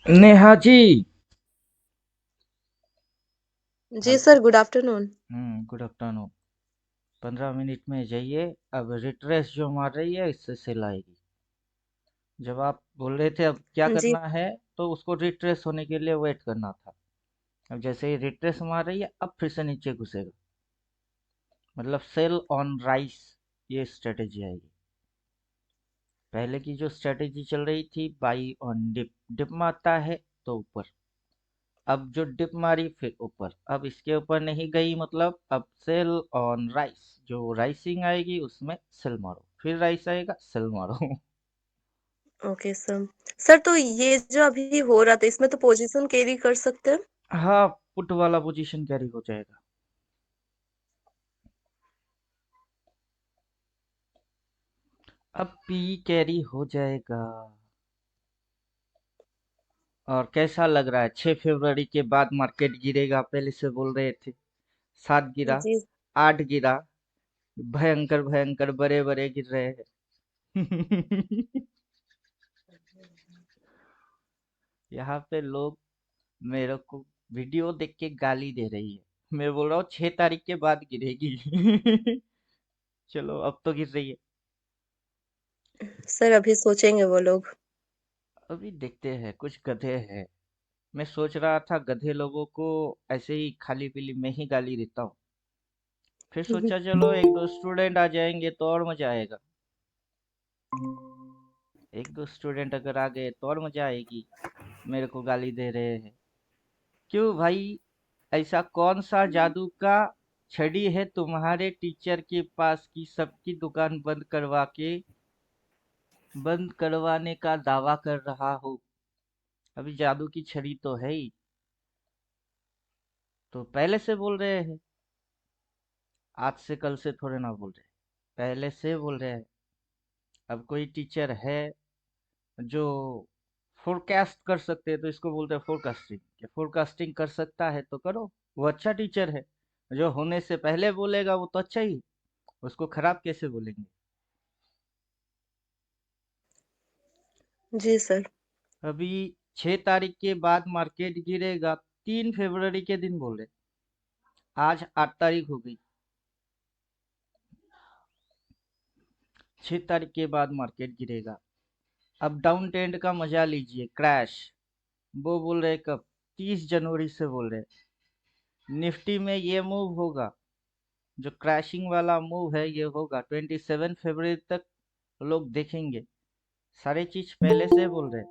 नेहा जी। जी sir, good afternoon. Good afternoon. 15 minute में जाइए। अब रिट्रेस जो मार रही है इससे सेल आएगी। जब आप बोल रहे थे अब क्या जी। करना है, तो उसको रिट्रेस होने के लिए वेट करना था। अब जैसे ही रिट्रेस मार रही है, अब फिर से नीचे घुसेगा। मतलब सेल ऑन राइस, ये स्ट्रेटेजी आएगी। पहले की जो स्ट्रेटेजी चल रही थी, बाई ऑन डिप। डिप मारता है तो ऊपर। अब जो डिप मारी फिर ऊपर, अब इसके ऊपर नहीं गई, मतलब अब सेल ऑन राइस। जो राइसिंग आएगी उसमें सेल मारो, फिर राइस आएगा, सेल मारो। Okay sir. सर तो ये जो अभी हो रहा था इसमें तो पोजीशन कैरी कर सकते हैं। हाँ, पुट वाला पोजीशन कैरी हो जाएगा। अब पी कैरी हो जाएगा। और कैसा लग रहा है? 6 फरवरी के बाद मार्केट गिरेगा, पहले से बोल रहे थे। 7 गिरा, जी। 8 गिरा। भयंकर भयंकर बड़े बड़े गिर रहे हैं। यहाँ पे लोग मेरे को वीडियो देख के गाली दे रही है। मैं बोल रहा हूँ 6 तारीख के बाद गिरेगी। चलो, अब तो गिर रही है। सर अभी सोचेंगे वो लोग। अभी देखते हैं, कुछ गधे हैं। मैं सोच रहा था गधे लोगों को ऐसे ही खाली पीली में ही गाली देता हूँ। फिर सोचा चलो एक दो स्टूडेंट आ जाएंगे तो और मजा आएगा। एक दो स्टूडेंट अगर आ गए तो और मजा आएगी। मेरे को गाली दे रहे हैं। क्यों भाई? ऐसा कौन सा जादू का छड़ी है तुम्हारे टीचर के पास कि सबकी दुकान बंद करवाने का दावा कर रहा हो? अभी जादू की छड़ी तो है ही। तो पहले से बोल रहे हैं। आज से कल से थोड़े ना बोल रहे। पहले से बोल रहे हैं। अब कोई टीचर है जो फोरकास्ट कर सकते हैं तो इसको बोलते हैं फोरकास्टिंग। कि फोरकास्टिंग कर सकता है तो करो। वो अच्छा टीचर है। जो होने से पहले बोलेगा वो तो अच्छा ही। उसको खराब कैसे बोलेंगे? जी सर। अभी 6 तारीख के बाद मार्केट गिरेगा। 3 फरवरी के दिन बोले। आज 8 तारीख हो गई। 6 तारीख के बाद मार्केट गिरेगा। अब डाउन ट्रेंड का मजा लीजिए, क्रैश। वो बोल रहे कब? 30 जनवरी से बोल रहे। निफ्टी में ये मूव होगा। जो क्रैशिंग वाला मूव है ये होगा 27 फरवरी तक। लोग देखेंगे। सारे चीज पहले से बोल रहे।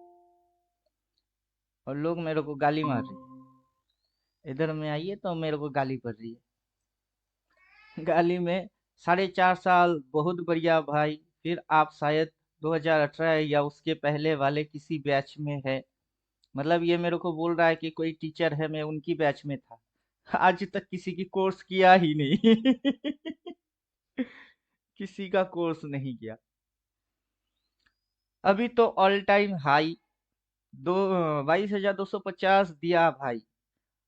और लोग मेरे को गाली मार रही है। इधर में आइए तो मेरे को गाली पड़ रही है। गाली में 4.5 साल बहुत बढ़िया भाई। फिर आप शायद 2018 या उसके पहले वाले किसी बैच में है। मतलब ये मेरे को बोल रहा है कि कोई टीचर है, मैं उनकी बैच में था। आज तक किसी की कोर्स किया ही नहीं। किसी का कोर्स नहीं किया। अभी तो ऑल टाइम हाई। दो 22,250 दिया भाई।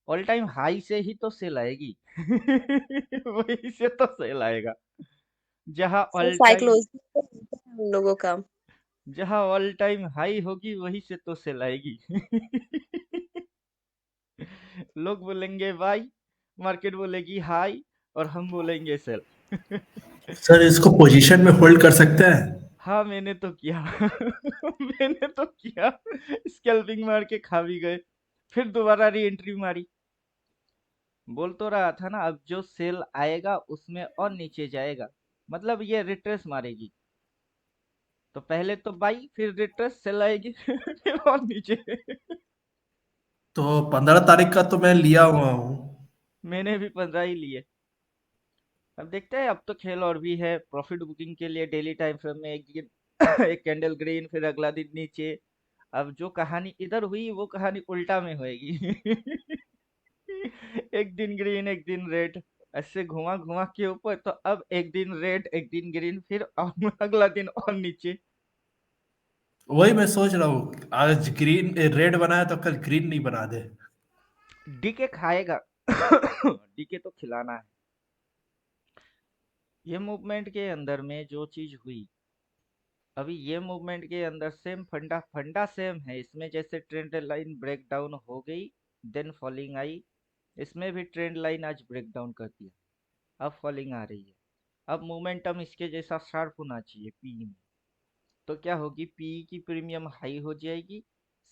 ऑल टाइम हाई से ही तो सेल आएगी। वही से तो सेल आएगा। जहां सर ऑल टाइम साइकोलॉजी हम लोगों का। जहां ऑल टाइम हाई होगी वही से तो सेल आएगी। लोग बोलेंगे बाई, मार्केट बोलेगी हाई, और हम बोलेंगे सेल। सर इसको पोजीशन में होल्ड कर सकते हैं। हाँ, मैंने तो किया। मैंने तो किया। स्कैल्पिंग मार के खा भी गए। फिर दोबारा री एंट्री मारी। बोल तो रहा था ना, अब जो सेल आएगा उसमें और नीचे जाएगा। मतलब ये रिट्रेस मारेगी। तो पहले तो बाई, फिर रिट्रेस, सेल आएगी। फिर और नीचे। तो 15 तारीख का तो मैं लिया हुआ हूँ। मैंने भी 15 ही लिए। अब देखते हैं, अब तो खेल और भी है। प्रॉफिट बुकिंग के लिए डेली टाइम फ्रेम में एक दिन एक कैंडल ग्रीन, फिर अगला दिन नीचे। अब जो कहानी इधर हुई वो कहानी उल्टा में होएगी। एक दिन ग्रीन एक दिन रेड। ऐसे घुमा घुमा के ऊपर, तो अब एक दिन रेड एक दिन ग्रीन, फिर अगला दिन और नीचे। वही मैं सोच रहा हूँ आज ग्रीन रेड बनाया तो कल ग्रीन नहीं बना दे। डीके खाएगा। डीके तो खिलाना है। ये मूवमेंट के अंदर में जो चीज हुई, अभी ये मूवमेंट के अंदर सेम फंडा फंडा सेम है। इसमें जैसे ट्रेंड लाइन ब्रेक डाउन हो गई, देन फॉलिंग आई, इसमें भी ट्रेंड लाइन आज ब्रेक डाउन कर दिया, अब फॉलिंग आ रही है। अब मोमेंटम इसके जैसा शार्प होना चाहिए पी में। तो क्या होगी, पी की प्रीमियम हाई हो जाएगी,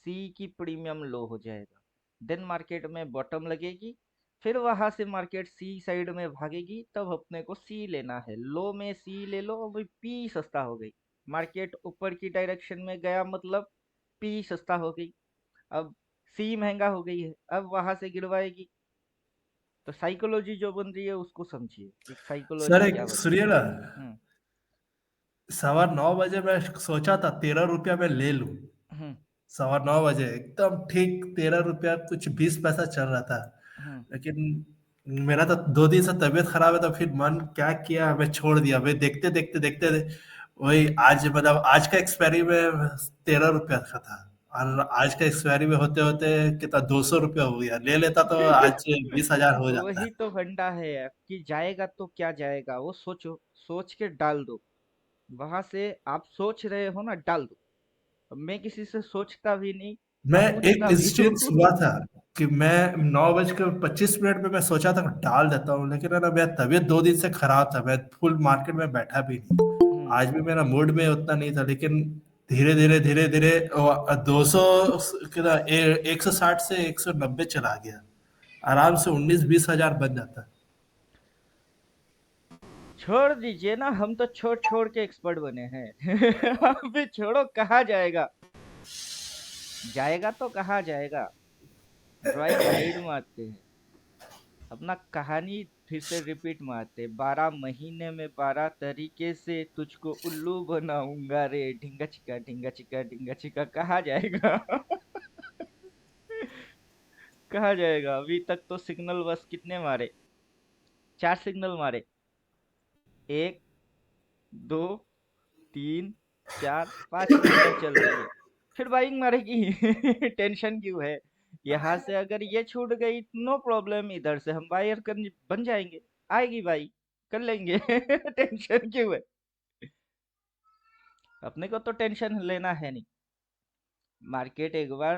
सी की प्रीमियम लो हो जाएगा, देन मार्केट में बॉटम लगेगी, फिर वहां से मार्केट सी साइड में भागेगी, तब अपने को सी लेना है। लो में सी ले लो, अभी पी सस्ता हो गई, मार्केट ऊपर की डायरेक्शन में गया मतलब पी सस्ता हो गई। अब सी महंगा हो गई है, अब वहां से गिरवाएगी। तो साइकोलॉजी जो बन रही है उसको समझिए, एक सर साइकोलॉजी क्या एक बन रही सुनिए ना, है। 9:15 मैं सोचा था 13 रुपया में ले लूं। हम्म 9:15 एकदम ठीक, 13 रुपया कुछ 20 पैसा चल रहा था। हम्म लेकिन मेरा तो 2 दिन से तबीयत खराब है, तो फिर मन क्या किया, मैं छोड़ दिया। मैं देखते देखते देखते वही आज, मतलब आज का एक्सपायरी में 13 रुपया का था, और आज का एक्सपायरी में होते होते कितना 200 रुपया हो गया। ले लेता तो आज 20,000 हो जाता। वही तो फंडा है यार, कि जाएगा तो क्या जाएगा, वो सोचो, सोच के डाल दो। वहां से आप सोच रहे हो ना, डाल दो। अब मैं किसी से सोचता भी नहीं, मैं अब एक पूछता भी इंसिडेंस हूँ। हुआ था कि मैं 9:25 में मैं सोचा था डाल देता हूँ, लेकिन है ना, मेरा तबीयत 2 दिन से खराब था, मैं फुल मार्केट में बैठा भी नहीं। हम्म आज भी मेरा मूड में उतना नहीं था, लेकिन धीरे धीरे 200, कितना 160 से 190 चला गया। आराम से 19-20 हजार बन जाता। छोड़ दीजिए ना, हम तो छोड़ छोड़ के एक्सपर्ट बने हैं। अभी छोड़ो, कहाँ जाएगा, जाएगा तो कहाँ जाएगा। ड्राइंग साइड मारते हैं, अपना कहानी फिर से रिपीट मारते। 12 महीने में 12 तरीके से तुझको उल्लू बनाऊंगा रे, ढिंगा चिका ढिंगा चिका ढिंगा चिका, कहाँ जाएगा। कहाँ जाएगा। अभी तक तो सिग्नल बस कितने मारे, 4 सिग्नल मारे, 1 2 3 4 5 सिग्नल चल रही है, फिर बाइंग मारेगी। टेंशन क्यों है। यहाँ से अगर ये छूट गई नो प्रॉब्लम, इधर से हम बायर कर बन जाएंगे, आएगी बाई, कर लेंगे। टेंशन क्यों है, अपने को तो टेंशन लेना है नहीं। मार्केट एक बार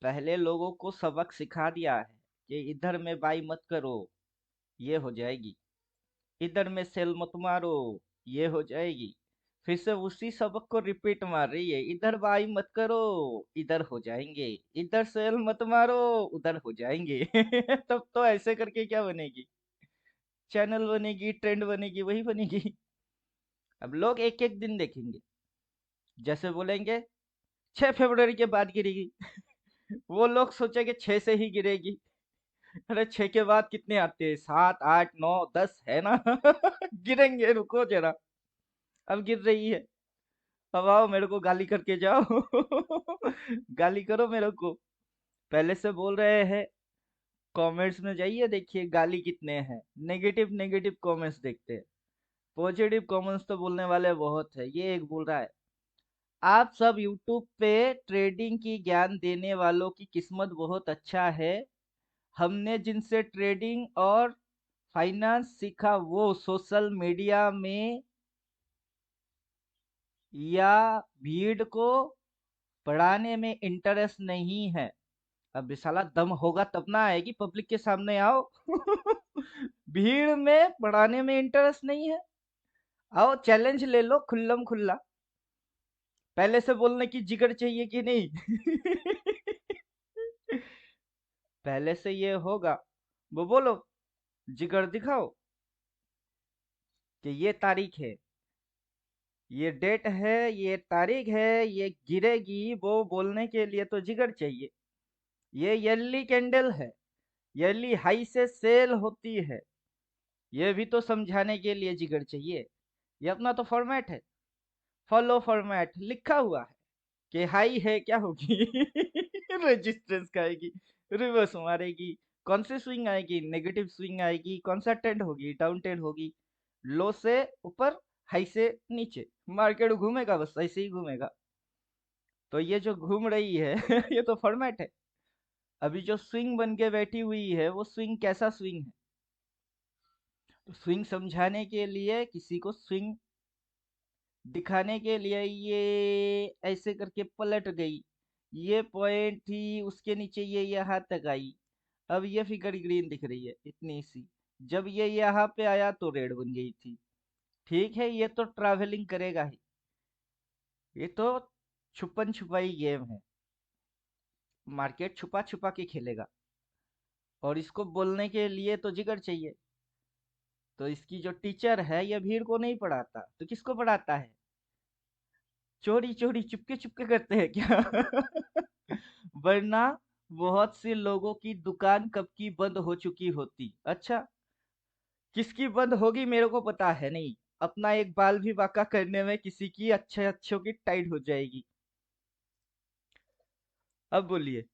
पहले लोगों को सबक सिखा दिया है कि इधर में बाई मत करो, ये हो जाएगी, इधर में सेल मत मारो, ये हो जाएगी। फिर से उसी सबक को रिपीट मार रही है, इधर बाई मत करो, इधर हो जाएंगे, इधर सेल मत मारो, उधर हो जाएंगे। तब तो ऐसे करके क्या बनेगी, चैनल बनेगी, ट्रेंड बनेगी, वही बनेगी। अब लोग एक एक दिन देखेंगे, जैसे बोलेंगे 6 फरवरी के बाद गिरेगी, वो लोग सोचेंगे 6 से ही गिरेगी। अरे 6 के बाद कितने आते हैं, 7 8 9 10 है ना। गिरेंगे, रुको जरा, अब गिर रही है, अब आओ मेरे को गाली करके जाओ। गाली करो मेरे को। पहले से बोल रहे हैं, कमेंट्स में जाइए, देखिए गाली कितने हैं। नेगेटिव नेगेटिव कमेंट्स देखते हैं, पॉजिटिव कमेंट्स तो बोलने वाले बहुत है। ये एक बोल रहा है, आप सब यूट्यूब पे ट्रेडिंग की ज्ञान देने वालों की किस्मत बहुत अच्छा है। हमने जिनसे ट्रेडिंग और फाइनेंस सीखा वो सोशल मीडिया में या भीड़ को पढ़ाने में इंटरेस्ट नहीं है। अब साला दम होगा तब ना आएगी, पब्लिक के सामने आओ। भीड़ में पढ़ाने में इंटरेस्ट नहीं है, आओ चैलेंज ले लो खुल्लम खुल्ला। पहले से बोलने की जिगर चाहिए कि नहीं। पहले से ये होगा, वो बोलो, जिगर दिखाओ कि ये तारीख है, ये डेट है, ये तारीख है, ये गिरेगी, वो बोलने के लिए तो जिगर चाहिए। ये यर्ली कैंडल है, यर्ली हाई से सेल होती है, ये भी तो समझाने के लिए जिगर चाहिए। ये अपना तो फॉर्मेट है, फॉलो फॉर्मेट लिखा हुआ है कि हाई है क्या होगी। रेजिस्टेंस का आएगी, रिवर्स मारेगी, कौन सी स्विंग आएगी, नेगेटिव स्विंग आएगी, कौन सा ट्रेंड होगी, डाउन ट्रेंड होगी, लो से ऊपर, हाई से नीचे, मार्केट घूमेगा, बस ऐसे ही घूमेगा। तो ये जो घूम रही है, ये तो फॉर्मेट है। अभी जो स्विंग बन के बैठी हुई है, वो स्विंग कैसा स्विंग है। तो स्विंग समझाने के लिए किसी को स्विंग दिखाने के लिए ये ऐसे करके पलट गई, ये पॉइंट थी, उसके नीचे ये यहाँ तक आई। अब ये फिगर ग्रीन दिख रही है इतनी सी। जब ये यहाँ पे आया तो रेड बन गई थी। ठीक है, ये तो ट्रैवलिंग करेगा ही, ये तो छुपन छुपाई गेम है, मार्केट छुपा छुपा के खेलेगा। और इसको बोलने के लिए तो जिगर चाहिए। तो इसकी जो टीचर है ये भीड़ को नहीं पढ़ाता तो किसको पढ़ाता है? चोरी चोरी चुपके चुपके करते हैं क्या? वरना बहुत से लोगों की दुकान कब की बंद हो चुकी होती। अच्छा, किसकी बंद होगी मेरे को पता है नहीं। अपना एक बाल भी बांका करने में किसी की अच्छे अच्छों की टाइट हो जाएगी। अब बोलिए,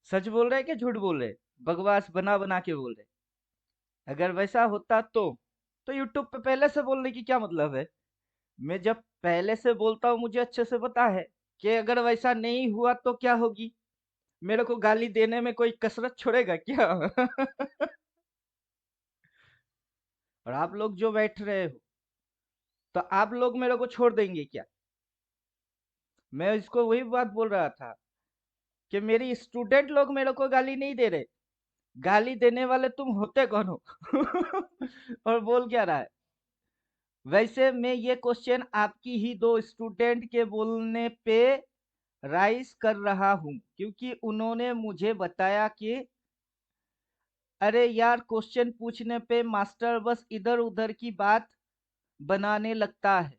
सच बोल रहे हैं कि झूठ बोल रहे? बकवास बना बना के बोल रहे? अगर वैसा होता तो यूट्यूब पे पहले से बोलने की क्या मतलब है? मैं जब पहले से बोलता हूँ मुझे अच्छे से पता है कि अगर वैसा नहीं हुआ तो क्या होगी। मेरे को गाली देने में कोई कसरत छोड़ेगा क्या? और आप लोग जो बैठ रहे हो, तो आप लोग मेरे को छोड़ देंगे क्या? मैं इसको वही बात बोल रहा था कि मेरी स्टूडेंट लोग मेरे को गाली नहीं दे रहे। गाली देने वाले तुम होते कौन हो? और बोल क्या रहा है? वैसे मैं ये क्वेश्चन आपकी ही दो स्टूडेंट के बोलने पे राइज कर रहा हूँ, क्योंकि उन्होंने मुझे बताया कि अरे यार, क्वेश्चन पूछने पे मास्टर बस इधर उधर की बात बनाने लगता है।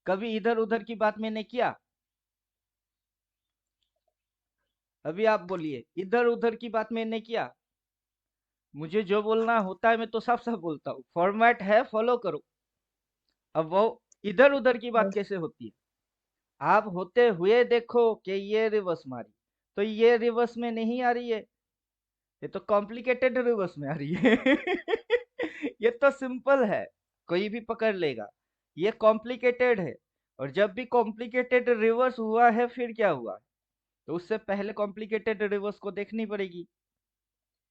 कभी इधर उधर की बात मैंने किया? अभी आप बोलिए, इधर उधर की बात मैंने किया? मुझे जो बोलना होता है मैं तो साफ साफ बोलता हूँ, फॉर्मेट है फॉलो करो। अब वो इधर उधर की बात कैसे होती है? आप होते हुए देखो कि ये रिवर्स मारी, तो ये रिवर्स में नहीं आ रही है, ये तो कॉम्प्लिकेटेड रिवर्स में आ रही है। ये तो सिंपल है, कोई भी पकड़ लेगा। ये कॉम्प्लिकेटेड है, और जब भी कॉम्प्लिकेटेड रिवर्स हुआ है फिर क्या हुआ, तो उससे पहले कॉम्प्लिकेटेड रिवर्स को देखनी पड़ेगी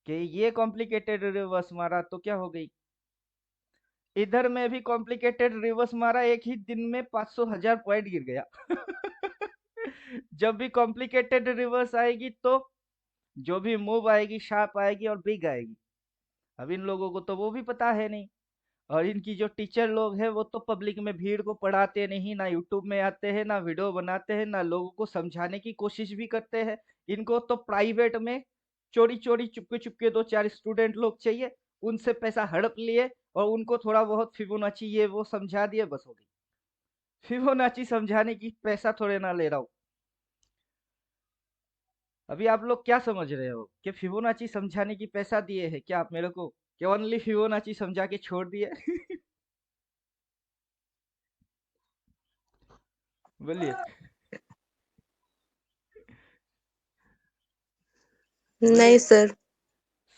कि ये कॉम्प्लिकेटेड रिवर्स मारा तो क्या हो गई। इधर में भी कॉम्प्लिकेटेड रिवर्स मारा, एक ही दिन में 500,000 पॉइंट गिर गया। जब भी कॉम्प्लिकेटेड रिवर्स आएगी तो जो भी मूव आएगी शार्प आएगी और बिग आएगी। अब इन लोगों को तो वो भी पता है नहीं। और इनकी जो टीचर लोग हैं वो तो पब्लिक में भीड़ को पढ़ाते नहीं, ना यूट्यूब में आते हैं, ना वीडियो बनाते हैं, ना लोगों को समझाने की कोशिश भी करते हैं। इनको तो प्राइवेट में चोरी चोरी चुपके चुपके दो चार स्टूडेंट लोग चाहिए, उनसे पैसा हड़प लिए और उनको थोड़ा बहुत फिबोनाची ये वो समझा दिए, बस हो गई। फिबोनाची समझाने की पैसा थोड़े ना ले रहा हूँ। अभी आप लोग क्या समझ रहे हो कि फिबोनाची समझाने की पैसा दिए हैं क्या आप मेरे को, कि ओनली फिबोनाची समझा के छोड़ दिए? बोलिए। नहीं बोलिए, सर।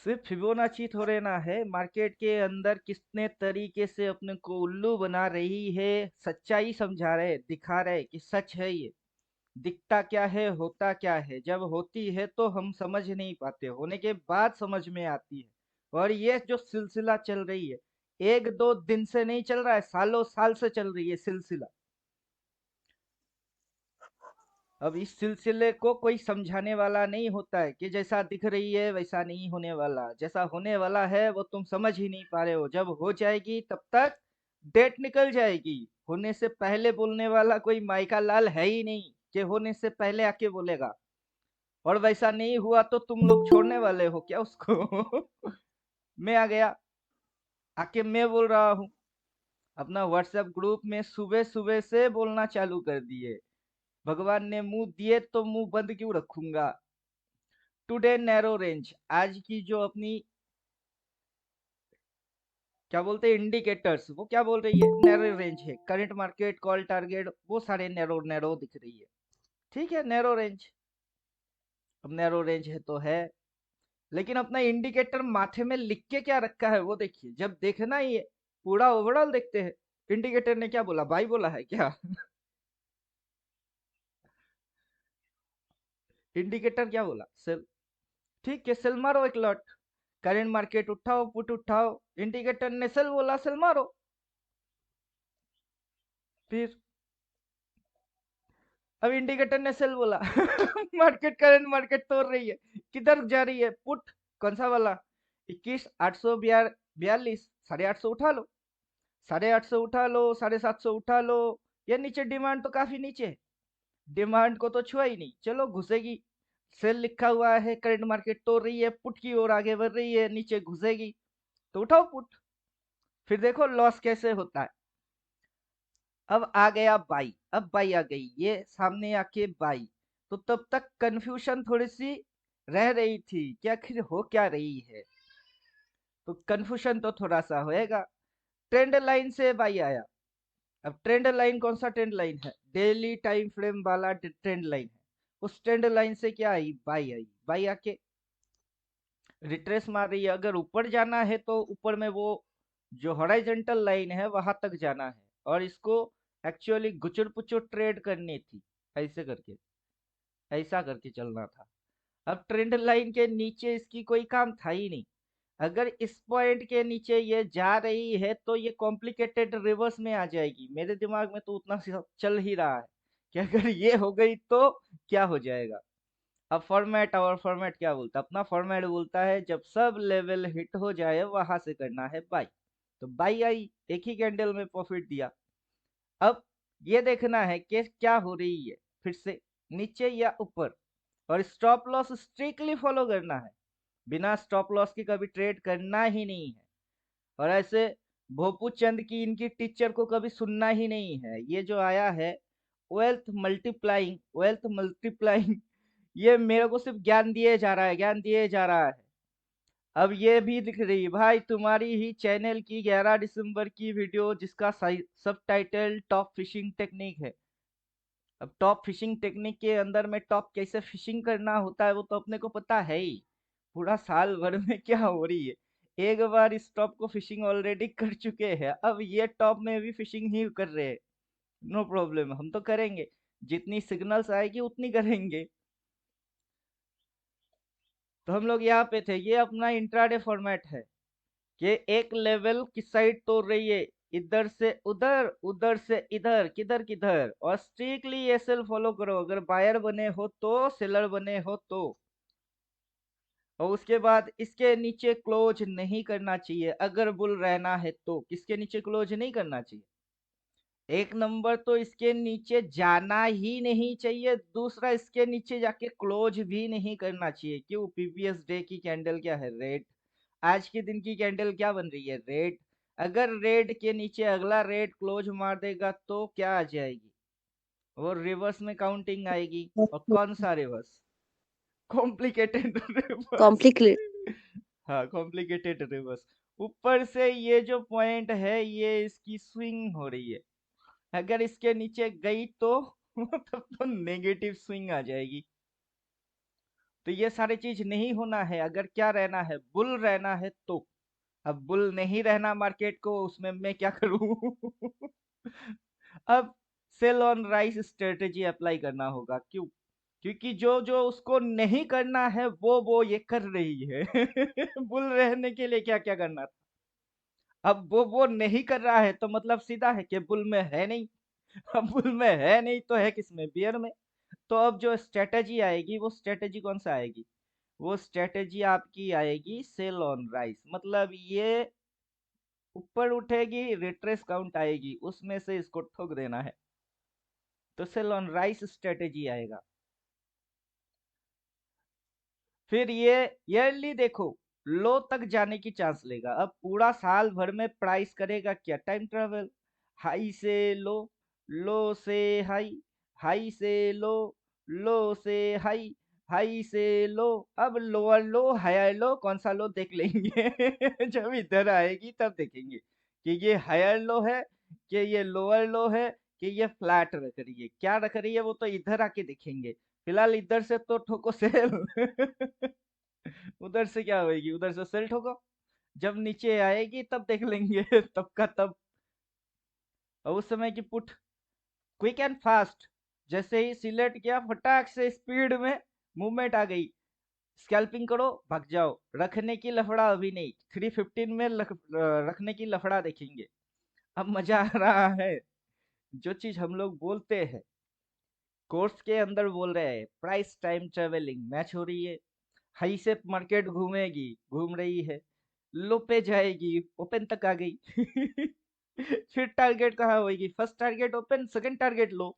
सिर्फ फिबोनाची थोड़े ना है, मार्केट के अंदर कितने तरीके से अपने को उल्लू बना रही है, सच्चाई समझा रहे, दिखा रहे कि सच है ये। दिखता क्या है, होता क्या है, जब होती है तो हम समझ नहीं पाते, होने के बाद समझ में आती है। और ये जो सिलसिला चल रही है, एक दो दिन से नहीं चल रहा है, सालों साल से चल रही है सिलसिला। अब इस सिलसिले को कोई समझाने वाला नहीं होता है कि जैसा दिख रही है वैसा नहीं होने वाला, जैसा होने वाला है वो तुम समझ ही नहीं पा रहे हो। जब हो जाएगी तब तक डेट निकल जाएगी। होने से पहले बोलने वाला कोई माइका लाल है ही नहीं कि होने से पहले आके बोलेगा। और वैसा नहीं हुआ तो तुम लोग छोड़ने वाले हो क्या उसको? मैं आ गया, आके मैं बोल रहा हूँ। अपना व्हाट्सएप ग्रुप में सुबह सुबह से बोलना चालू कर दिए। भगवान ने मुंह दिए तो मुंह बंद क्यों रखूंगा। टुडे नैरो रेंज, आज की जो अपनी क्या बोलते हैं इंडिकेटर्स, वो क्या बोल रही है, नैरो रेंज है। करंट मार्केट, कॉल टारगेट, वो सारे नैरो नैरो दिख रही है। ठीक है, नैरो रेंज। अब नैरो रेंज है तो है, लेकिन अपना इंडिकेटर माथे में लिख के क्या रखा है वो देखिए। जब देखना ही है, पूरा ओवरऑल देखते हैं। इंडिकेटर ने क्या बोला, बाई बोला है क्या? इंडिकेटर क्या बोला, सेल। ठीक है, सेल मारो एक लॉट। करंट मार्केट उठाओ, पुट उठाओ, इंडिकेटर ने सेल बोला, सेल मारो। फिर अब इंडिकेटर ने सेल बोला। मार्केट करंट मार्केट तोड़ रही है, किधर जा रही है? पुट। कौन सा वाला? 21,842, 850 उठा लो, 850 उठा लो, 750 उठा लो। ये नीचे डिमांड तो काफी नीचे है, डिमांड को तो छुआ ही नहीं, चलो घुसेगी। सेल लिखा हुआ है, करंट मार्केट तोड़ रही है, पुट की ओर आगे बढ़ रही है, नीचे घुसेगी तो उठाओ पुट। फिर देखो लॉस कैसे होता है। अब आ गया बाई, अब बाई आ गई, ये सामने आके बाई। तो तब तक कंफ्यूजन थोड़ी सी रह रही थी कि आखिर हो क्या रही है, तो कंफ्यूजन तो थोड़ा सा होएगा। ट्रेंड लाइन से बाई आया। अब ट्रेंड लाइन कौन सा ट्रेंड लाइन है? डेली टाइम फ्रेम वाला ट्रेंड लाइन है। उस ट्रेंड लाइन से क्या आई? बाई आई। बाई आके रिट्रेस मार रही है। अगर ऊपर जाना है तो ऊपर में वो जो हॉराइजेंटल लाइन है वहां तक जाना है, और इसको एक्चुअली गुचुर पुचुर ट्रेड करनी थी, ऐसे करके, ऐसा करके चलना था। अब ट्रेंड लाइन के नीचे इसकी कोई काम था ही नहीं। अगर इस पॉइंट के नीचे ये जा रही है तो ये कॉम्प्लिकेटेड रिवर्स में आ जाएगी। मेरे दिमाग में तो उतना चल ही रहा है कि अगर ये हो गई तो क्या हो जाएगा। अब फॉर्मेट, और फॉर्मेट क्या बोलता है? अपना फॉर्मेट बोलता है जब सब लेवल हिट हो जाए वहां से करना है बाई। तो बाई आई, एक ही कैंडल में प्रॉफिट दिया। अब ये देखना है कि क्या हो रही है, फिर से नीचे या ऊपर, और स्टॉप लॉस स्ट्रिक्टली फॉलो करना है। बिना स्टॉप लॉस के कभी ट्रेड करना ही नहीं है। और ऐसे भोपू चंद की, इनकी टीचर को कभी सुनना ही नहीं है। ये जो आया है वेल्थ मल्टीप्लाइंग, वेल्थ मल्टीप्लाइंग, ये मेरे को सिर्फ ज्ञान दिए जा रहा है, ज्ञान दिए जा रहा है। अब ये भी लिख रही है, भाई तुम्हारी ही चैनल की 11 दिसंबर की वीडियो जिसका सब टाइटल टॉप फिशिंग टेक्निक है। अब टॉप फिशिंग टेक्निक के अंदर में टॉप कैसे फिशिंग करना होता है वो तो अपने को पता है ही। पूरा साल भर में क्या हो रही है, एक बार इस टॉप को फिशिंग ऑलरेडी कर चुके हैं, अब ये टॉप में भी फिशिंग ही कर रहे हैं। नो प्रॉब्लम, हम तो करेंगे, जितनी सिग्नल्स आएगी उतनी करेंगे। तो हम लोग यहाँ पे थे, ये अपना इंट्राडे फॉर्मेट है कि एक लेवल किस साइड तोड़ रही है, इधर से उधर, उधर से इधर, किधर किधर, और स्ट्रिक्टली ये सेल फॉलो करो। अगर बायर बने हो तो, सेलर बने हो तो। और उसके बाद इसके नीचे क्लोज नहीं करना चाहिए अगर बुल रहना है तो। किसके नीचे क्लोज नहीं करना चाहिए? एक नंबर तो इसके नीचे जाना ही नहीं चाहिए, दूसरा इसके नीचे जाके क्लोज भी नहीं करना चाहिए। क्यों? प्रीवियस डे की कैंडल क्या है? रेड। आज के दिन की कैंडल क्या बन रही है? रेड। अगर रेड के नीचे अगला रेड क्लोज मार देगा तो क्या आ जाएगी? वो रिवर्स में काउंटिंग आएगी। और कौन सा रिवर्स? Complicated reverse. कॉम्प्लिकेट हाँ, कॉम्प्लिकेटेड रिवर्स। ऊपर से ये जो पॉइंट है ये इसकी स्विंग हो रही है। अगर इसके नीचे गई तो तब तो नेगेटिव स्विंग आ जाएगी। तो ये सारी चीज नहीं होना है अगर क्या रहना है, बुल रहना है तो। अब बुल नहीं रहना मार्केट को, उसमें मैं क्या करूं? अब sell on rise strategy apply करना होगा। क्यों? क्योंकि जो जो उसको नहीं करना है वो ये कर रही है। बुल रहने के लिए क्या क्या करना था, अब वो नहीं कर रहा है तो मतलब सीधा है कि बुल में है नहीं। अब बुल में है नहीं तो है किसमें? बियर में। तो अब जो स्ट्रेटेजी आएगी वो स्ट्रेटेजी कौन सा आएगी? वो स्ट्रेटेजी आपकी आएगी सेल ऑन राइस। मतलब ये ऊपर उठेगी, रिट्रेस काउंट आएगी, उसमें से इसको ठोक देना है, तो सेल ऑन राइस स्ट्रेटेजी आएगा। फिर ये ईयरली देखो, लो तक जाने की चांस लेगा। अब पूरा साल भर में प्राइस करेगा क्या? Time travel. हाई से लो, लो से हाई, हाई से लो, लो से हाई, हाई से लो। अब लोअर लो, हायर लो, कौन सा लो देख लेंगे। जब इधर आएगी तब देखेंगे कि ये हायर लो है, कि ये लोअर लो है, कि ये फ्लैट रख रही है। क्या रख रही है वो तो इधर आके देखेंगे। फिलहाल इधर से तो ठोको सेल। उधर से क्या होगी? उधर से सेल ठोको, जब नीचे आएगी तब देख लेंगे। तब का तब। और उस समय की पुट क्विक एंड फास्ट, जैसे ही सिलेक्ट किया फटाक से स्पीड में मूवमेंट आ गई, स्कैल्पिंग करो भाग जाओ। रखने की लफड़ा अभी नहीं, 315 में रखने की लफड़ा देखेंगे। अब मजा आ रहा है। जो चीज हम लोग बोलते हैं कोर्स के अंदर बोल रहे हैं प्राइस टाइम ट्रेवलिंग मैच हो रही है, हाई से मार्केट घूमेगी, घूम रही है, लो पे जाएगी, ओपन तक आ गई। फिर टारगेट कहाँ होगी, first target open, second target low.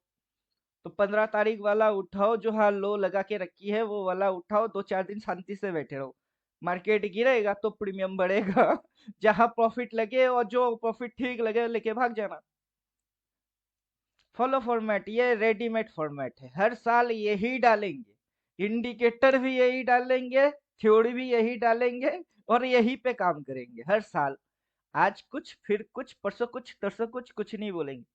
तो 15 तारीख वाला उठाओ, जो हाँ लो लगा के रखी है वो वाला उठाओ, 2-4 दिन शांति से बैठे रहो। मार्केट गिरेगा तो प्रीमियम बढ़ेगा। जहां प्रॉफिट लगे और जो प्रॉफिट ठीक लगे लेके भाग जाना। फॉलो फॉर्मेट ये रेडीमेड फॉर्मेट है, हर साल यही डालेंगे, इंडिकेटर भी यही डालेंगे, थ्योरी भी यही डालेंगे और यही पे काम करेंगे हर साल। आज कुछ फिर कुछ, परसों कुछ, तरसों कुछ नहीं बोलेंगे।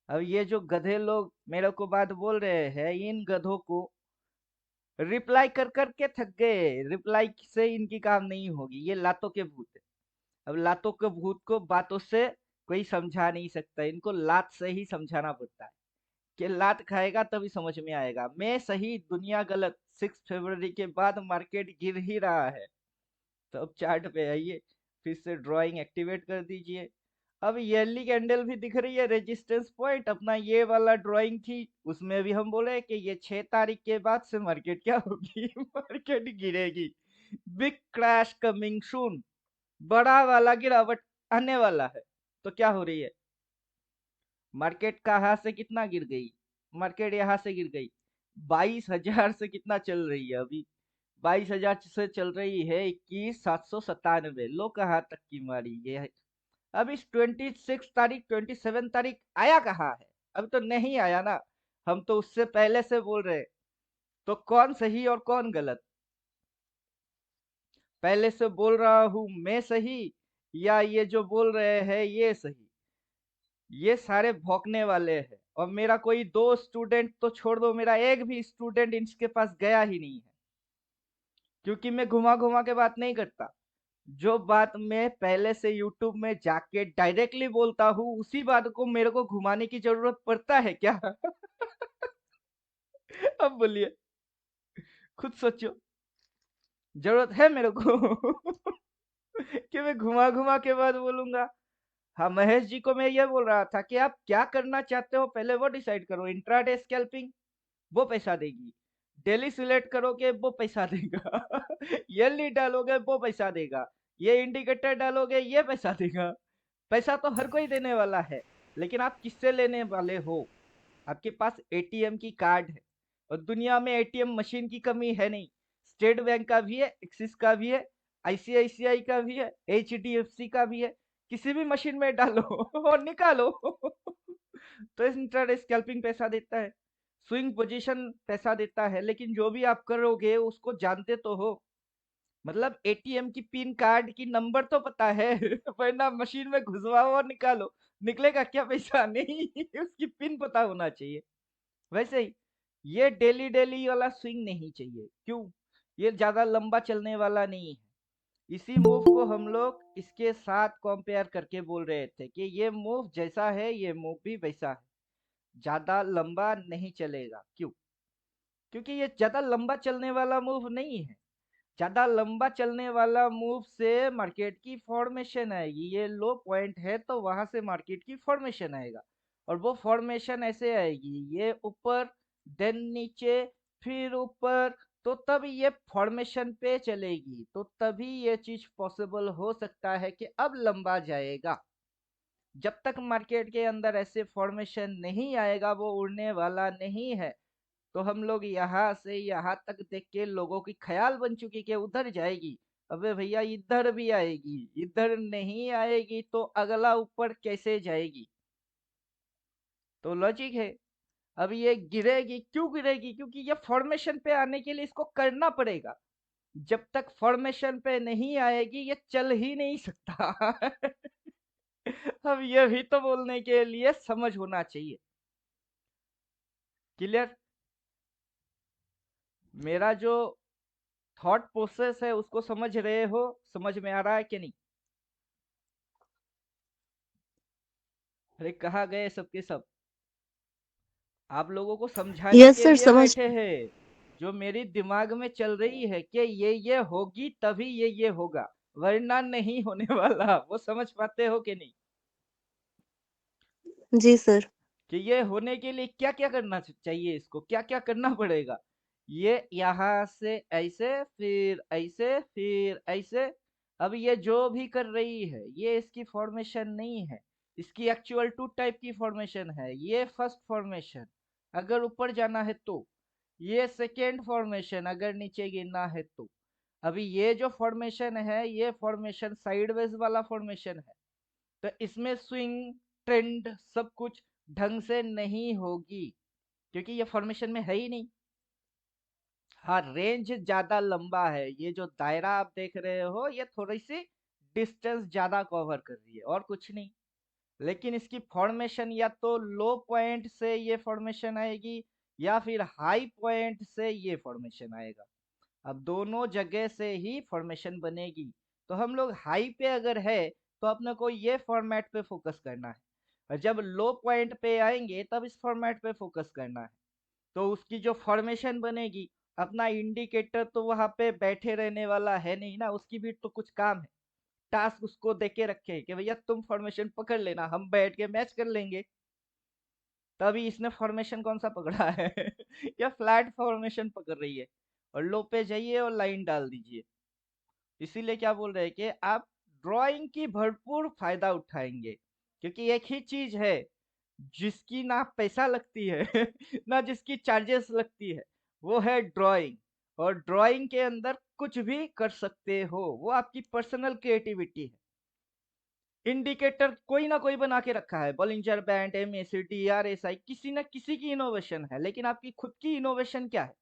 अब ये जो गधे लोग मेरे को बात बोल रहे हैं, इन गधों को रिप्लाई कर कर के थक गए, रिप्लाई से इनकी काम नहीं होगी, ये लातों के भूत है। अब लातों के भूत को बातों से कोई समझा नहीं सकता, इनको लात से ही समझाना पड़ता है कि लात खाएगा तभी समझ में आएगा। मैं सही, दुनिया गलत। 6 फरवरी के बाद मार्केट गिर ही रहा है। तो अब चार्ट पे आइए, फिर से ड्राइंग एक्टिवेट कर दीजिए। अब येली कैंडल भी दिख रही है, रेजिस्टेंस पॉइंट अपना ये वाला ड्राइंग थी, उसमें भी हम बोले कि ये 6 तारीख के बाद से मार्केट क्या होगी, मार्केट गिरेगी, बिग क्रैश कमिंग सून, बड़ा वाला गिरावट आने वाला है। तो क्या हो रही है, मार्केट कहाँ से कितना गिर गई, मार्केट यहाँ से गिर गई 22,000 से कितना चल रही है अभी, 22,000 से चल रही है 21,797। लो कहाँ तक की मारी ये है। अब इस 26 तारीख 27 तारीख आया कहाँ है, अब तो नहीं आया ना, हम तो उससे पहले से बोल रहे। तो कौन सही और कौन गलत, पहले से बोल रहा हूं मैं सही या ये जो बोल रहे हैं ये सही। ये सारे भौंकने वाले हैं, और मेरा कोई 2 स्टूडेंट तो छोड़ दो, मेरा एक भी स्टूडेंट इनके पास गया ही नहीं है, क्योंकि मैं घुमा घुमा के बात नहीं करता। जो बात मैं पहले से यूट्यूब में जाके डायरेक्टली बोलता हूँ, उसी बात को मेरे को घुमाने की जरूरत पड़ता है क्या? अब बोलिए, खुद सोचो, जरूरत है मेरे को कि मैं घुमा घुमा के बाद बोलूंगा? हाँ, महेश जी को मैं ये बोल रहा था कि आप क्या करना चाहते हो पहले वो डिसाइड करो। इंट्राडे स्कैल्पिंग, वो पैसा देगी। डेली सिलेक्ट करोगे, वो पैसा देगा। ईयरली डालोगे, वो पैसा देगा। ये इंडिकेटर डालोगे, ये पैसा देगा। पैसा तो हर कोई देने वाला है, लेकिन आप किससे लेने वाले हो? आपके पास एटीएम की कार्ड है, और दुनिया में एटीएम मशीन की कमी है नहीं। स्टेट बैंक का भी है, एक्सिस का भी है, आईसीआईसीआई का भी है, एचडीएफसी का भी है। किसी भी मशीन में डालो और निकालो। तो इंट्राडे स्कैल्पिंग पैसा देता है, स्विंग पोजीशन पैसा देता है, लेकिन जो भी आप करोगे उसको जानते तो हो। मतलब एटीएम की पिन कार्ड की नंबर तो पता है, वरना मशीन में घुसवाओ और निकालो, निकलेगा क्या पैसा? नहीं, उसकी पिन पता होना चाहिए। वैसे ही ये डेली डेली वाला स्विंग नहीं चाहिए। क्यों? ये ज्यादा लंबा चलने वाला नहीं है। इसी मूव को हम लोग इसके साथ कंपेयर करके बोल रहे थे कि ये मूव जैसा है ये मूव भी वैसा है, ज्यादा लंबा नहीं चलेगा। क्यों? क्योंकि ये ज्यादा लंबा चलने वाला मूव नहीं है। ज्यादा लंबा चलने वाला मूव से मार्केट की फॉर्मेशन आएगी, ये लो पॉइंट है तो वहां से मार्केट की फॉर्मेशन आएगा, और वो फॉर्मेशन ऐसे आएगी, ये ऊपर, देन नीचे, फिर ऊपर। तो तब ये फॉर्मेशन पे चलेगी, तो तभी ये चीज पॉसिबल हो सकता है कि अब लंबा जाएगा। जब तक मार्केट के अंदर ऐसे फॉर्मेशन नहीं आएगा, वो उड़ने वाला नहीं है। तो हम लोग यहाँ से यहाँ तक देख के लोगों की ख्याल बन चुकी कि उधर जाएगी। अबे भैया, इधर भी आएगी, इधर नहीं आएगी तो अगला ऊपर कैसे जाएगी? तो लॉजिक है। अब ये गिरेगी, क्यों गिरेगी? क्योंकि ये फॉर्मेशन पे आने के लिए इसको करना पड़ेगा। जब तक फॉर्मेशन पे नहीं आएगी ये चल ही नहीं सकता। अब ये भी तो बोलने के लिए समझ होना चाहिए। क्लियर? मेरा जो थॉट प्रोसेस है उसको समझ रहे हो? समझ में आ रहा है कि नहीं? अरे कहाँ गए सबके सब? आप लोगों को समझाने यस के सर, लिए समझ। बैठे हैं। जो मेरी दिमाग में चल रही है कि ये होगी तभी ये होगा, वरना नहीं होने वाला। वो समझ पाते हो कि नहीं? जी सर। कि ये होने के लिए क्या क्या करना चाहिए, इसको क्या क्या करना पड़ेगा। ये यहाँ से ऐसे, फिर ऐसे, फिर ऐसे। अब ये जो भी कर रही है ये इसकी फॉर्मेशन नहीं है, इसकी एक्चुअल टू टाइप की फॉर्मेशन है। ये फर्स्ट फॉर्मेशन अगर ऊपर जाना है तो, ये सेकेंड फॉर्मेशन अगर नीचे गिरना है तो। अभी ये जो फॉर्मेशन है ये फॉर्मेशन साइडवेज वाला फॉर्मेशन है, तो इसमें स्विंग ट्रेंड सब कुछ ढंग से नहीं होगी, क्योंकि ये फॉर्मेशन में है ही नहीं। हाँ, रेंज ज्यादा लंबा है, ये जो दायरा आप देख रहे हो ये थोड़ी सी डिस्टेंस ज्यादा कवर कर रही है और कुछ नहीं। लेकिन इसकी फॉर्मेशन या तो लो पॉइंट से ये फॉर्मेशन आएगी या फिर हाई पॉइंट से ये फॉर्मेशन आएगा। अब दोनों जगह से ही फॉर्मेशन बनेगी। तो हम लोग हाई पे अगर है तो अपने को ये फॉर्मेट पे फोकस करना है, और जब लो पॉइंट पे आएंगे तब इस फॉर्मेट पे फोकस करना है। तो उसकी जो फॉर्मेशन बनेगी, अपना इंडिकेटर तो वहां पे बैठे रहने वाला है नहीं ना, उसकी भी तो कुछ काम है। टास्क उसको दे के रखे कि भैया तुम फॉर्मेशन पकड़ लेना, हम बैठ के मैच कर लेंगे। तभी इसने फॉर्मेशन कौन सा पकड़ा है या फ्लैट फॉर्मेशन पकड़ रही है, और लो पे जाइए और लाइन डाल दीजिए। इसीलिए क्या बोल रहे हैं कि आप ड्राइंग की भरपूर फायदा उठाएंगे, क्योंकि एक ही चीज है जिसकी ना पैसा लगती है ना जिसकी चार्जेस लगती है, वो है ड्राइंग। और ड्राइंग के अंदर कुछ भी कर सकते हो, वो आपकी पर्सनल क्रिएटिविटी है। इंडिकेटर कोई ना कोई बना के रखा है, बॉलिंजर बैंड, एमएसीडी, आरएसआई, किसी ना किसी की इनोवेशन है, लेकिन आपकी खुद की इनोवेशन क्या है?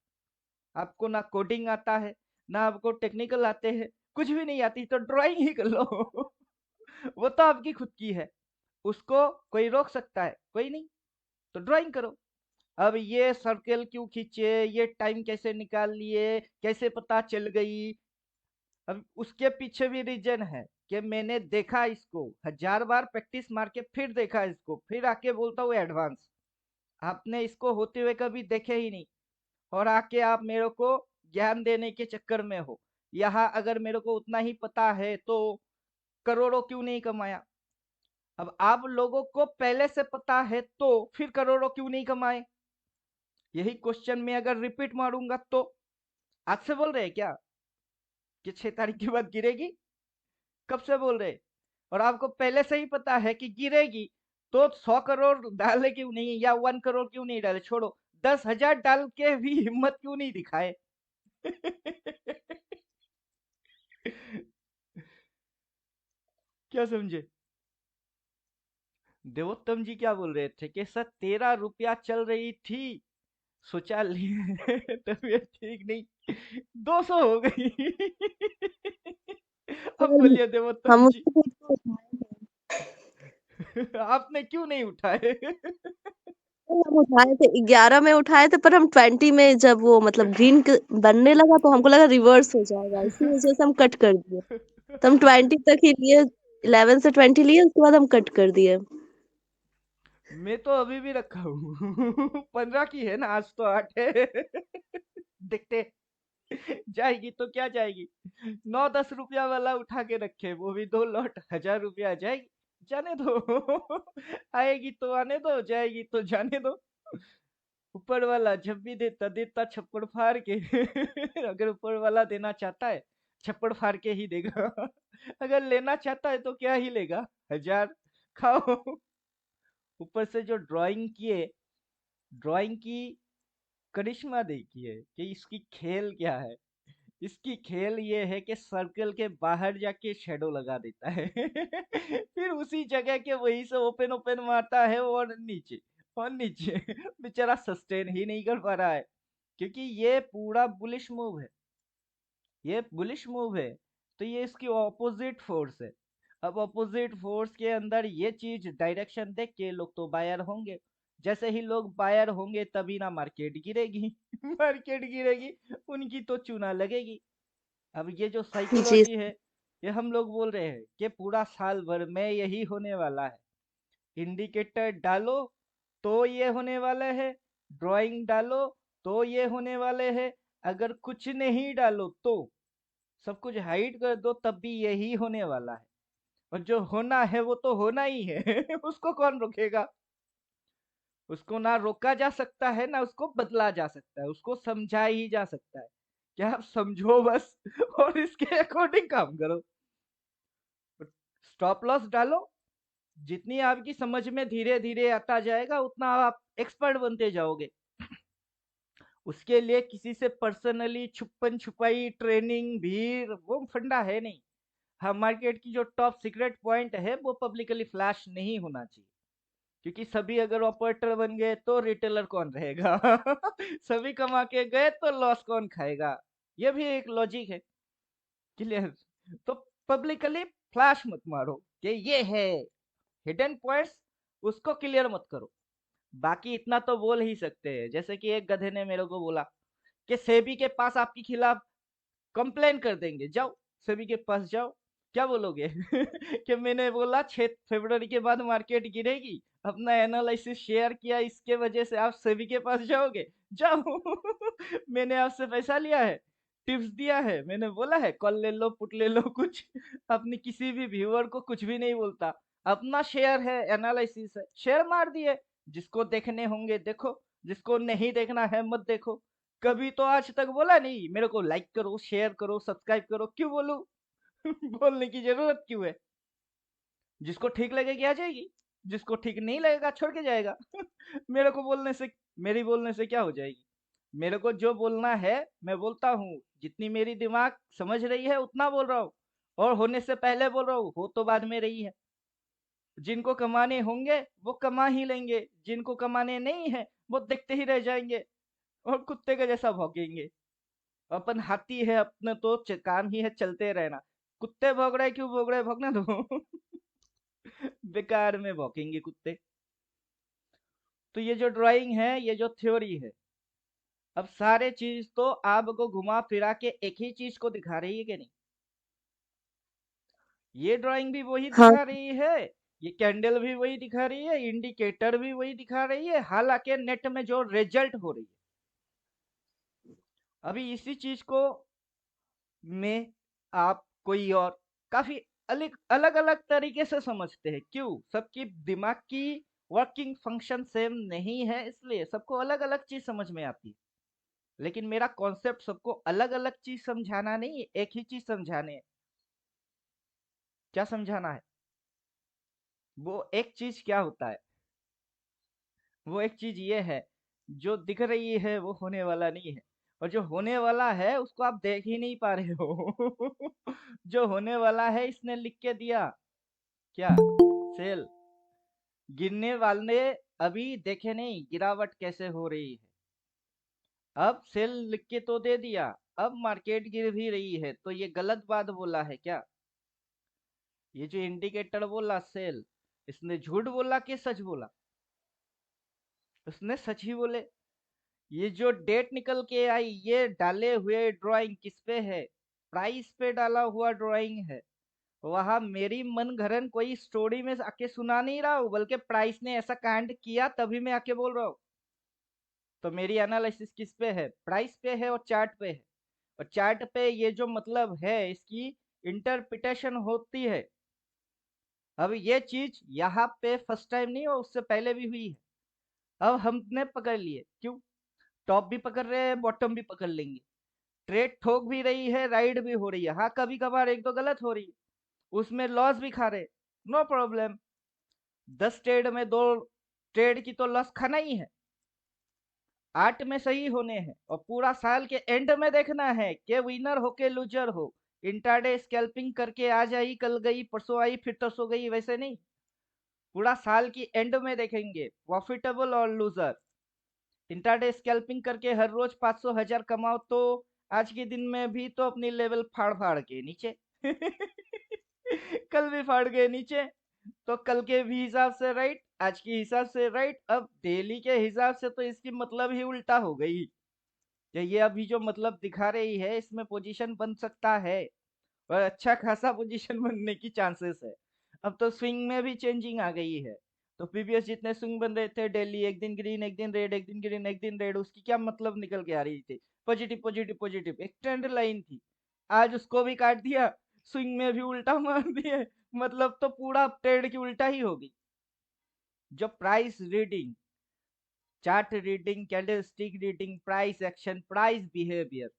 आपको ना कोडिंग आता है, ना आपको टेक्निकल आते हैं, कुछ भी नहीं आती, तो ड्राइंग ही कर लो वो तो आपकी खुद की है, उसको कोई रोक सकता है? कोई नहीं। तो ड्राइंग करो। अब ये सर्कल क्यों खींचे, ये टाइम कैसे निकाल लिए, कैसे पता चल गई? अब उसके पीछे भी रीजन है कि मैंने देखा इसको 1000 बार प्रैक्टिस मार के, फिर देखा इसको, फिर आके बोलता हूँ एडवांस। आपने इसको होते हुए कभी देखे ही नहीं, और आके आप मेरे को ज्ञान देने के चक्कर में हो। यहाँ अगर मेरे को उतना ही पता है तो करोड़ों क्यों नहीं कमाया? अब आप लोगों को पहले से पता है तो फिर करोड़ों क्यों नहीं कमाए? यही क्वेश्चन मैं अगर रिपीट मारूंगा तो, आज से बोल रहे हैं क्या कि 6 तारीख के बाद गिरेगी? कब से बोल रहे? और आपको पहले से ही पता है कि गिरेगी, तो 100 करोड़ डाले क्यों नहीं, या 1 करोड़ क्यों नहीं डाले? छोड़ो, 10,000 डाल के भी हिम्मत क्यों नहीं दिखाए? क्या समझे? देवोत्तम जी क्या बोल रहे थे कि सर 13 रुपया चल रही थी, सोचा लिए तबीयत ठीक नहीं, 200 हो गई अब सर, बोलिए देवोत्तम हम जी उसको खुद को उठाए आपने क्यों नहीं उठाए? हम उठाए थे 11 में उठाए थे, पर हम 20 में जब वो मतलब ग्रीन बनने लगा तो हमको लगा रिवर्स हो जाएगा, इसी वजह से हम कट कर दिए। तो हम 20 तक ही लिए, 11 से 20 लिए, उसके बाद हम कट कर दिए। मैं तो अभी भी रखा हूँ 15 की है ना, आज तो 8 है देखते जाएगी तो क्या जाएगी। 9-10 रुपया वाला उठा के रखे, वो भी 2 लॉट, 1000 रुपया जाएगी, जाने दो आएगी तो आने दो, जाएगी तो जाने दो। ऊपर वाला जब भी देता देता छप्पड़ फाड़ के अगर ऊपर वाला देना चाहता है छप्पड़ फाड़ के ही देगा अगर लेना चाहता है तो क्या ही लेगा, 1000 खाओ। ऊपर से जो ड्राइंग किए, ड्राइंग की करिश्मा देखिए कि इसकी खेल क्या है। इसकी खेल ये है कि सर्कल के बाहर जाके शेडो लगा देता है फिर उसी जगह के वहीं से ओपन ओपन मारता है, और नीचे बेचारा सस्टेन ही नहीं कर पा रहा है, क्योंकि ये पूरा बुलिश मूव है, ये बुलिश मूव है। तो ये इसकी ऑपोजिट फोर्स है। अब ऑपोजिट फोर्स के अंदर ये चीज डायरेक्शन देख के लोग तो बायर होंगे, जैसे ही लोग बायर होंगे तभी ना मार्केट गिरेगी मार्केट गिरेगी, उनकी तो चूना लगेगी। अब ये जो जी। साइकोलॉजी है, ये हम लोग बोल रहे हैं कि पूरा साल भर में यही होने वाला है। इंडिकेटर डालो तो ये होने वाला है, ड्राइंग डालो तो ये होने वाले है, अगर कुछ नहीं डालो तो सब कुछ हाइड कर दो तब भी यही होने वाला है। और जो होना है वो तो होना ही है उसको कौन रोकेगा? उसको ना रोका जा सकता है ना उसको बदला जा सकता है, उसको समझा ही जा सकता है। क्या आप समझो बस और इसके अकॉर्डिंग काम करो। स्टॉप लॉस डालो, जितनी आपकी समझ में धीरे धीरे आता जाएगा उतना आप एक्सपर्ट बनते जाओगे। उसके लिए किसी से पर्सनली छुपन छुपाई ट्रेनिंग भीड़ वो फंडा है नहीं। हाँ, मार्केट की जो टॉप सीक्रेट पॉइंट है वो पब्लिकली फ्लैश नहीं होना चाहिए, क्योंकि सभी अगर ऑपरेटर बन गए तो रिटेलर कौन रहेगा सभी कमा के गए तो लॉस कौन खाएगा। ये भी एक लॉजिक है। क्लियर? तो पब्लिकली फ्लैश मत मारो कि ये है हिडन पॉइंट्स, उसको क्लियर मत करो। बाकी इतना तो बोल ही सकते हैं, जैसे कि एक गधे ने मेरे को बोला कि सेबी के पास आपके खिलाफ कंप्लेन कर देंगे, जाओ सेबी के पास जाओ। क्या बोलोगे कि मैंने बोला 6 फरवरी के बाद मार्केट गिरेगी, अपना एनालिसिस शेयर किया, इसके वजह से आप सेबी के पास जाओगे, जाओ मैंने आपसे पैसा लिया है, टिप्स दिया है, मैंने बोला है कॉल ले लो पुट ले लो कुछ अपनी किसी भी व्यूअर को कुछ भी नहीं बोलता, अपना शेयर है, एनालिसिस है, शेयर मार दिए। जिसको देखने होंगे देखो, जिसको नहीं देखना है मत देखो। कभी तो आज तक बोला नहीं मेरे को लाइक करो शेयर करो सब्सक्राइब करो, क्यों बोलूं बोलने की जरूरत क्यों है? जिसको ठीक लगेगी आ जाएगी, जिसको ठीक नहीं लगेगा छोड़ के जाएगा मेरे को बोलने से, मेरी बोलने से क्या हो जाएगी? मेरे को जो बोलना है मैं बोलता हूँ, जितनी मेरी दिमाग समझ रही है उतना बोल रहा हूँ, और होने से पहले बोल रहा हूँ, हो तो बाद में रही है। जिनको कमाने होंगे वो कमा ही लेंगे, जिनको कमाने नहीं है वो देखते ही रह जाएंगे और कुत्ते के जैसा भौंकेंगे। अपन हाथी है, अपने तो काम ही है चलते रहना। कुत्ते भौंक रहे क्यों भौंक रहे, भौंकने दो बेकार में भौंकेंगे कुत्ते। तो ये जो ड्राइंग है, ये जो थ्योरी है, अब सारे चीज तो आपको घुमा फिरा के एक ही चीज को दिखा रही है कि नहीं? ये ड्राइंग भी वही हाँ दिखा रही है, ये कैंडल भी वही दिखा रही है, इंडिकेटर भी वही दिखा रही है, हालांकि नेट में जो रिजल्ट हो रही है, अभी इसी चीज को में आप कोई और काफी अलग अलग अलग तरीके से समझते हैं। क्यों? सबकी दिमाग की वर्किंग फंक्शन सेम नहीं है, इसलिए सबको अलग अलग चीज समझ में आती है। लेकिन मेरा कॉन्सेप्ट सबको अलग अलग चीज समझाना नहीं है, एक ही चीज समझाने है। क्या समझाना है? वो एक चीज क्या होता है? वो एक चीज ये है, जो दिख रही है वो होने वाला नहीं है, और जो होने वाला है उसको आप देख ही नहीं पा रहे हो जो होने वाला है इसने लिख के दिया, क्या? सेल। गिरने वाले अभी देखे नहीं गिरावट कैसे हो रही है, अब सेल लिख के तो दे दिया, अब मार्केट गिर भी रही है, तो ये गलत बात बोला है क्या? ये जो इंडिकेटर बोला सेल, इसने झूठ बोला कि सच बोला? उसने सच ही बोले। ये जो डेट निकल के आई, ये डाले हुए ड्राइंग किस पे है? प्राइस पे डाला हुआ ड्राइंग है। वहां मेरी मन घड़न कोई स्टोरी में आके सुना नहीं रहा हूँ, बल्कि प्राइस ने ऐसा कांड किया तभी मैं आके बोल रहा हूँ। तो मेरी एनालिसिस किस पे है? प्राइस पे है और चार्ट पे है। और चार्ट पे ये जो मतलब है इसकी इंटरप्रिटेशन होती है। अब ये चीज यहाँ पे फर्स्ट टाइम नहीं, और उससे पहले भी हुई है। अब हमने पकड़ लिए, क्यों? टॉप भी पकड़ रहे हैं, बॉटम भी पकड़ लेंगे। ट्रेड ठोक भी रही है, राइड भी हो रही है, हाँ कभी कभार एक दो गलत हो रही है, उसमें लॉस भी खा रहे, नो प्रॉब्लम। 10 ट्रेड में 2 ट्रेड की तो लॉस खाना ही है, 8 में सही होने हैं, और पूरा साल के एंड में देखना है कि विनर हो के लूजर हो। इंट्राडे स्कैल्पिंग करके आज आई कल गई परसों आई फिर तरसों गई, वैसे नहीं। पूरा साल की एंड में देखेंगे प्रॉफिटेबल और लूजर। इंट्राडे स्कैल्पिंग करके हर रोज 500 1000 कमाओ तो आज के दिन में भी तो अपनी लेवल फाड़ फाड़ के नीचे कल भी फाड़ गए नीचे, तो कल के भी हिसाब से राइट, आज के हिसाब से राइट, अब डेली के हिसाब से तो इसकी मतलब ही उल्टा हो गई। ये अभी जो मतलब दिखा रही है इसमें पोजीशन बन सकता है, और अच्छा खासा पोजीशन बनने की चांसेस है। अब तो स्विंग में भी चेंजिंग आ गई है। तो प्रीवियस जितने स्विंग बन रहे थे डेली, एक दिन ग्रीन एक दिन रेड, एक दिन ग्रीन एक दिन रेड, उसकी क्या मतलब निकल के आ रही थी? पॉजिटिव पॉजिटिव पॉजिटिव, एक ट्रेंड लाइन थी। आज उसको भी काट दिया, स्विंग में भी उल्टा मार दिए, मतलब तो पूरा ट्रेंड की उल्टा ही होगी। जो price reading chart reading, candlestick reading, price action, price behaviour.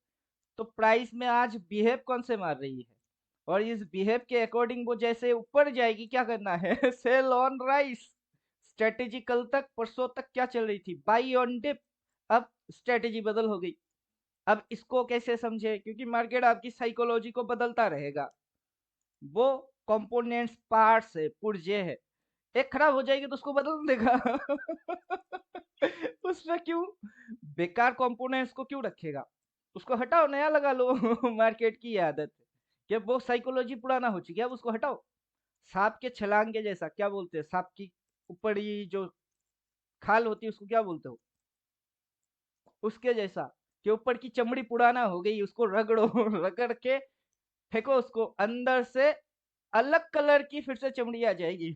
तो प्राइस में आज बिहेव कौन से मार रही है, और इस बिहेव के अकॉर्डिंग वो जैसे ऊपर जाएगी क्या करना है सेल ऑन राइस। स्ट्रेटेजी कल तक परसों तक क्या चल रही थी, बाई ऑन डिप। अब स्ट्रेटेजी बदल हो गई। अब इसको कैसे समझे, क्योंकि मार्केट आपकी साइकोलॉजी को बदलता रहेगा। वो कंपोनेंट्स, पार्ट्स है, पुर्जे है। एक खराब हो जाएगी तो उसको बदल देगा उसमें क्यों बेकार कंपोनेंट्स को क्यों रखेगा, उसको हटाओ, नया लगा लो मार्केट की ये आदत है कि वो साइकोलॉजी पुराना हो चुकी है, अब उसको हटाओ। सांप के छलांग के जैसा, क्या बोलते हैं, सांप की ऊपरी जो खाल होती है उसको क्या बोलते हो, उसके जैसा कि ऊपर की चमड़ी पुराना हो गई, उसको रगड़ो रगड़ के फेंको उसको अंदर से, अलग कलर की फिर से चमड़ी आ जाएगी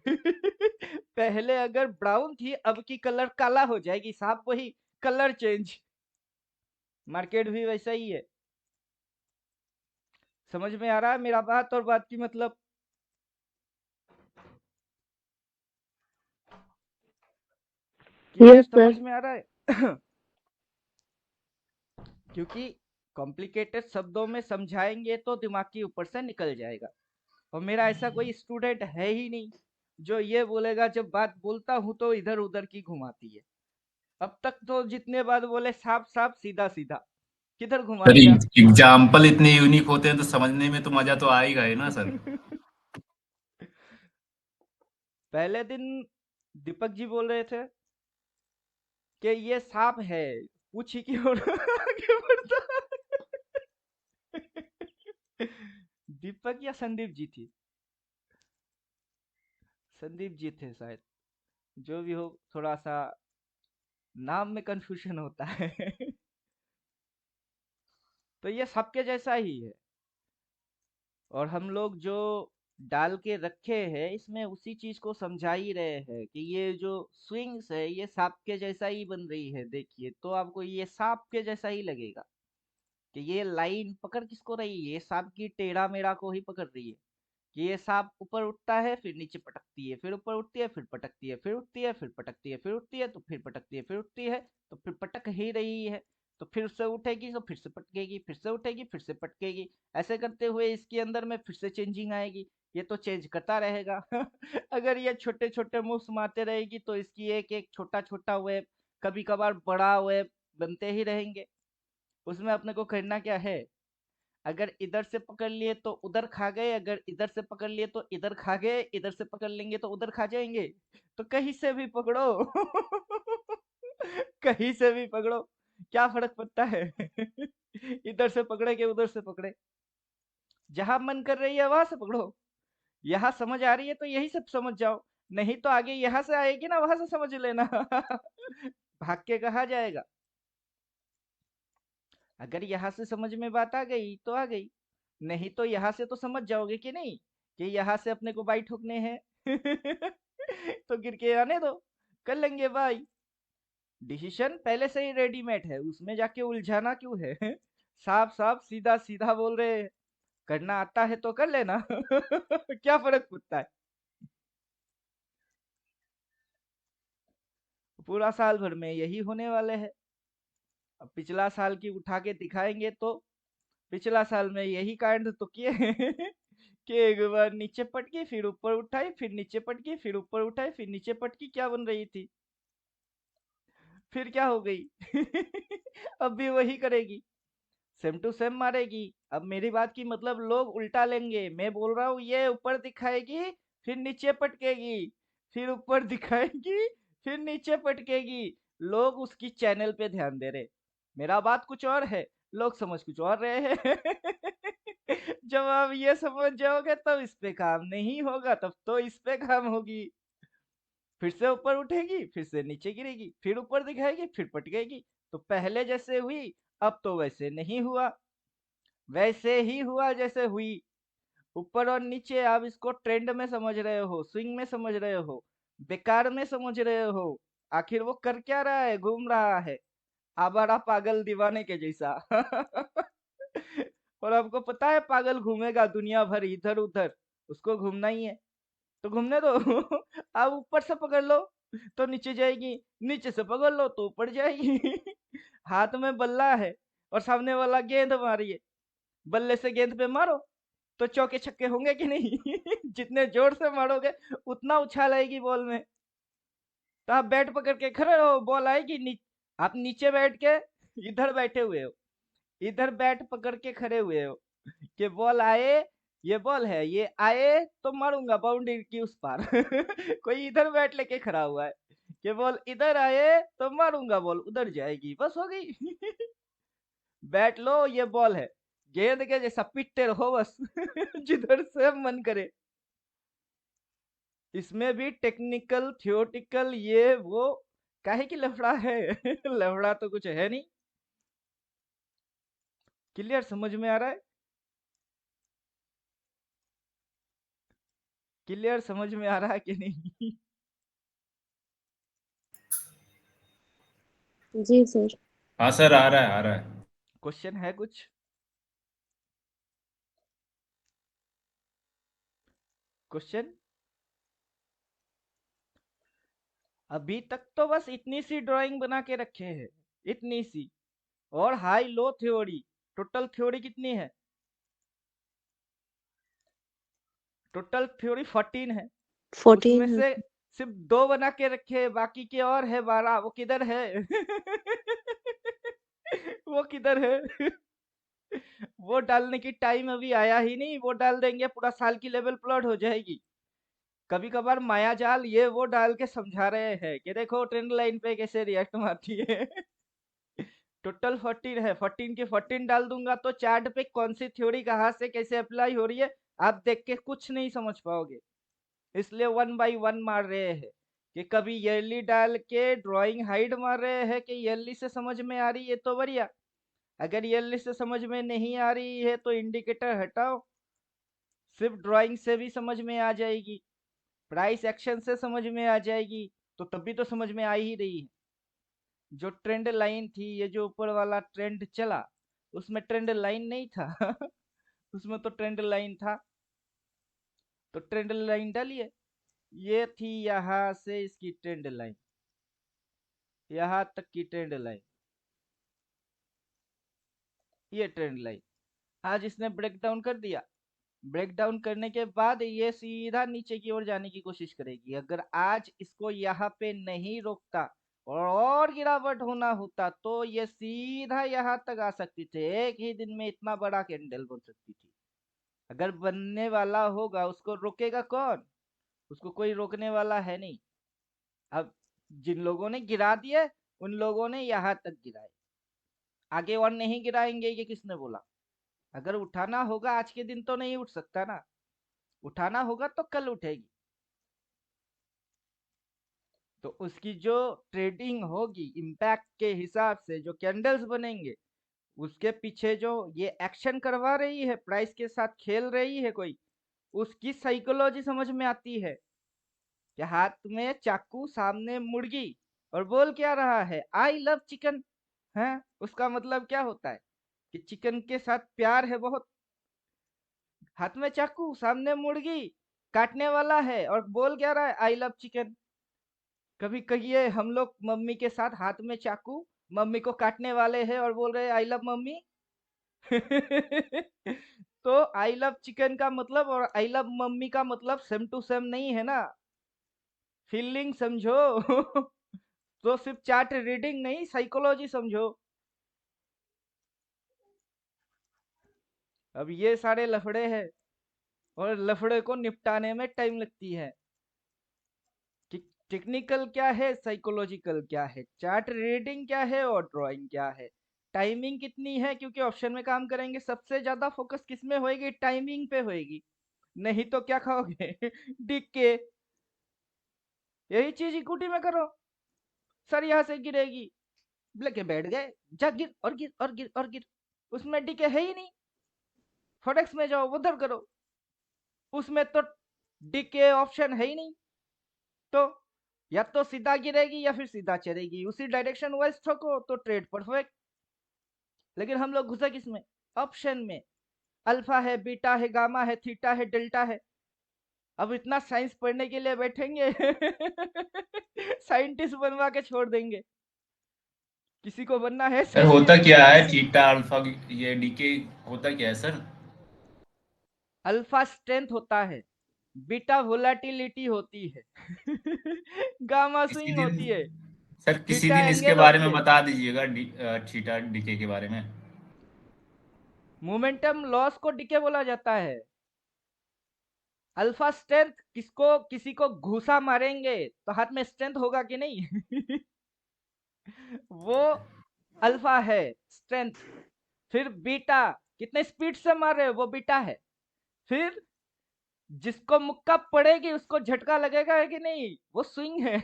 पहले अगर ब्राउन थी अब की कलर काला हो जाएगी, साफ वही, कलर चेंज। मार्केट भी वैसा ही है। समझ में आ रहा है मेरा बात और बात की मतलब? Clear yes sir. समझ में आ रहा है क्योंकि कॉम्प्लिकेटेड शब्दों में समझाएंगे तो दिमाग के ऊपर से निकल जाएगा, और मेरा ऐसा कोई स्टूडेंट है ही नहीं जो ये बोलेगा जब बात बोलता हूं तो इधर उधर की घुमाती है। अब तक तो जितने बात बोले साफ साफ सीधा सीधा, किधर घुमा सर दिया एग्जाम्पल इतने यूनिक होते हैं तो समझने में तो मजा तो आएगा ही ना सर। पहले दिन दीपक जी बोल रहे थे कि ये सांप है, पूछी की ओर आगे बढ़ता दीपक या संदीप जी थी, संदीप जी थे शायद, जो भी हो, थोड़ा सा नाम में कंफ्यूजन होता है तो ये सबके जैसा ही है, और हम लोग जो डाल के रखे हैं इसमें उसी चीज को समझा ही रहे हैं कि ये जो स्विंग्स है ये सांप के जैसा ही बन रही है, देखिए तो आपको ये सांप के जैसा ही लगेगा कि ये लाइन पकड़ किसको रही है, ये सांप की टेढ़ा मेढ़ा को ही पकड़ रही है कि ये सांप ऊपर उठता है फिर नीचे पटकती है, फिर ऊपर उठती है फिर पटकती है, फिर उठती है फिर पटकती है, फिर उठती है तो फिर पटकती है, फिर उठती है तो फिर पटक ही रही है, तो फिर से उठेगी तो फिर से पटकेगी, फिर से उठेगी फिर से पटकेगी, ऐसे करते हुए इसके अंदर में फिर से चेंजिंग आएगी, ये तो चेंज करता रहेगा अगर ये छोटे छोटे मूव्स मारते रहेगी तो इसकी एक एक छोटा छोटा वेब, कभी कभार बड़ा वेब बनते ही रहेंगे। उसमें अपने को करना क्या है, अगर इधर से पकड़ लिए तो उधर खा गए, अगर इधर से पकड़ लिए तो इधर खा गए, इधर से पकड़ लेंगे तो उधर खा जाएंगे, तो कहीं से भी पकड़ो कहीं से भी पकड़ो, क्या फर्क पड़ता है इधर से पकड़े के उधर से पकड़े, जहां मन कर रही है वहां से पकड़ो, यहाँ समझ आ रही है तो यही सब समझ जाओ, नहीं तो आगे यहाँ से आएगी ना वहां से समझ लेना भाग के कहा जाएगा, अगर यहाँ से समझ में बात आ गई तो आ गई, नहीं तो यहाँ से तो समझ जाओगे कि नहीं कि यहाँ से अपने को बाई ठोकने हैं तो गिर के आने दो, कर लेंगे बाई। डिसीजन पहले से ही रेडीमेड है, उसमें जाके उलझाना क्यों है साफ साफ सीधा सीधा बोल रहे हैं, करना आता है तो कर लेना क्या फर्क पड़ता है, पूरा साल भर में यही होने वाले हैं। अब पिछला साल की उठा के दिखाएंगे तो पिछला साल में यही कांड तो किए कि एक बार नीचे पटकी फिर ऊपर उठाई, फिर नीचे पटकी फिर ऊपर उठाई, फिर नीचे पटकी, क्या बन रही थी, फिर क्या हो गई अब भी वही करेगी, सेम टू सेम मारेगी। अब मेरी बात की मतलब लोग उल्टा लेंगे, मैं बोल रहा हूँ ये ऊपर दिखाएगी फिर नीचे पटकेगी, फिर ऊपर दिखाएगी फिर नीचे पटकेगी, लोग उसकी चैनल पे ध्यान दे रहे, मेरा बात कुछ और है, लोग समझ कुछ और रहे हैं जब आप ये समझ जाओगे तब इस पे काम नहीं होगा, तब तो इस पे काम होगी, फिर से ऊपर उठेगी फिर से नीचे गिरेगी, फिर ऊपर दिखाएगी फिर पटकेगी, तो पहले जैसे हुई अब तो वैसे नहीं हुआ, वैसे ही हुआ जैसे हुई। ऊपर और नीचे आप इसको ट्रेंड में समझ रहे हो, स्विंग में समझ रहे हो, बेकार में समझ रहे हो, आखिर वो कर क्या रहा है, घूम रहा है आवारा पागल दीवाने के जैसा और आपको पता है पागल घूमेगा दुनिया भर इधर उधर, उसको घूमना ही है तो घूमने दो आप ऊपर से पकड़ लो, तो नीचे जाएगी, नीचे से पकड़ लो तो ऊपर जाएगी। हाथ में बल्ला है और सामने वाला गेंद मारिए, बल्ले से गेंद पे मारो तो चौके छक्के होंगे कि नहीं? जितने जोर से मारोगे उतना उछाल आएगी बॉल में। तो आप बैट पकड़ के खड़े रहो, बॉल आएगी आप नीचे बैठ के इधर बैठे हुए हो, इधर बैट पकड़ के खड़े हुए हो कि बॉल आए, ये बॉल है, ये आए तो मारूंगा बाउंड्री की उस पार। कोई इधर बैट लेके खड़ा हुआ है कि बॉल इधर आए तो मारूंगा, बॉल उधर जाएगी, बस हो गई। बैट लो, ये बॉल है, गेंद के जैसा पिटते रहो बस। जिधर से मन करे। इसमें भी टेक्निकल थियोटिकल ये वो काहे की लफड़ा है। लफड़ा तो कुछ है नहीं। क्लियर, समझ में आ रहा है? क्लियर, समझ में आ रहा है कि नहीं? जी सर। हाँ सर, आ रहा है, आ रहा है। क्वेश्चन है कुछ? क्वेश्चन? अभी तक तो बस इतनी सी ड्राइंग बना के रखे हैं, इतनी सी। और high low theory, total theory कितनी है? टोटल थ्योरी 14 है। 14 उसमें है। से सिर्फ 2 बना के रखे हैं, बाकी के और है 12। वो किधर है? वो किधर है? वो डालने की टाइम अभी आया ही नहीं, वो डाल देंगे पूरा साल की लेवल प्लॉट हो जाएगी। कभी कभार माया जाल ये वो डाल के समझा रहे हैं कि देखो ट्रेंड लाइन पे कैसे रिएक्ट मारती है। टोटल 14 है, 14 के 14 डाल दूंगा तो चार्ट पे कौन सी थ्योरी कहाँ से कैसे अप्लाई हो रही है आप देख के कुछ नहीं समझ पाओगे। इसलिए 1 बाई 1 मार रहे हैं कि कभी ईयरली डाल के ड्राइंग हाइड मार रहे हैं कि ईयरली से समझ में आ रही है तो बढ़िया, अगर ईयरली से समझ में नहीं आ रही है तो इंडिकेटर हटाओ, सिर्फ ड्राइंग से भी समझ में आ जाएगी, प्राइस एक्शन से समझ में आ जाएगी, तो तभी तो समझ में आ ही रही है। जो ट्रेंड लाइन थी, ये जो ऊपर वाला ट्रेंड चला, उसमें ट्रेंड लाइन नहीं था। उसमें तो ट्रेंड लाइन था, तो ट्रेंड लाइन डालिए। ये थी यहाँ से इसकी ट्रेंड लाइन, यहाँ तक की ट्रेंड लाइन, ये ट्रेंड लाइन। आज इसने ब्रेक डाउन कर दिया, ब्रेक डाउन करने के बाद ये सीधा नीचे की ओर जाने की कोशिश करेगी। अगर आज इसको यहाँ पे नहीं रोकता और गिरावट होना होता तो ये सीधा यहाँ तक आ सकती थी, एक ही दिन में इतना बड़ा कैंडल बन सकती थी। अगर बनने वाला होगा उसको रोकेगा कौन? उसको कोई रोकने वाला है नहीं। अब जिन लोगों ने गिरा दिए उन लोगों ने यहाँ तक गिराए, आगे और नहीं गिराएंगे, ये किसने बोला? अगर उठाना होगा आज के दिन तो नहीं उठ सकता ना, उठाना होगा तो कल उठेगी। तो उसकी जो ट्रेडिंग होगी इम्पैक्ट के हिसाब से जो कैंडल्स बनेंगे, उसके पीछे जो ये एक्शन करवा रही है, प्राइस के साथ खेल रही है कोई, उसकी साइकोलॉजी समझ में आती है कि हाथ में चाकू, सामने मुर्गी, और बोल क्या रहा है, आई लव चिकन है। उसका मतलब क्या होता है कि चिकन के साथ प्यार है बहुत। हाथ में चाकू, सामने मुर्गी, काटने वाला है और बोल क्या रहा है, आई लव चिकन। कभी कहिए हम लोग मम्मी के साथ हाथ में चाकू, मम्मी को काटने वाले हैं और बोल रहे हैं आई लव मम्मी। तो आई लव चिकन का मतलब और आई लव मम्मी का मतलब सेम टू सेम नहीं है ना, फीलिंग समझो। तो सिर्फ चार्ट रीडिंग नहीं, साइकोलॉजी समझो। अब ये सारे लफड़े हैं और लफड़े को निपटाने में टाइम लगती है कि टेक्निकल क्या है, साइकोलॉजिकल क्या है, चार्ट रीडिंग क्या है और ड्राइंग क्या है, टाइमिंग कितनी है, क्योंकि ऑप्शन में काम करेंगे सबसे ज्यादा फोकस किस में होएगी, टाइमिंग पे होएगी। नहीं तो क्या खाओगे? डिक के। यही चीज इक्विटी में करो, सर यहाँ से गिरेगी, लेके बैठ गए, जा गिर और गिर और गिर और गिर। उसमें डीके है ही नहीं। फॉरेक्स में जाओ उधर करो, उसमें तो डीके ऑप्शन है ही नहीं। तो या तो सीधा गिरेगी या फिर सीधा चलेगी, उसी डायरेक्शन वाइज ठोको तो ट्रेड परफेक्ट। लेकिन हम लोग घुसे किसमें? ऑप्शन में। अल्फा है, बीटा है, गामा है, थीटा है, डेल्टा है। अब इतना साइंस पढ़ने के लिए बैठेंगे साइंटिस्ट बनवा के छोड़ देंगे। किसी को बनना है सर होता साइंटिस्ट? क्या है थीटा अल्फा, ये डीके होता क्या है सर? अल्फा स्ट्रेंथ होता है, बीटा वोलेटिलिटी होती है गामा किसी स्विंग दिन होती है, सर, किसी थीटा दिन इसके एंगल बारे होती में है। बता दीजिएगा, थीटा डीके के बारे में। मोमेंटम लॉस को डीके बोला जाता है। अल्फा स्ट्रेंथ, किसको किसी को घूसा मारेंगे तो हाथ में स्ट्रेंथ होगा कि नहीं वो अल्फा है, स्ट्रेंथ। फिर बीटा, कितने स्पीड से मार रहे हो, वो बीटा है। फिर जिसको मुक्का पड़ेगी उसको झटका लगेगा है कि नहीं, वो स्विंग है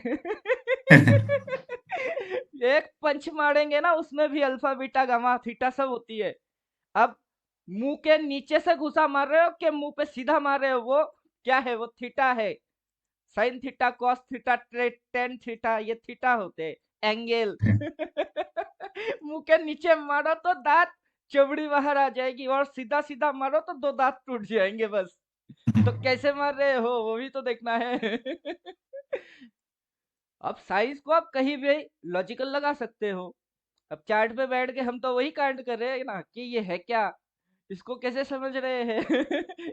एक पंच मारेंगे ना, उसमें भी अल्फा बीटा गामा थीटा सब होती है। अब मुंह के नीचे से घुसा मार रहे हो कि मुंह पे सीधा मार रहे हो, वो क्या है, वो थीटा है। Sine theta, cos theta, tan theta, ये थीटा होते एंगल मुंह के नीचे मारो तो दांत चमड़ी बाहर आ जाएगी, और सीधा सीधा मारो तो दो दांत टूट जाएंगे बस। तो कैसे मार रहे हो वो भी तो देखना है अब साइंस को आप कहीं भी लॉजिकल लगा सकते हो। अब चार्ट पे बैठ के हम तो वही कांड कर रहे हैं ना कि ये है क्या, इसको कैसे समझ रहे हैं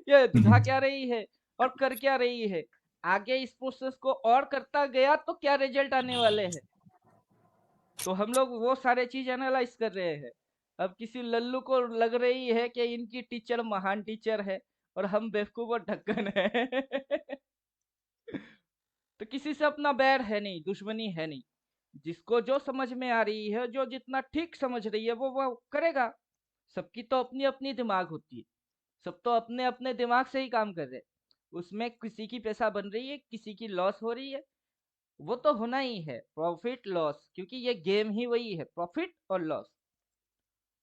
ये दिखा क्या रही है और कर क्या रही है, आगे इस प्रोसेस को और करता गया तो क्या रिजल्ट आने वाले हैं। तो हम लोग वो सारे चीज एनालाइज कर रहे हैं। अब किसी लल्लू को लग रही है कि इनकी टीचर महान टीचर है और हम बेवकूफ और ढक्कन है तो किसी से अपना बैर है नहीं, दुश्मनी है नहीं। जिसको जो समझ में आ रही है, जो जितना ठीक समझ रही है वो करेगा। सबकी तो अपनी अपनी दिमाग होती है, सब तो अपने अपने दिमाग से ही काम कर रहे हैं। उसमें किसी की पैसा बन रही है, किसी की लॉस हो रही है, वो तो होना ही है, प्रॉफिट लॉस, क्योंकि ये गेम ही वही है, प्रॉफिट और लॉस।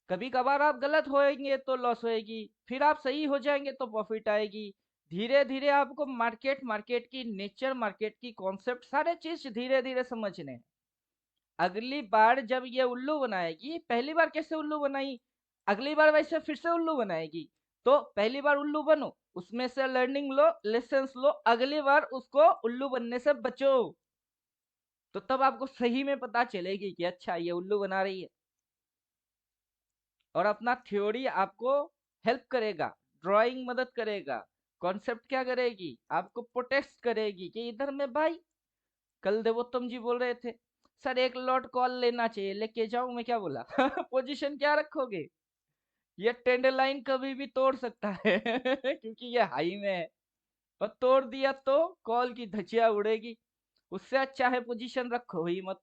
कभी कभार आप गलत होएंगे तो लॉस होएगी, फिर आप सही हो जाएंगे तो प्रॉफिट आएगी। धीरे धीरे आपको मार्केट, मार्केट की नेचर, मार्केट की कॉन्सेप्ट, सारे चीज धीरे धीरे समझने हैं। अगली बार जब ये उल्लू बनाएगी, पहली बार कैसे उल्लू बनाई, अगली बार वैसे फिर से उल्लू बनाएगी। तो पहली बार उल्लू बनो, उसमें से लर्निंग लो, लेसन लो, अगली बार उसको उल्लू बनने से बचो। तो तब आपको सही में पता चलेगी कि अच्छा ये उल्लू बना रही है। और अपना थ्योरी आपको हेल्प करेगा, ड्राइंग मदद करेगा, कॉन्सेप्ट क्या करेगी, आपको प्रोटेक्ट करेगी कि इधर में भाई, कल देवोत्तम जी बोल रहे थे सर एक लॉट कॉल लेना चाहिए, लेके जाऊं, मैं क्या बोला पोजीशन क्या रखोगे, ये ट्रेंड लाइन कभी भी तोड़ सकता है क्योंकि ये हाई में है, और तोड़ दिया तो कॉल की धज्जियां उड़ेगी। उससे अच्छा है पोजीशन रखो ही मत,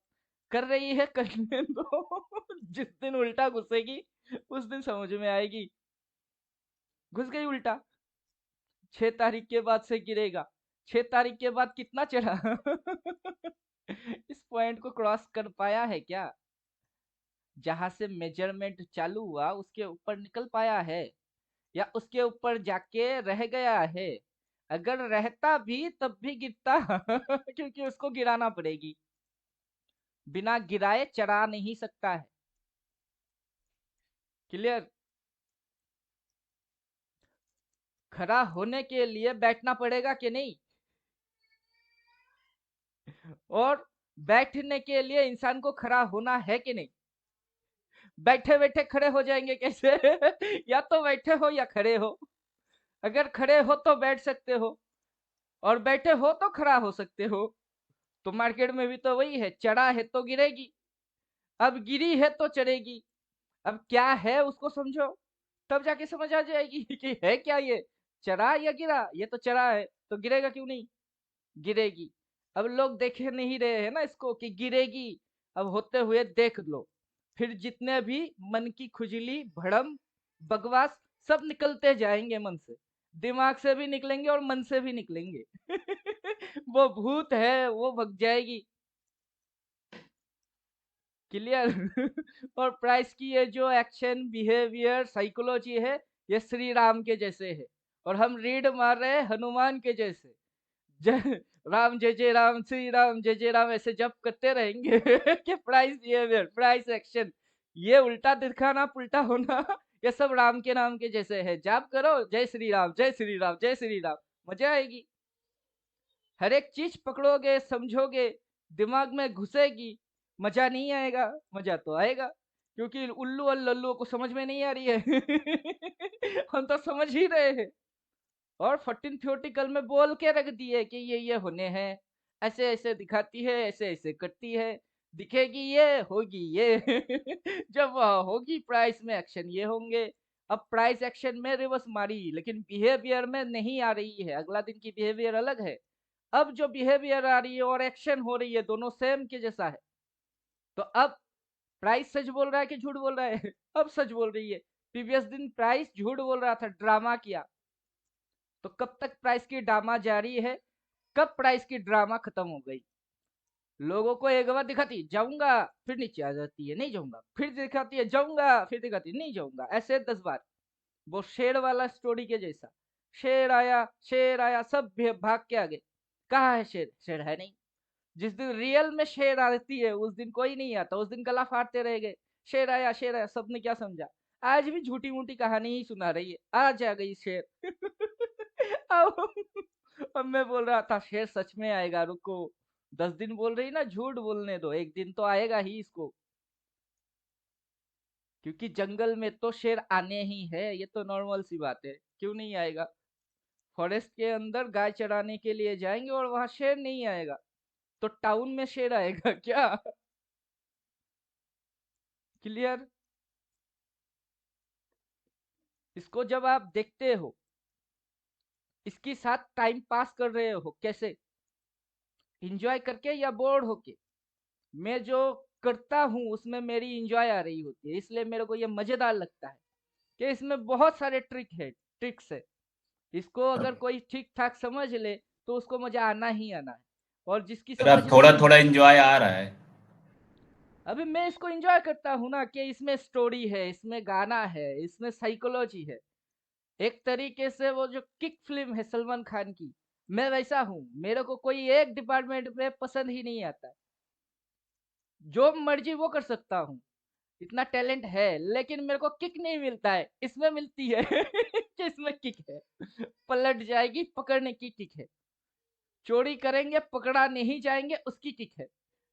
कर रही है करने दो जिस दिन उल्टा घुसेगी उस दिन समझ में आएगी। घुस गई उल्टा, 6 तारीख के बाद से गिरेगा, 6 तारीख के बाद कितना चढ़ा इस पॉइंट को क्रॉस कर पाया है क्या, जहां से मेजरमेंट चालू हुआ उसके ऊपर निकल पाया है, या उसके ऊपर जाके रह गया है। अगर रहता भी तब भी गिरता क्योंकि उसको गिराना पड़ेगी, बिना गिराए चढ़ा नहीं सकता है। क्लियर। खड़ा होने के लिए बैठना पड़ेगा कि नहीं, और बैठने के लिए इंसान को खड़ा होना है कि नहीं। बैठे बैठे खड़े हो जाएंगे कैसे या तो बैठे हो या खड़े हो, अगर खड़े हो तो बैठ सकते हो, और बैठे हो तो खड़ा हो सकते हो। तो मार्केट में भी तो वही है, चढ़ा है तो गिरेगी, अब गिरी है तो चढ़ेगी। अब क्या है उसको समझो, तब जाके समझ आ जाएगी कि है क्या ये, चढ़ा या गिरा, ये तो चढ़ा है तो गिरेगा क्यों नहीं, गिरेगी। अब लोग देखे नहीं रहे हैं ना इसको कि गिरेगी, अब होते हुए देख लो, फिर जितने भी मन की खुजली, भड़म, बकवास सब निकलते जाएंगे मन से, दिमाग से भी निकलेंगे और मन से भी निकलेंगे वो भूत है वो भग जाएगी। क्लियर और प्राइस की ये जो एक्शन, बिहेवियर, साइकोलॉजी है, ये श्री राम के जैसे है, और हम रीड मार रहे हैं हनुमान के जैसे। जय राम, जय जय राम, श्री राम, जय जय राम, ऐसे जब करते रहेंगे कि प्राइस बिहेवियर, प्राइस एक्शन, ये उल्टा दिखाना, पुल्टा होना, ये सब राम के नाम के जैसे है। जाप करो जय श्री राम, जय श्री राम, जय श्री राम, मजा आएगी। हर एक चीज पकड़ोगे, समझोगे, दिमाग में घुसेगी, मजा नहीं आएगा? मजा तो आएगा, क्योंकि उल्लू और लल्लू को समझ में नहीं आ रही है। हम तो समझ ही रहे हैं, और 14 थ्योरेटिकल में बोल के रख दिए कि ये होने हैं, ऐसे ऐसे दिखाती है, ऐसे ऐसे करती है, दिखेगी ये, होगी ये। जब होगी प्राइस में एक्शन ये होंगे। अब प्राइस एक्शन में रिवर्स मारी, लेकिन बिहेवियर में नहीं आ रही है, अगला दिन की बिहेवियर अलग है। अब जो बिहेवियर आ रही है और एक्शन हो रही है, दोनों सेम के जैसा है। तो अब प्राइस सच बोल रहा है कि झूठ बोल रहा है? अब सच बोल रही है। प्रीवियस दिन प्राइस झूठ बोल रहा था, ड्रामा किया। तो कब तक प्राइस की ड्रामा जारी है? कब प्राइस की ड्रामा खत्म हो गई? लोगों को एक बार दिखाती जाऊंगा, फिर नीचे आ जाती है, नहीं जाऊंगा, फिर दिखाती है जाऊंगा, फिर दिखाती है नहीं जाऊंगा, ऐसे 10 बार। वो शेर वाला स्टोरी के जैसा। शेर आया, सब भाग के आगे। कहाँ है शेर? शेर है नहीं। जिस दिन रियल में शेर आती है, उस दिन कोई नहीं आता, उस दिन गला फाड़ते रह गए। शेर आया, सबने क्या समझा? आज भी झूठी मूठी कहानी ही सुना रही है, आज आ गई शेर। अब अब मैं बोल रहा था शेर सच में आएगा, रुको। 10 दिन बोल रही ना, झूठ बोलने दो, एक दिन तो आएगा ही इसको। क्योंकि जंगल में तो शेर आने ही है, ये तो नॉर्मल सी बात है, क्यों नहीं आएगा? फॉरेस्ट के अंदर गाय चराने के लिए जाएंगे और वहां शेर नहीं आएगा, तो टाउन में शेर आएगा क्या? क्लियर? इसको जब आप देखते हो, इसके साथ टाइम पास कर रहे हो कैसे? इंजॉय करके या बोर्ड होके? मैं जो करता हूँ उसमें मेरी इंजॉय आ रही होती है, इसलिए मेरे को ये मजेदार लगता है कि इसमें बहुत सारे ट्रिक्स है। इसको अगर कोई ठीक ठाक समझ ले तो उसको मजा आना ही आना है, और जिसकी मेरा समझ में थोड़ा नहीं। थोड़ा एंजॉय आ रहा है। अभी मैं इसको एंजॉय करता हूँ ना, कि इसमें स्टोरी है, इसमें गाना है, इसमें साइकोलॉजी है। एक तरीके से वो जो किक फिल्म है सलमान खान की, मैं वैसा हूँ। मेरे को कोई एक डिपार्टमेंट में पसंद ही नहीं आता है, जो मर्जी वो कर सकता हूँ, इतना टैलेंट है, लेकिन मेरे को किक नहीं मिलता है, इसमें मिलती है। कि इसमें किक है, पलट जाएगी पकड़ने की किक है, चोरी करेंगे पकड़ा नहीं जाएंगे उसकी किक है।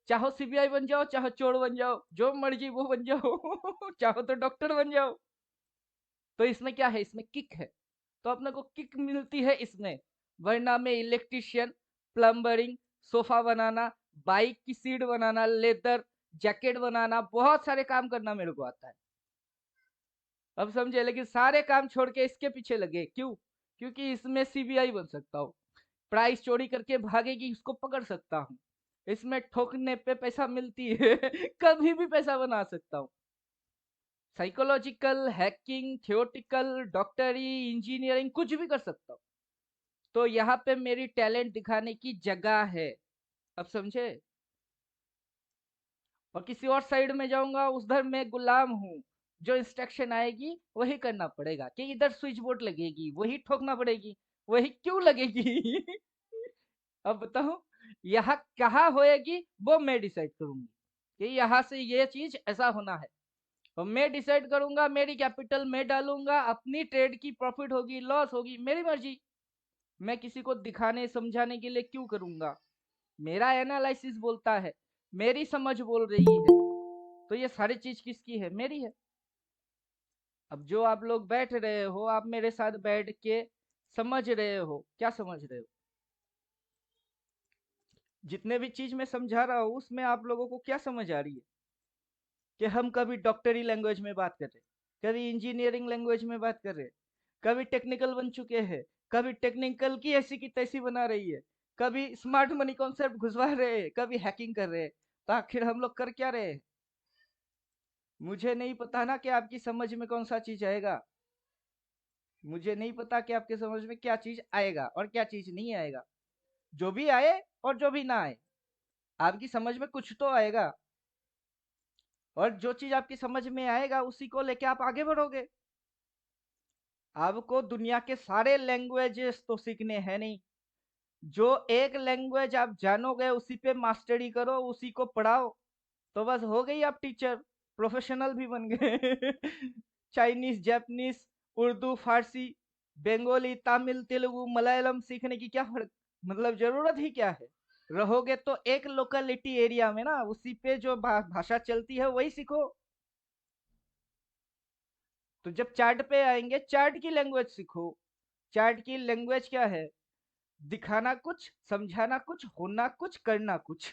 चाहो सीबीआई बन जाओ, चाहो चोर बन जाओ, जो मर्जी वो बन जाओ। चाहो तो डॉक्टर बन जाओ। तो इसमें क्या है? इसमें किक है, तो अपने को किक मिलती है इसमें। वरना में इलेक्ट्रिशियन, प्लम्बरिंग, सोफा बनाना, बाइक की सीट बनाना, लेदर जैकेट बनाना, बहुत सारे काम करना मेरे को आता है। अब समझे? लेकिन सारे काम छोड़ के इसके पीछे लगे, क्यों? क्योंकि इसमें सीबीआई बन सकता हूँ, प्राइस चोरी करके भागेगी उसको पकड़ सकता हूँ, इसमें ठोकने पे पैसा मिलती है। कभी भी पैसा बना सकता हूँ। साइकोलॉजिकल, हैकिंग, थियोटिकल, डॉक्टरी, इंजीनियरिंग, कुछ भी कर सकता हूँ। तो यहाँ पे मेरी टैलेंट दिखाने की जगह है। अब समझे? और किसी और साइड में जाऊंगा, उधर मैं गुलाम हूँ, जो इंस्ट्रक्शन आएगी वही करना पड़ेगा, कि इधर स्विच बोर्ड लगेगी वही ठोकना पड़ेगी, वही क्यों लगेगी? अब बताओ, यहाँ कहाँ होएगी वो मैं डिसाइड करूंगी, कि यहाँ से ये चीज ऐसा होना है, और मैं डिसाइड करूंगा, मेरी कैपिटल मैं डालूंगा, अपनी ट्रेड की प्रॉफिट होगी लॉस होगी मेरी मर्जी। मैं किसी को दिखाने समझाने के लिए क्यों करूंगा? मेरा एनालिसिस बोलता है, मेरी समझ बोल रही है, तो ये सारी चीज किसकी है? मेरी है। अब जो आप लोग बैठ रहे हो, आप मेरे साथ बैठ के समझ रहे हो, क्या समझ रहे हो? जितने भी चीज मैं समझा रहा हूँ उसमें आप लोगों को क्या समझ आ रही है? कि हम कभी डॉक्टरी लैंग्वेज में बात कर रहे, कभी इंजीनियरिंग लैंग्वेज में बात कर रहे, कभी टेक्निकल बन चुके हैं, कभी टेक्निकल की ऐसी की तैसी बना रही है, कभी स्मार्ट मनी कॉन्सेप्ट घुसवा रहे हैं, कभी हैकिंग कर रहे हैं। तो आखिर हम लोग कर क्या रहे हैं? मुझे नहीं पता ना कि आपकी समझ में कौन सा चीज आएगा। मुझे नहीं पता कि आपके समझ में क्या चीज आएगा और क्या चीज नहीं आएगा। जो भी आए और जो भी ना आए, आपकी समझ में कुछ तो आएगा, और जो चीज आपकी समझ में आएगा उसी को लेके आप आगे बढ़ोगे। आपको दुनिया के सारे लैंग्वेजेस तो सीखने हैं नहीं, जो एक लैंग्वेज आप जानोगे उसी पे मास्टरी करो, उसी को पढ़ाओ, तो बस हो गई आप टीचर, प्रोफेशनल भी बन गए। चाइनीज, जापानीज, उर्दू, फारसी, बंगाली, तमिल, तेलुगु, मलयालम सीखने की क्या फर्क? मतलब जरूरत ही क्या है? रहोगे तो एक लोकलिटी एरिया में ना, उसी पे जो भाषा चलती है वही सीखो। तो जब चार्ट पे आएंगे, चार्ट की लैंग्वेज सीखो। चार्ट की लैंग्वेज क्या है? दिखाना कुछ, समझाना कुछ, होना कुछ, करना कुछ।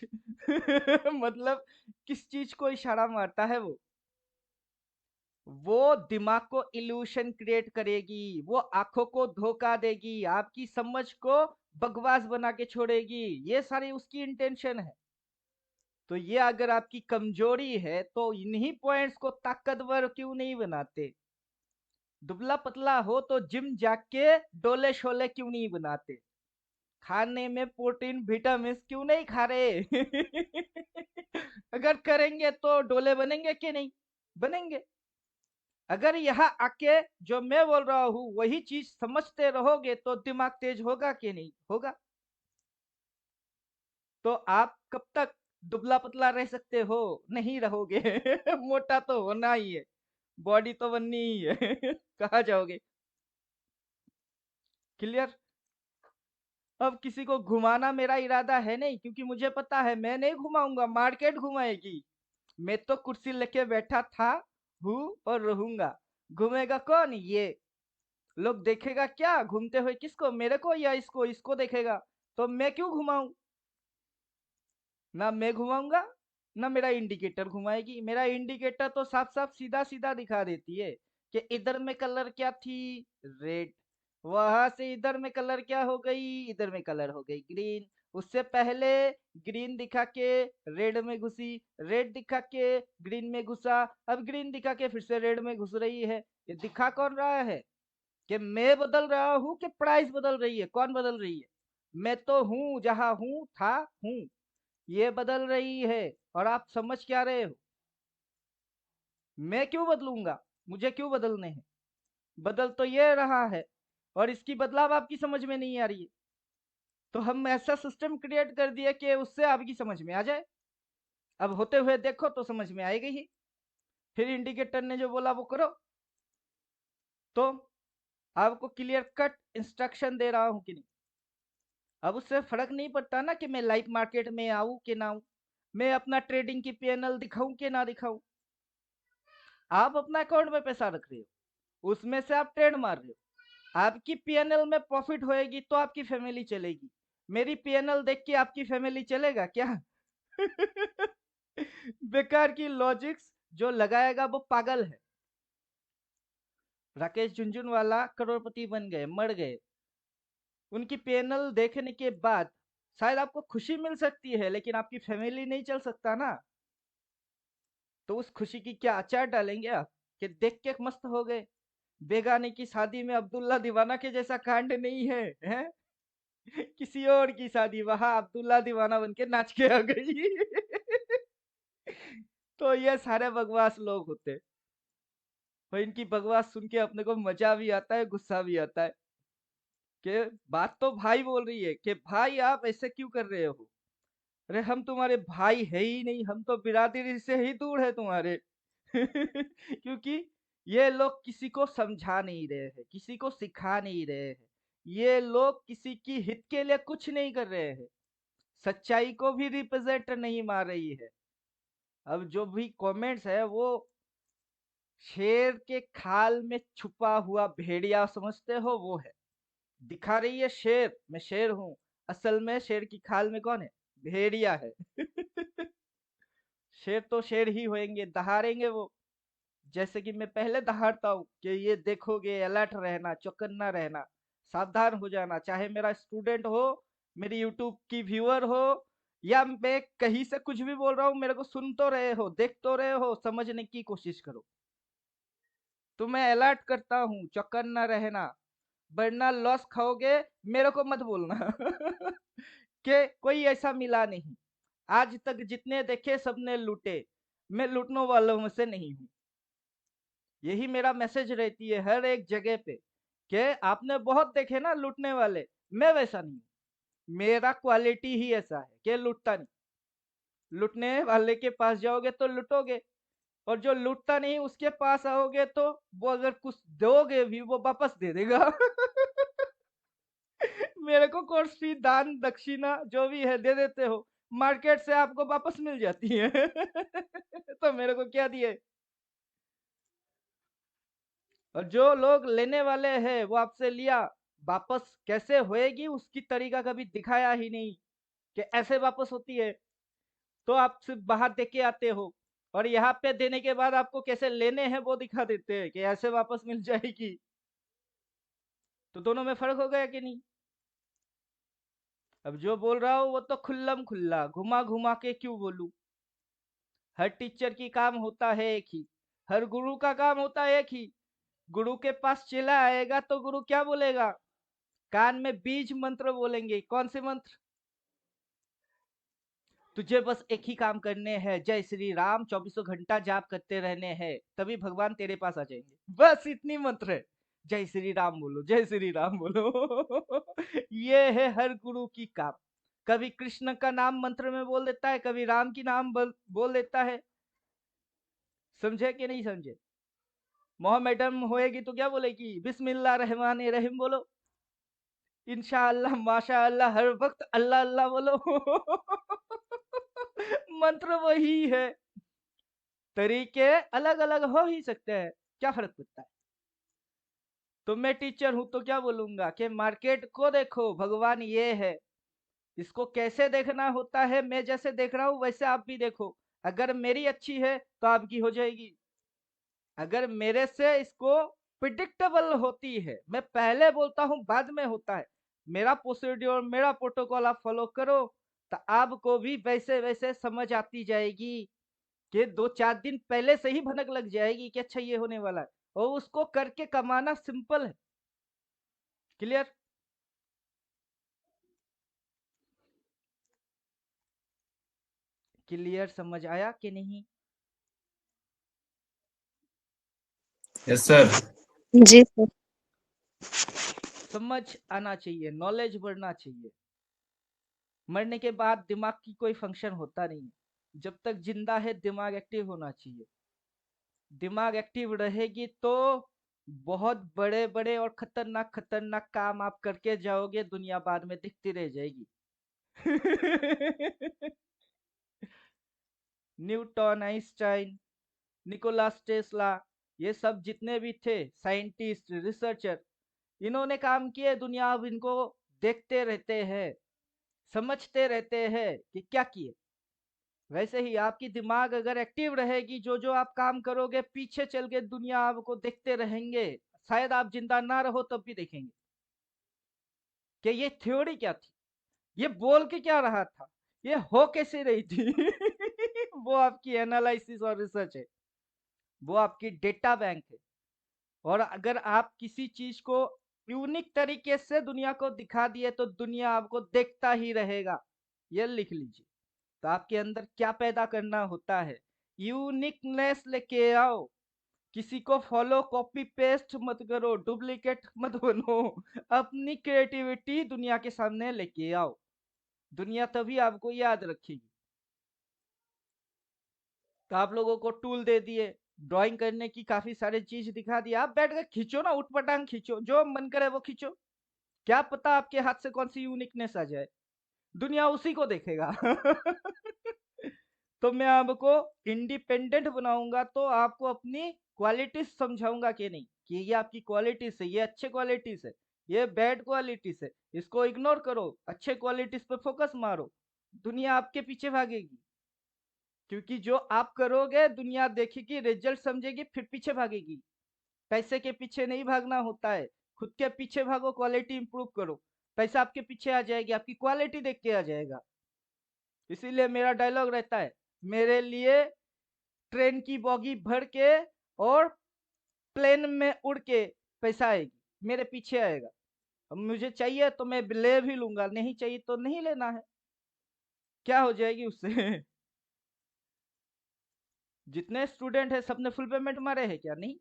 मतलब किस चीज को इशारा मारता है वो दिमाग को इल्यूशन क्रिएट करेगी, वो आंखों को धोखा देगी, आपकी समझ को बकवास बना के छोड़ेगी। ये सारी उसकी इंटेंशन है। तो ये अगर आपकी कमजोरी है तो इन्हीं पॉइंट्स को ताकतवर क्यों नहीं बनाते? दुबला पतला हो तो जिम जाके डोले शोले क्यों नहीं बनाते? खाने में प्रोटीन विटामिन क्यों नहीं खा रहे? अगर करेंगे तो डोले बनेंगे कि नहीं? बनेंगे। अगर यहाँ आके जो मैं बोल रहा हूँ वही चीज समझते रहोगे तो दिमाग तेज होगा कि नहीं होगा? तो आप कब तक दुबला पतला रह सकते हो? नहीं रहोगे। मोटा तो होना ही है, बॉडी तो बननी ही है। कहाँ जाओगे? क्लियर? अब किसी को घुमाना मेरा इरादा है नहीं, क्योंकि मुझे पता है मैं नहीं घुमाऊंगा, मार्केट घुमाएगी। मैं तो कुर्सी लेके बैठा था, हूँ और रहूंगा। घूमेगा कौन? ये लोग देखेगा क्या घूमते हुए? किसको? मेरे को या इसको? इसको देखेगा। तो मैं क्यों घुमाऊं? ना मैं घुमाऊंगा, ना मेरा इंडिकेटर घुमाएगी। मेरा इंडिकेटर तो साफ साफ सीधा सीधा दिखा देती है कि इधर में कलर क्या थी? रेड। वहां से इधर में कलर क्या हो गई? इधर में कलर हो गई ग्रीन। उससे पहले ग्रीन दिखा के रेड में घुसी, रेड दिखा के ग्रीन में घुसा, अब ग्रीन दिखा के फिर से रेड में घुस रही है। ये दिखा कौन रहा है? कि मैं बदल रहा हूँ कि प्राइस बदल रही है? कौन बदल रही है? मैं तो हूँ, जहां हूँ था हूँ। ये बदल रही है। और आप समझ क्या रहे हो? मैं क्यों बदलूंगा? मुझे क्यों बदलने हैं? बदल तो ये रहा है, और इसकी बदलाव आपकी समझ में नहीं आ रही है। तो हम ऐसा सिस्टम क्रिएट कर दिया कि उससे आपकी समझ में आ जाए। अब होते हुए देखो तो समझ में आएगी ही। फिर इंडिकेटर ने जो बोला वो करो। तो आपको क्लियर कट इंस्ट्रक्शन दे रहा हूं कि नहीं? अब उससे फर्क नहीं पड़ता ना कि मैं लाइव मार्केट में आऊं कि ना आऊं, मैं अपना ट्रेडिंग की पीएनएल दिखाऊं कि ना दिखाऊं। आप अपना अकाउंट में पैसा रख रहे हो, उसमें से आप ट्रेड मार रहे हो। आपकी पीएनएल में प्रॉफिट होएगी तो आपकी फैमिली चलेगी। मेरी पीएनएल देख के आपकी फैमिली चलेगा क्या? बेकार की लॉजिक्स जो लगाएगा वो पागल है। राकेश झुनझुनवाला करोड़पति बन गए, मर गए। उनकी पीएनएल देखने के बाद शायद आपको खुशी मिल सकती है, लेकिन आपकी फैमिली नहीं चल सकता ना। तो उस खुशी की क्या अचार डालेंगे आप कि देख के मस्त हो गए? बेगाने की शादी में अब्दुल्ला दीवाना के जैसा कांड नहीं है, हैं? किसी और की शादी, वहां अब्दुल्ला दीवाना बन के नाच के आ गई। तो ये सारे बकवास लोग होते। और इनकी बकवास सुन के अपने को मजा भी आता है, गुस्सा भी आता है कि बात तो भाई बोल रही है कि भाई आप ऐसे क्यों कर रहे हो? अरे हम तुम्हारे भाई है ही नहीं, हम तो बिरादरी से ही दूर है तुम्हारे। क्योंकि ये लोग किसी को समझा नहीं रहे हैं, किसी को सिखा नहीं रहे हैं। ये लोग किसी की हित के लिए कुछ नहीं कर रहे हैं, सच्चाई को भी रिप्रेजेंट नहीं मार रही है। अब जो भी कमेंट्स है वो शेर के खाल में छुपा हुआ भेड़िया समझते हो, वो है। दिखा रही है शेर, मैं शेर हूं। असल में शेर की खाल में कौन है? भेड़िया है। शेर तो शेर ही होंगे, दहाड़ेंगे वो। जैसे कि मैं पहले दहाड़ता हूँ कि ये देखोगे, अलर्ट रहना, चौकन्ना रहना, सावधान हो जाना। चाहे मेरा स्टूडेंट हो, मेरी यूट्यूब की व्यूअर हो, या मैं कहीं से कुछ भी बोल रहा हूँ, मेरे को सुन तो रहे हो, देख तो रहे हो, समझने की कोशिश करो। तो मैं अलर्ट करता हूँ, चौकन्ना रहना, वरना लॉस खाओगे। मेरे को मत बोलना कि कोई ऐसा मिला नहीं। आज तक जितने देखे सबने लूटे, मैं लूटने वालों में से नहीं हूँ। यही मेरा मैसेज रहती है हर एक जगह पे कि आपने बहुत देखे ना लूटने वाले, मैं वैसा नहीं हूँ। मेरा क्वालिटी ही ऐसा है कि लूटता नहीं। लूटने वाले के पास जाओगे तो लूटोगे, और जो लूटता नहीं उसके पास आओगे तो वो अगर कुछ दोगे भी वो वापस दे देगा। मेरे को कोर्सी दान दक्षिणा जो भी है दे देते हो, मार्केट से आपको वापस मिल जाती है। तो मेरे को क्या दिए? और जो लोग लेने वाले हैं वो आपसे लिया, वापस कैसे होएगी उसकी तरीका कभी दिखाया ही नहीं कि ऐसे वापस होती है। तो आप सिर्फ बाहर देख के आते हो, और यहाँ पे देने के बाद आपको कैसे लेने हैं वो दिखा देते हैं कि ऐसे वापस मिल जाएगी। तो दोनों में फर्क हो गया कि नहीं? अब जो बोल रहा हूँ वो तो खुल्लम खुल्ला घुमा घुमा के क्यों बोलूं। हर टीचर की काम होता है एक ही, हर गुरु का काम होता है एक ही। गुरु के पास चेला आएगा तो गुरु क्या बोलेगा? कान में बीज मंत्र बोलेंगे। कौन से मंत्र? तुझे बस एक ही काम करने हैं, जय श्री राम 24 घंटा जाप करते रहने हैं, तभी भगवान तेरे पास आ जाएंगे। बस इतनी मंत्र है, जय श्री राम बोलो, जय श्री राम बोलो। ये है हर गुरु की काम। कभी कृष्ण का नाम मंत्र में बोल देता है, कभी राम की नाम बोल देता है। समझे कि नहीं समझे? मैडम होएगी तो क्या बोलेगी? बिस्मिल्लाह रहमान रहीम बोलो, इंशाअल्लाह माशाअल्लाह, हर वक्त अल्लाह अल्लाह बोलो। मंत्र वही है, तरीके अलग अलग हो ही सकते हैं, क्या फर्क पड़ता है? तो मैं टीचर हूं तो क्या बोलूंगा कि मार्केट को देखो, भगवान ये है, इसको कैसे देखना होता है, मैं जैसे देख रहा हूं वैसे आप भी देखो। अगर मेरी अच्छी है तो आपकी हो जाएगी। अगर मेरे से इसको प्रिडिक्टेबल होती है, मैं पहले बोलता हूं बाद में होता है, मेरा प्रोसीड्योर मेरा प्रोटोकॉल आप फॉलो करो, तो आपको भी वैसे वैसे समझ आती जाएगी कि 2-4 दिन पहले से ही भनक लग जाएगी कि अच्छा ये होने वाला है, और उसको करके कमाना सिंपल है। क्लियर? क्लियर समझ आया कि नहीं? Yes sir. जी सर। समझ आना चाहिए, नॉलेज बढ़ना चाहिए। मरने के बाद दिमाग की कोई फंक्शन होता नहीं है, जब तक जिंदा है दिमाग एक्टिव होना चाहिए। दिमाग एक्टिव रहेगी तो बहुत बड़े बड़े और खतरनाक खतरनाक काम आप करके जाओगे, दुनिया बाद में दिखती रह जाएगी। न्यूटन, आइंस्टाइन, निकोलस टेस्ला, ये सब जितने भी थे साइंटिस्ट रिसर्चर, इन्होंने काम किए, दुनिया अब इनको देखते रहते हैं, समझते रहते हैं कि क्या किए। वैसे ही आपकी दिमाग अगर एक्टिव रहेगी, जो जो आप काम करोगे पीछे चल के दुनिया आपको देखते रहेंगे, शायद आप जिंदा ना रहो तब भी देखेंगे कि ये थ्योरी क्या थी, ये बोल के क्या रहा था, ये हो कैसे रही थी। वो आपकी एनालिसिस और रिसर्च है, वो आपकी डेटा बैंक है। और अगर आप किसी चीज को यूनिक तरीके से दुनिया को दिखा दिए तो दुनिया आपको देखता ही रहेगा। ये लिख लीजिए। तो आपके अंदर क्या पैदा करना होता है? यूनिकनेस लेके आओ। किसी को फॉलो कॉपी पेस्ट मत करो, डुप्लीकेट मत बनो। अपनी क्रिएटिविटी दुनिया के सामने लेके आओ, दुनिया तभी आपको याद रखेगी। तो आप लोगों को टूल दे दिए, ड्राइंग करने की काफी सारी चीज दिखा दी, आप बैठ कर खींचो ना, उठपटांग खींचो, जो मन करे वो खींचो। क्या पता आपके हाथ से कौन सी यूनिकनेस आ जाए, दुनिया उसी को देखेगा। तो मैं आपको इंडिपेंडेंट बनाऊंगा, तो आपको अपनी क्वालिटीज समझाऊंगा कि नहीं, कि ये आपकी क्वालिटीज है, ये अच्छे क्वालिटीज है, ये बैड क्वालिटीज है, इसको इग्नोर करो, अच्छे क्वालिटीज पे फोकस मारो। दुनिया आपके पीछे भागेगी, क्योंकि जो आप करोगे दुनिया देखेगी, रिजल्ट समझेगी, फिर पीछे भागेगी। पैसे के पीछे नहीं भागना होता है, खुद के पीछे भागो, क्वालिटी इंप्रूव करो, पैसा आपके पीछे आ जाएगी, आपकी क्वालिटी देख के आ जाएगा। इसीलिए मेरा डायलॉग रहता है, मेरे लिए ट्रेन की बॉगी भर के और प्लेन में उड़ के पैसा आएगी, मेरे पीछे आएगा। अब मुझे चाहिए तो मैं ले भी लूंगा, नहीं चाहिए तो नहीं लेना है, क्या हो जाएगी उससे? जितने स्टूडेंट है सबने फुल पेमेंट मारे हैं क्या? नहीं।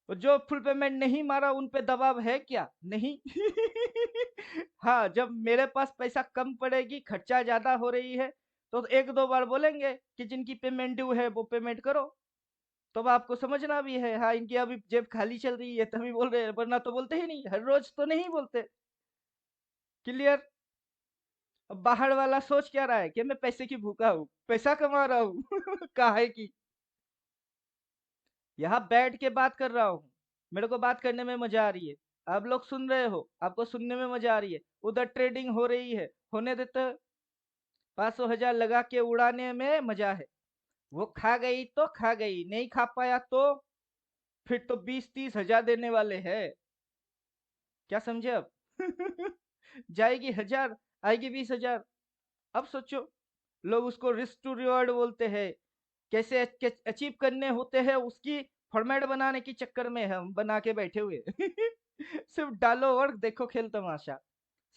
और जो फुल पेमेंट नहीं मारा उन पे दबाव है क्या? नहीं। हाँ, जब मेरे पास पैसा कम पड़ेगी, खर्चा ज्यादा हो रही है, तो एक दो बार बोलेंगे कि जिनकी पेमेंट ड्यू है वो पेमेंट करो। तो आपको समझना भी है, हाँ इनकी अभी जेब खाली चल रही है तभी बोल रहे हैं, वरना तो बोलते ही नहीं, हर रोज तो नहीं बोलते। क्लियर। अब बाहर वाला सोच क्या रहा है कि मैं पैसे की भूखा हूँ, पैसा कमा रहा हूँ काहे की। यहाँ बैठ के बात कर रहा हूँ, मेरे को बात करने में मजा आ रही है, आप लोग सुन रहे हो, आपको सुनने में मजा आ रही है, उधर ट्रेडिंग हो रही है, होने देते। 500,000 लगा के उड़ाने में मजा है। वो खा गई तो खा गई, नहीं खा पाया तो फिर तो 20-30 हजार देने वाले हैं। क्या समझे अब जाएगी 1000, आएगी 20,000। अब सोचो, लोग उसको रिस्क टू रिवॉर्ड बोलते हैं। कैसे अचीव करने होते हैं उसकी फॉर्मेट बनाने के चक्कर में हम बना के बैठे हुए सिर्फ डालो और देखो खेल तमाशा,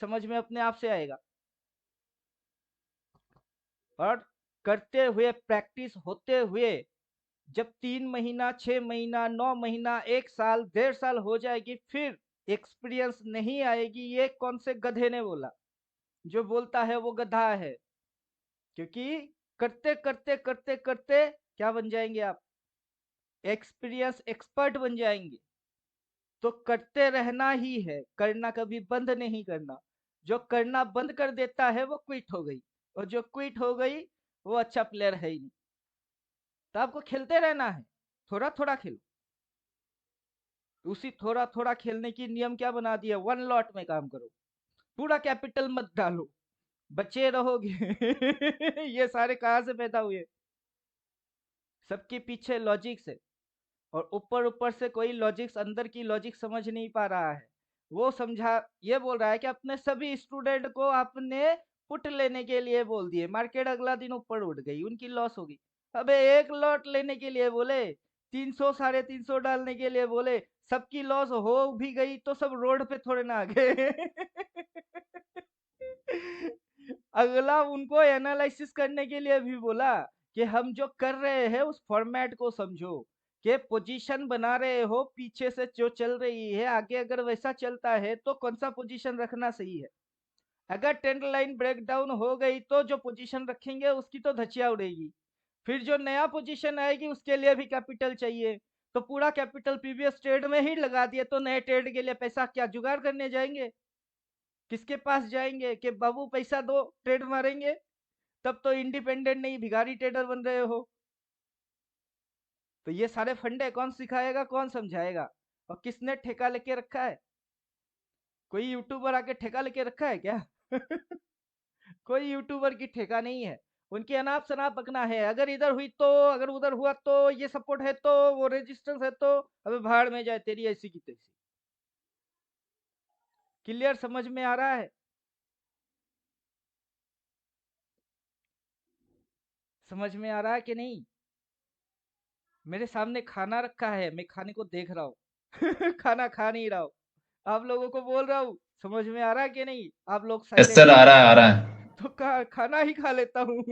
समझ में अपने आप से आएगा। और करते हुए, प्रैक्टिस होते हुए, जब 3 महीना, 6 महीना, 9 महीना, 1 साल, 1.5 साल हो जाएगी, फिर एक्सपीरियंस नहीं आएगी। ये कौन से गधे ने बोला? जो बोलता है वो गधा है। क्योंकि करते करते करते करते क्या बन जाएंगे आप? एक्सपीरियंस एक्सपर्ट बन जाएंगे। तो करते रहना ही है, करना कभी बंद नहीं करना। जो करना बंद कर देता है वो क्विट हो गई, और जो क्विट हो गई वो अच्छा प्लेयर है ही नहीं। तो आपको खेलते रहना है, थोड़ा थोड़ा खेलो। उसी थोड़ा थोड़ा खेलने की नियम क्या बना दिया? 1 लॉट में काम करो, पूरा कैपिटल मत डालो, बचे रहोगे ये सारे कहाँ से पैदा हुए? सबके पीछे लॉजिक्स है, और ऊपर ऊपर से कोई लॉजिक्स, अंदर की लॉजिक समझ नहीं पा रहा है। वो समझा, ये बोल रहा है कि अपने सभी स्टूडेंट को आपने पुट लेने के लिए बोल दिए, मार्केट अगला दिन ऊपर उठ गई, उनकी लॉस होगी। अबे एक लॉट लेने के लिए बोले, 300 350 डालने के लिए बोले, सबकी लॉस हो भी गई तो सब रोड पे थोड़े ना आ गए अगला उनको एनालिसिस करने के लिए भी बोला कि हम जो कर रहे हैं उस फॉर्मेट को समझो, कि पोजीशन बना रहे हो पीछे से जो चल रही है, आगे अगर वैसा चलता है तो कौन सा पोजीशन रखना सही है। अगर ट्रेंड लाइन ब्रेक डाउन हो गई तो जो पोजीशन रखेंगे उसकी तो धचिया उड़ेगी। फिर जो नया पोजीशन आएगी उसके लिए भी कैपिटल चाहिए। तो पूरा कैपिटल प्रीवियस ट्रेड में ही लगा दिए, तो नए ट्रेड के लिए पैसा क्या जुगाड़ करने जाएंगे? किसके पास जाएंगे कि बाबू पैसा दो, ट्रेड मारेंगे? तब तो इंडिपेंडेंट नहीं, भिखारी ट्रेडर बन रहे हो। तो ये सारे फंडे कौन सिखाएगा, कौन समझाएगा? और किसने ठेका लेके रखा है? कोई यूट्यूबर आके ठेका लेके रखा है क्या? कोई यूट्यूबर की ठेका नहीं है। उनकी अनाप शनाप बकना है, अगर इधर हुई तो, अगर उधर हुआ तो, ये सपोर्ट है तो, वो रेजिस्टेंस है तो, अबे भाड़ में जाए तेरी ऐसी की तैसी। क्लियर, समझ में आ रहा है? समझ में आ रहा है कि नहीं? मेरे सामने खाना रखा है, मैं खाने को देख रहा हूँ खाना खा नहीं रहा हूँ, आप लोगों को बोल रहा हूँ। समझ में आ रहा है कि नहीं? आप लोग यस साइलेंट सर, हो आ गए। रहा है, आ रहा है। तो खाना ही खा लेता हूँ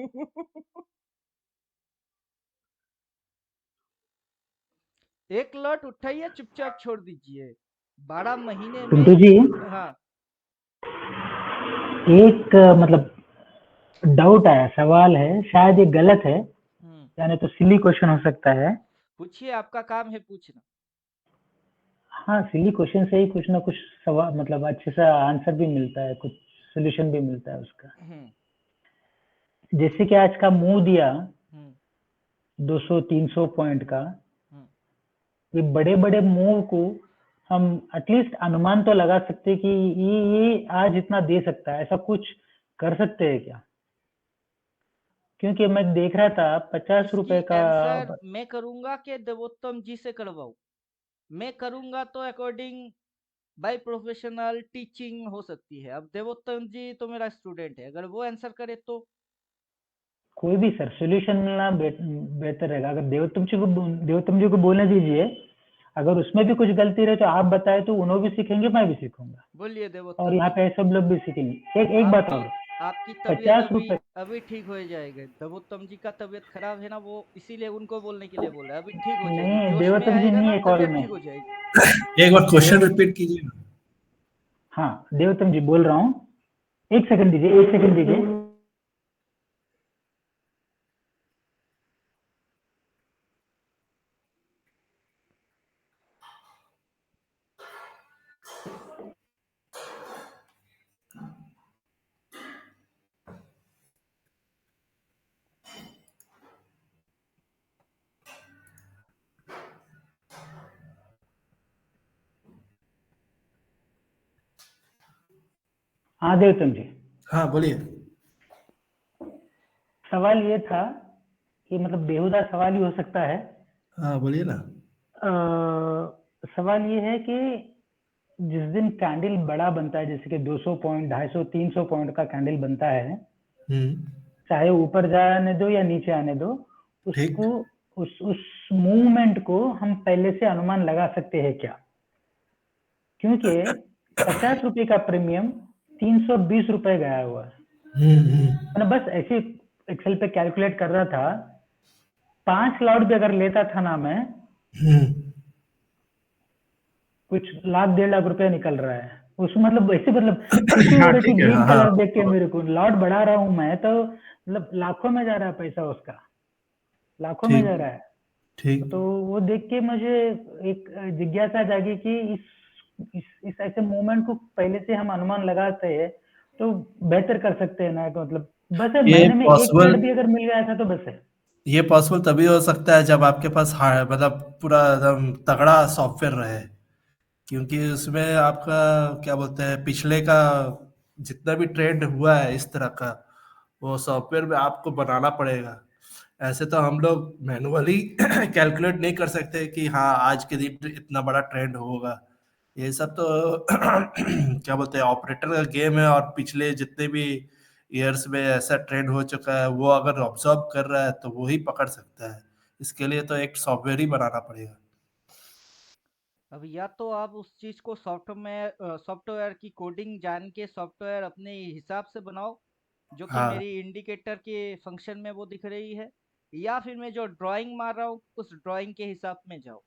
एक लॉट उठाइए, चुपचाप छोड़ दीजिए। 12 महीने में पिंटू जी, हाँ। एक मतलब डाउट आया, सवाल है, शायद ये गलत है, हम्म, यानी तो सिली क्वेश्चन हो सकता है। पूछिए, आपका काम है पूछना। हाँ, सिली क्वेश्चन से ही कुछ ना कुछ सवाल मतलब अच्छे सा आंसर भी मिलता है, कुछ सोल्यूशन भी मिलता है उसका। हम्म, जैसे कि आज का मूव दिया हम्म, 200-300 पॉइंट का, हम्म। ये बड़े बड़े मूव को हम एटलीस्ट अनुमान तो लगा सकते हैं कि ये आज इतना दे सकता है, ऐसा कुछ कर सकते हैं क्या? क्योंकि मैं देख रहा था 50 रुपए इसकी का। आंसर मैं करूंगा कि देवोत्तम जी से करवाऊं? मैं करूंगा तो अकॉर्डिंग बाय प्रोफेशनल टीचिंग हो सकती है। अब देवोत्तम जी तो मेरा स्टूडेंट है, अगर वो आंसर करे तो। कोई भी सर सॉल्यूशन मिलना बेहतर रहेगा। अगर देवोत्तम जी को बोलने दीजिए, अगर उसमें भी कुछ गलती रहे तो आप बताए तो उन्होंने भी सीखेंगे, मैं भी सीखूंगा, बोलिए और देवोत्तम यहाँ जी। पे सब लोग भी सीखेंगे। एक बात आपकी और, आपकी तबीयत पचास अभी रुपए अभी ठीक हो जाएगा। देवोत्तम जी का तबीयत खराब है ना, वो इसीलिए उनको बोलने के लिए बोल रहा है। अभी ठीक हो जाएगी, नहीं, जोश में देवोत्तम जी आएगा नहीं ना, है कॉल तबीयत में। ठीक हो जाएगी। एक बार क्वेश्चन देव रिपीट कीजिए। हाँ, देवोत्तम जी बोल रहा हूँ, 1 सेकंड दीजिए, 1 सेकंड दीजिए। हाँ देवतम जी, हाँ बोलिए। सवाल ये था कि मतलब बेहुदा सवाल ही हो सकता है। हाँ बोलिए ना। सवाल ये है कि जिस दिन कैंडल बड़ा बनता है, जैसे कि 200 पॉइंट, 250, 300 पॉइंट का कैंडल बनता है, हम्म। चाहे ऊपर जाने दो या नीचे आने दो, ठीक। उसको उस मूवमेंट को हम पहले से अनुमान लगा सकते हैं क्या? क्योंकि 50 रुपए का प्रीमियम 320 रुपए गया हुआ है। हम्म। मैंने बस ऐसे एक्सेल पे कैलकुलेट कर रहा था, 5 लॉट भी अगर लेता था ना मैं, हम्म। कुछ लाख 1.5 लाख रुपया निकल रहा है उसमें। मतलब ऐसे मतलब खुशी हो हाँ रही थी ठीक है। ग्रीन हाँ कलर हाँ। देख के, मेरे को लॉट बढ़ा रहा हूं मैं तो मतलब लाखों में जा रहा है पैसा उसका, लाखों में ठीक। जा रहा है। ठीक। तो वो देख के मुझे एक जिज्ञासा जागी कि इस ऐसे मूवमेंट को पहले से हम अनुमान लगाते हैं तो बेहतर कर सकते हैं ना, कि मतलब बस है, ये महीने में एक पॉसिबल ट्रेड भी अगर मिल गया था तो बस है। ये पॉसिबल तभी हो सकता है जब आपके पास मतलब पूरा एकदम तगड़ा सॉफ्टवेयर रहे। क्योंकि उसमें आपका क्या बोलते हैं, पिछले का जितना भी ट्रेंड हुआ है इस तरह का, वो सॉफ्टवेयर में आपको बनाना पड़ेगा। ऐसे तो हम लोग मैनुअली कैलकुलेट नहीं कर सकते कि हाँ आज के दिन इतना बड़ा ट्रेंड होगा। ये सब तो क्या बोलते हैं, ऑपरेटर का गेम है, और पिछले जितने भी ईयर्स में ऐसा ट्रेंड हो चुका है, वो अगर ऑब्जर्व कर रहा है तो वो ही पकड़ सकता है। इसके लिए तो एक सॉफ्टवेयर ही बनाना पड़ेगा। अब या तो आप उस चीज को सॉफ्टवेयर की कोडिंग जान के सॉफ्टवेयर अपने हिसाब से बनाओ, जो कि हाँ मेरी इंडिकेटर के फंक्शन में वो दिख रही है, या फिर मैं जो ड्राइंग मार रहा हूँ उस ड्राइंग के हिसाब में जाओ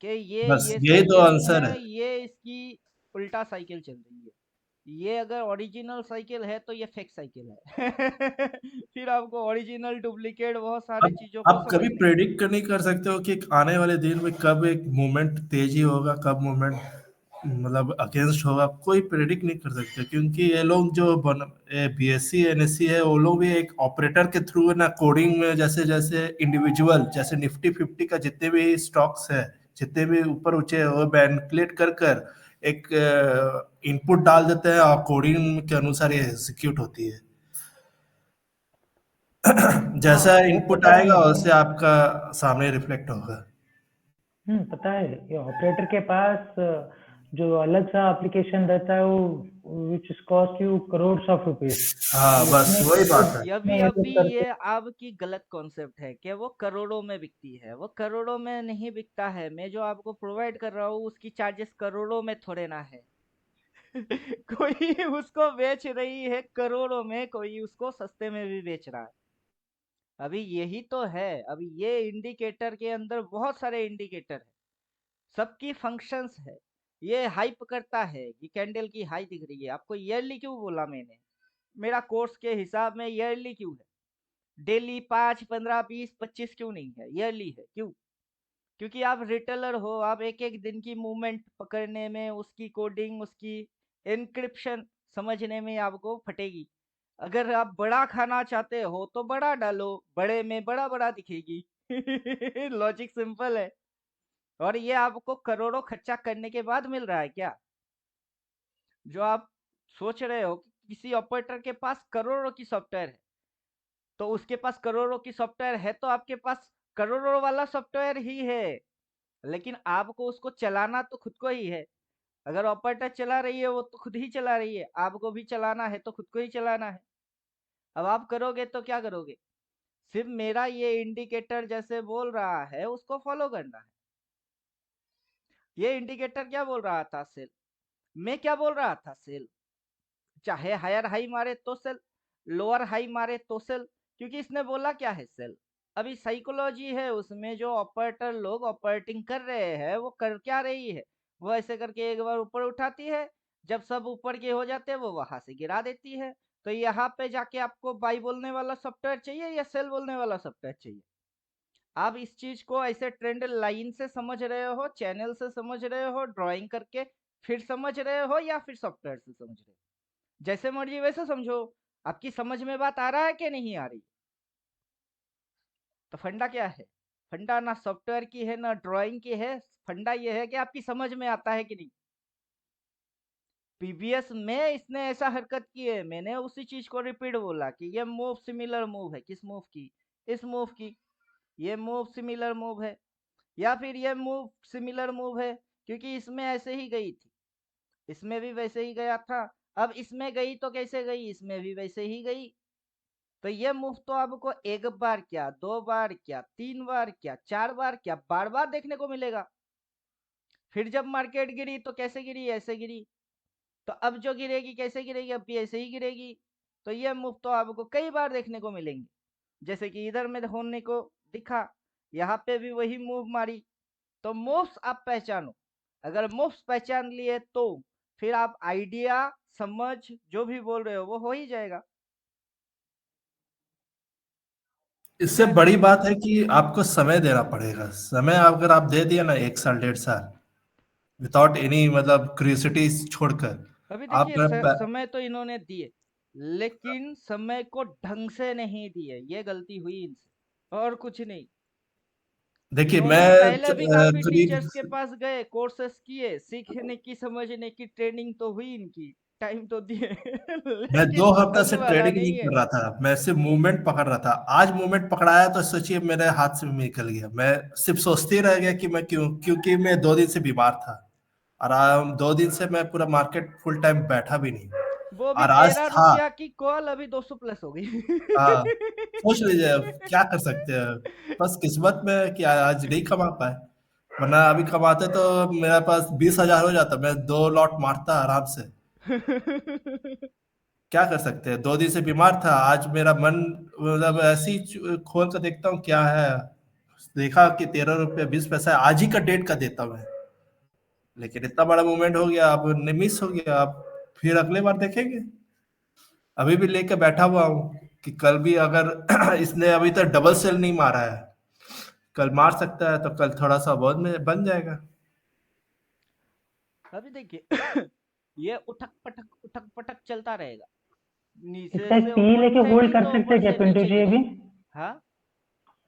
कि बस ये यही दो साइकिल जो आंसर है है। ये इसकी उल्टा साइकिल चल रही है। ये अगर ओरिजिनल साइकिल है तो ये फेक साइकिल है। फिर आपको ओरिजिनल डुप्लीकेट बहुत सारे अब चीजों को आप कभी समझने हैं। प्रेडिक्ट नहीं कर सकते हो कि आने वाले दिन में कब एक मूवमेंट तेजी होगा, कब मूवमेंट मतलब अगेंस्ट होगा, कोई प्रेडिक्ट नहीं कर सकते। क्योंकि ये लोग जो बीएससी एनएससी है, वो लोग भी एक ऑपरेटर के थ्रू है ना, कोडिंग में जैसे जैसे इंडिविजुअल जैसे निफ्टी 50 का जितने भी स्टॉक्स है, जितने भी ऊपर ऊंचे, वो मैनिपुलेट कर कर एक इनपुट डाल देते हैं, और कोडिंग के अनुसार ये एग्जीक्यूट होती है। हाँ जैसा वो इनपुट पता है आएगा मुझे। वैसे आपका सामने रिफ्लेक्ट होगा। पता है, ये ऑपरेटर के पास जो अलग सा एप्लीकेशन रहता है, वो which is cost you crore of rupees. हाँ बस उसमें वही बात है। ये में भी ये लोग अभी करते ये आपकी गलत कॉन्सेप्ट है कि वो करोड़ों में बिकती है। वो करोड़ों में नहीं बिकता है। मैं जो आपको प्रोवाइड कर रहा हूँ उसकी चार्जेस करोड़ों में थोड़े ना है। कोई उसको बेच रही है करोड़ों में, कोई उसको सस्ते में भी बेच रहा है। अभी यही तो है। अभी ये इंडिकेटर के अंदर बहुत सारे इंडिकेटर है, सबकी फंक्शंस है। ये हाइप करता है कि कैंडल की हाई दिख रही है। आपको ईयरली क्यों बोला मैंने? मेरा कोर्स के हिसाब में ईयरली क्यों है? डेली 5, 15, 20, 25 क्यों नहीं है? ईयरली है क्यों? क्योंकि आप रिटेलर हो, आप एक एक दिन की मूवमेंट पकड़ने में, उसकी कोडिंग, उसकी एन्क्रिप्शन समझने में आपको फटेगी। अगर आप बड़ा खाना चाहते हो तो बड़ा डालो, बड़े में बड़ा बड़ा दिखेगी। लॉजिक सिंपल है। और ये आपको करोड़ों खर्चा करने के बाद मिल रहा है क्या? जो आप सोच रहे हो कि किसी ऑपरेटर के पास करोड़ों की सॉफ्टवेयर है, तो उसके पास करोड़ों की सॉफ्टवेयर है तो आपके पास करोड़ों वाला सॉफ्टवेयर ही है। लेकिन आपको उसको चलाना तो खुद को ही है। अगर ऑपरेटर चला रही है वो तो खुद ही चला रही है, आपको भी चलाना है तो खुद को ही चलाना है। अब आप करोगे तो क्या करोगे? सिर्फ मेरा ये इंडिकेटर जैसे बोल रहा है उसको फॉलो करना है। ये इंडिकेटर क्या बोल रहा था? सेल। मैं क्या बोल रहा था? सेल। चाहे हायर हाई मारे तो सेल, लोअर हाई मारे तो सेल। क्योंकि इसने बोला क्या है? सेल। अभी साइकोलॉजी है उसमें, जो ऑपरेटर लोग ऑपरेटिंग कर रहे हैं वो कर क्या रही है? वो ऐसे करके एक बार ऊपर उठाती है, जब सब ऊपर के हो जाते हैं वो वहां से गिरा देती है। तो यहाँ पे जाके आपको बाई बोलने वाला सॉफ्टवेयर चाहिए या सेल बोलने वाला सॉफ्टवेयर चाहिए? आप इस चीज को ऐसे ट्रेंड लाइन से समझ रहे हो, चैनल से समझ रहे हो, ड्राइंग करके फिर समझ रहे हो, या फिर सॉफ्टवेयर से समझ रहे हो? जैसे मर्जी वैसे समझो। आपकी समझ में बात आ रहा है कि नहीं आ रही? तो फंडा क्या है? फंडा ना सॉफ्टवेयर की है ना ड्राइंग की है। फंडा ये है कि आपकी समझ में आता है कि नहीं। पीबीएस में इसने ऐसा हरकत की है, मैंने उसी चीज को रिपीट बोला कि ये मूव सिमिलर मूव है। किस मूव की? इस मूव की। ये मूव सिमिलर मूव है, या फिर ये मूव सिमिलर मूव है क्योंकि इसमें ऐसे ही गई थी, इसमें भी वैसे ही गया था। अब इसमें गई तो कैसे गई? इसमें भी वैसे ही गई। तो ये मूव तो आपको एक बार क्या, दो बार क्या, तीन बार क्या, चार बार क्या, बार बार देखने को मिलेगा। फिर जब मार्केट गिरी तो कैसे गिरी? ऐसे गिरी। तो अब जो गिरेगी कैसे गिरेगी? अब भी ऐसे ही गिरेगी। तो ये मूव तो आपको कई बार देखने को मिलेंगे, जैसे कि इधर में होने को दिखा, यहाँ पे भी वही मूव मारी। तो मूव्स आप पहचानो। अगर मूव्स पहचान लिए तो फिर आप आइडिया, समझ, जो भी बोल रहे हो वो हो ही जाएगा। इससे बड़ी बात है कि आपको समय देना पड़ेगा। समय अगर आप दे दिए ना 1 साल 1.5 साल विदाउट एनी मतलब क्यूरियोसिटी छोड़कर, अभी आप देखिए समय तो इन्होंने दिए, लेकिन समय को ढंग से नहीं दिए, ये गलती हुई इनसे और कुछ नहीं। देखिए इन्होंने पहले भी काफी टीचर्स के पास गए, कोर्सेस किए, सीखने की, समझने की ट्रेनिंग तो हुई इनकी, टाइम तो दिए मैं लेकिन 2 हफ्ता ढंग से वाला ट्रेनिंग नहीं नहीं है। कर रहा था, मैं सिर्फ मूवमेंट पकड़ रहा था। आज मूवमेंट पकड़ाया तो सोचिए मेरे हाथ से भी निकल गया। मैं सिर्फ सोचते ही रह गया कि मैं क्योंकि मैं 2 दिन से बीमार था। और 2 दिन से मैं पूरा मार्केट फुल टाइम बैठा भी नहीं। वो भी और आज 13 था। रुपया की कॉल अभी 200 प्लस हो गई हाँ, सोच लीजिए अब क्या कर सकते हैं। बस किस्मत में है कि आज नहीं कमा पाए, वरना अभी कमाते तो मेरे पास 20,000 हो जाता, मैं 2 लॉट मारता आराम से। क्या कर सकते हैं, 2 दिन से बीमार था। आज मेरा मन मतलब ऐसे ही खोल कर देखता हूँ क्या है। देखा कि 13 रुपये 20 पैसा आज ही का डेट का देता मैं। लेकिन इतना बड़ा मूवमेंट हो गया, अब मिस हो गया। अब फिर अगले बार देखेंगे। अभी भी लेके बैठा हुआ हूँ कि कल भी अगर इसने अभी तक डबल सेल नहीं मारा है, कल मार सकता है तो कल थोड़ा सा बहुत में बन जाएगा। अभी देखिए ये उठक पटक चलता रहेगा, नीचे इसका एक से पी ऊपर लेके होल्ड उठेगी कर तो सकते ऊपर हैं क्या से पिंटू नीचे जी अभी? गिरेगी। हाँ,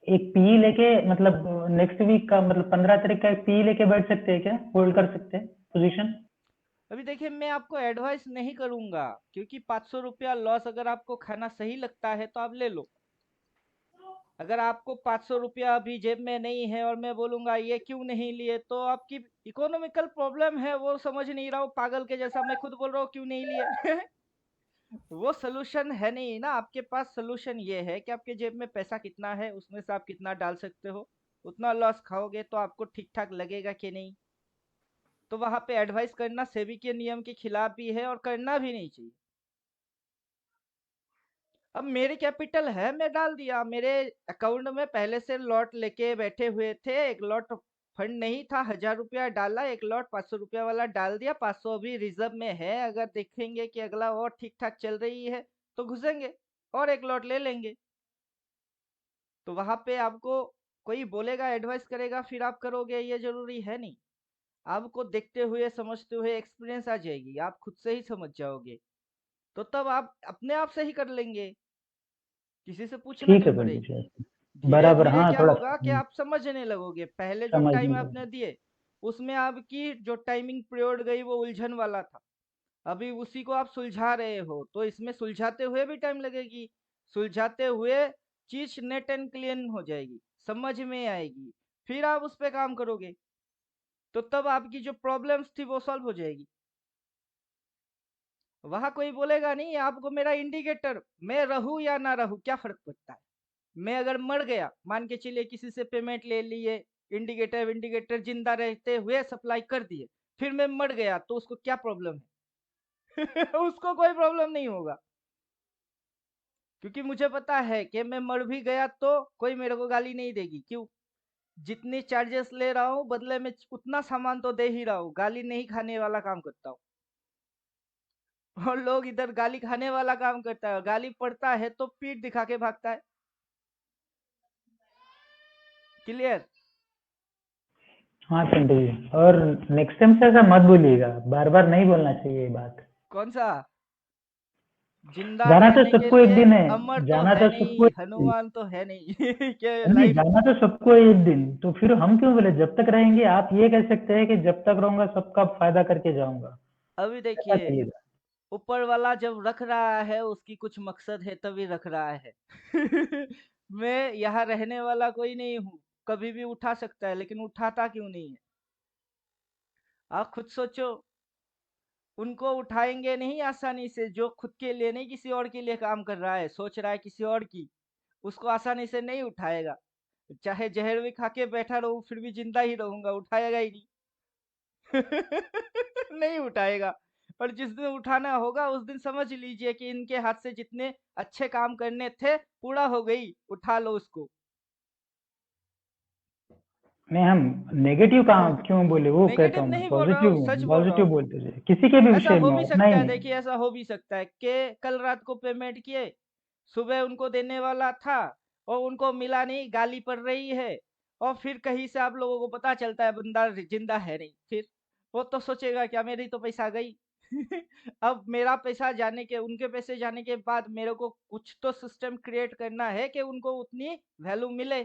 एक पी लेके मतलब नेक्स्ट वीक का मतलब 15 तारीख का एक पी लेके बैठ सकते हैं क्या? होल्ड कर सकते हैं पोजीशन? अभी देखिए मैं आपको एडवाइस नहीं करूंगा, क्योंकि 500 रुपया लॉस अगर आपको खाना सही लगता है तो आप ले लो। अगर आपको 500 रुपया अभी जेब में नहीं है और मैं बोलूंगा ये क्यों नहीं लिए, तो आपकी इकोनॉमिकल प्रॉब्लम है, वो समझ नहीं रहा हूँ, पागल के जैसा मैं खुद बोल रहा हूँ क्यों नहीं लिए वो सोल्यूशन है नहीं ना आपके पास। सोल्यूशन ये है कि आपके जेब में पैसा कितना है, उसमें से आप कितना डाल सकते हो। उतना लॉस खाओगे तो आपको ठीक ठाक लगेगा कि नहीं। तो वहां पे एडवाइस करना सेबी के नियम के खिलाफ भी है और करना भी नहीं चाहिए। अब मेरी कैपिटल है, मैं डाल दिया, मेरे अकाउंट में पहले से लॉट लेके बैठे हुए थे, एक लॉट फंड नहीं था, 1000 रुपया डाला, एक लॉट 500 रुपया वाला डाल दिया, 500 अभी रिजर्व में है। अगर देखेंगे कि अगला और ठीक ठाक चल रही है तो घुसेंगे और एक लॉट ले लेंगे। तो वहां पे आपको कोई बोलेगा, एडवाइस करेगा, फिर आप करोगे, ये जरूरी है नहीं। आपको देखते हुए, समझते हुए एक्सपीरियंस आ जाएगी, आप खुद से ही समझ जाओगे, तो तब आप अपने आप से ही कर लेंगे, किसी से पूछना ठीक क्यों है पिंटू पड़ेगी। जी। धीरे बराबर, धीरे हाँ क्या थोड़ा होगा कि आप समझने लगोगे। पहले जो टाइम समझने का। आपने दिए उसमें आपकी जो टाइमिंग पीरियड गई वो उलझन वाला था, अभी उसी को आप सुलझा रहे हो, तो इसमें सुलझाते हुए भी टाइम लगेगी। सुलझाते हुए चीज नेट एंड क्लियर हो जाएगी, समझ में आएगी, फिर आप उस पर काम करोगे, तो तब आपकी जो प्रॉब्लम्स थी वो सॉल्व हो जाएगी। वहां कोई बोलेगा नहीं आपको, मेरा इंडिकेटर, मैं रहूं या ना रहूं क्या फर्क पड़ता है। मैं अगर मर गया, मान के चलिए किसी से पेमेंट ले लिए, इंडिकेटर इंडिकेटर जिंदा रहते हुए सप्लाई कर दिए, फिर मैं मर गया तो उसको क्या प्रॉब्लम है उसको कोई प्रॉब्लम नहीं होगा, क्योंकि मुझे पता है कि मैं मर भी गया तो कोई मेरे को गाली नहीं देगी। क्यों? जितनी चार्जेस ले रहा हूँ बदले में उतना सामान तो दे ही रहा हूँ, गाली नहीं खाने वाला काम करता हूँ। और लोग इधर गाली खाने वाला काम करता है, गाली पड़ता है तो पीठ दिखा के भागता है। क्लियर? हाँ पिंटू जी, और नेक्स्ट टाइम से ऐसा मत बोलिएगा, बार बार नहीं बोलना चाहिए ये बात। कौन सा? जिंदा जाना तो रहने के सबको एक लिए दिन है। अमर तो जाना है तो सबको नहीं, एक दिन। हनुमान तो है नहीं कि हाँ जी, लाइफ। जाना तो सबको एक दिन, तो फिर हम क्यों बोले जब तक रहेंगे? आप ये कह सकते हैं कि जब तक रहूंगा सबका फायदा करके जाऊंगा। अभी ऐसा देखिए, चाहिए था। ऊपर वाला जब रख रहा है उसकी कुछ मकसद है तभी रख रहा है। मैं यहाँ रहने वाला कोई नहीं हूँ, कभी भी उठा सकता है, लेकिन उठाता क्यों नहीं है? आप खुद सोचो, उनको उठाएंगे नहीं आसानी से, जो खुद के लिए नहीं किसी और के लिए काम कर रहा है, सोच रहा है किसी और की, उसको आसानी से नहीं उठाएगा। चाहे जहर भी खा के बैठा रहूं फिर भी जिंदा ही रहूंगा, उठाएगा ही नहीं। नहीं उठाएगा। और जिस दिन उठाना होगा उस दिन समझ लीजिए कि इनके हाथ से जितने अच्छे काम करने थे पूरा हो गई, उठा लो उसको। नहीं, हम नेगेटिव काम क्यों बोले, वो कहता नेगेटिव हूँ मैं, नहीं बोल रहा पॉजिटिव हूँ, सच बोल रहा पॉजिटिव हूँ। बोलते थे किसी के भी ऐसा विषय हो में, भी अपना सकता ही है, नहीं। देखिए ऐसा हो भी सकता है कि कल रात को पेमेंट किए, सुबह उनको देने वाला था और उनको मिला नहीं, गाली पड़ रही है, और फिर कहीं से आप लोगों को पता चलता है बंदा जिंदा है नहीं, फिर वो तो सोचेगा क्या मेरी तो पैसा गई। अब मेरा पैसा जाने के, उनके पैसे जाने के बाद मेरे को कुछ तो सिस्टम क्रिएट करना है कि उनको उतनी वैल्यू मिले।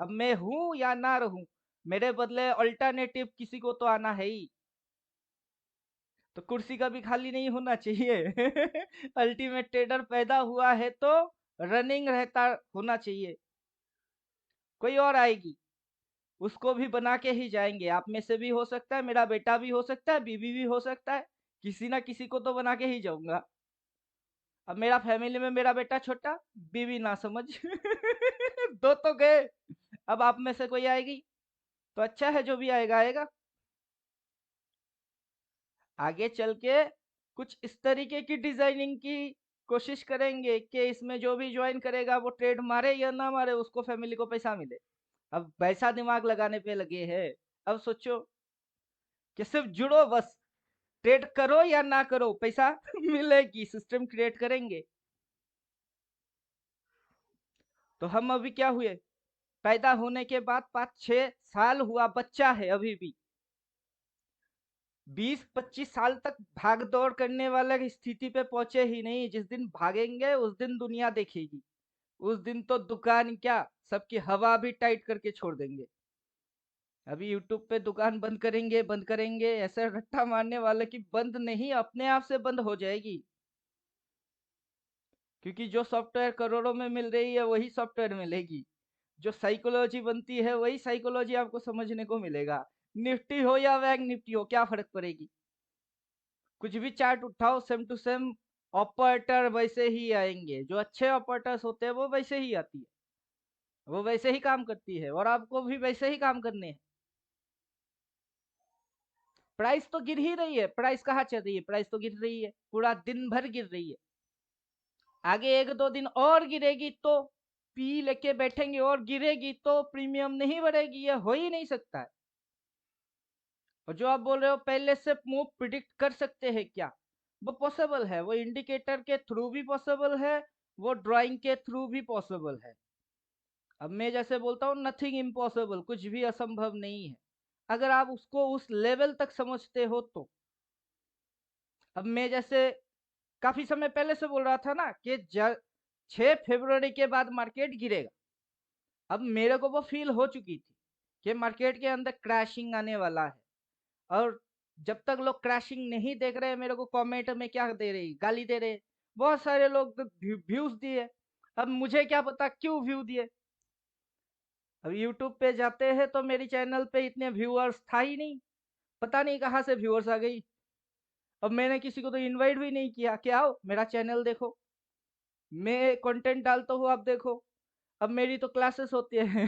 अब मैं हूं या ना रहूं, मेरे बदले अल्टरनेटिव किसी को तो आना है ही, तो कुर्सी कभी खाली नहीं होना चाहिए। अल्टीमेट ट्रेडर पैदा हुआ है तो रनिंग रहता होना चाहिए, कोई और आएगी उसको भी बना के ही जाएंगे। आप में से भी हो सकता है, मेरा बेटा भी हो सकता है, बीवी भी हो सकता है, किसी ना किसी को तो बना के ही जाऊंगा। अब मेरा फैमिली में मेरा बेटा छोटा, बीवी ना समझ। दो तो गए, अब आप में से कोई आएगी तो अच्छा है, जो भी आएगा आएगा। आगे चल के कुछ इस तरीके की डिजाइनिंग की कोशिश करेंगे कि इसमें जो भी ज्वाइन करेगा वो ट्रेड मारे या ना मारे, उसको फैमिली को पैसा मिले। अब वैसा दिमाग लगाने पे लगे हैं। अब सोचो कि सिर्फ जुड़ो बस, ट्रेड करो या ना करो पैसा मिलेगी, सिस्टम क्रिएट करेंगे। तो हम अभी क्या हुए, पैदा होने के बाद 5-6 साल हुआ, बच्चा है अभी भी, 20-25 साल तक भाग दौड़ करने वाला स्थिति पे पहुंचे ही नहीं। जिस दिन भागेंगे उस दिन दुनिया देखेगी, उस दिन तो दुकान क्या, सबकी हवा भी टाइट करके छोड़ देंगे। अभी यूट्यूब पे दुकान बंद करेंगे बंद करेंगे, ऐसे रट्टा मारने वाले की बंद नहीं, अपने आप से बंद हो जाएगी। क्योंकि जो सॉफ्टवेयर करोड़ों में मिल रही है वही सॉफ्टवेयर मिलेगी, जो साइकोलॉजी बनती है वही साइकोलॉजी आपको समझने को मिलेगा। निफ्टी हो या बैंक निफ्टी हो, क्या फर्क पड़ेगी? कुछ भी चार्ट उठाओ, सेम टू सेम ऑपरेटर वैसे ही आएंगे, जो अच्छे ऑपरेटर्स होते हैं वो वैसे ही आती है, वो वैसे ही काम करती है, और आपको भी वैसे ही काम करने हैं। प्राइस तो गिर ही रही है, प्राइस कहाँ चल रही है, प्राइस तो गिर रही है, पूरा दिन भर गिर रही है। आगे 1-2 दिन और गिरेगी तो पी लेके बैठेंगे, और गिरेगी तो प्रीमियम नहीं बढ़ेगी, ये हो ही नहीं सकता है। और जो आप बोल रहे हो पहले से मूव प्रिडिक्ट कर सकते हैं क्या, वो पॉसिबल है, वो इंडिकेटर के थ्रू भी पॉसिबल है, वो ड्राइंग के थ्रू भी पॉसिबल है। अब मैं जैसे बोलता हूँ नथिंग इम्पॉसिबल, कुछ भी असंभव नहीं है, अगर आप उसको उस लेवल तक समझते हो तो। अब मैं जैसे काफी समय पहले से बोल रहा था ना कि 6 फरवरी के बाद मार्केट गिरेगा, अब मेरे को वो फील हो चुकी थी कि मार्केट के अंदर क्रैशिंग आने वाला है। और जब तक लोग क्रैशिंग नहीं देख रहे, मेरे को कमेंट में क्या दे रही, गाली दे रहे, बहुत सारे लोग व्यूज दिए। अब मुझे क्या पता क्यों व्यू दिए, अब यूट्यूब पे जाते हैं तो मेरी चैनल पे इतने व्यूअर्स था ही नहीं, पता नहीं कहाँ से व्यूअर्स आ गई। अब मैंने किसी को तो इनवाइट भी नहीं किया कि आओ मेरा चैनल देखो, मैं कंटेंट डालता हूँ आप देखो। अब मेरी तो क्लासेस होती है।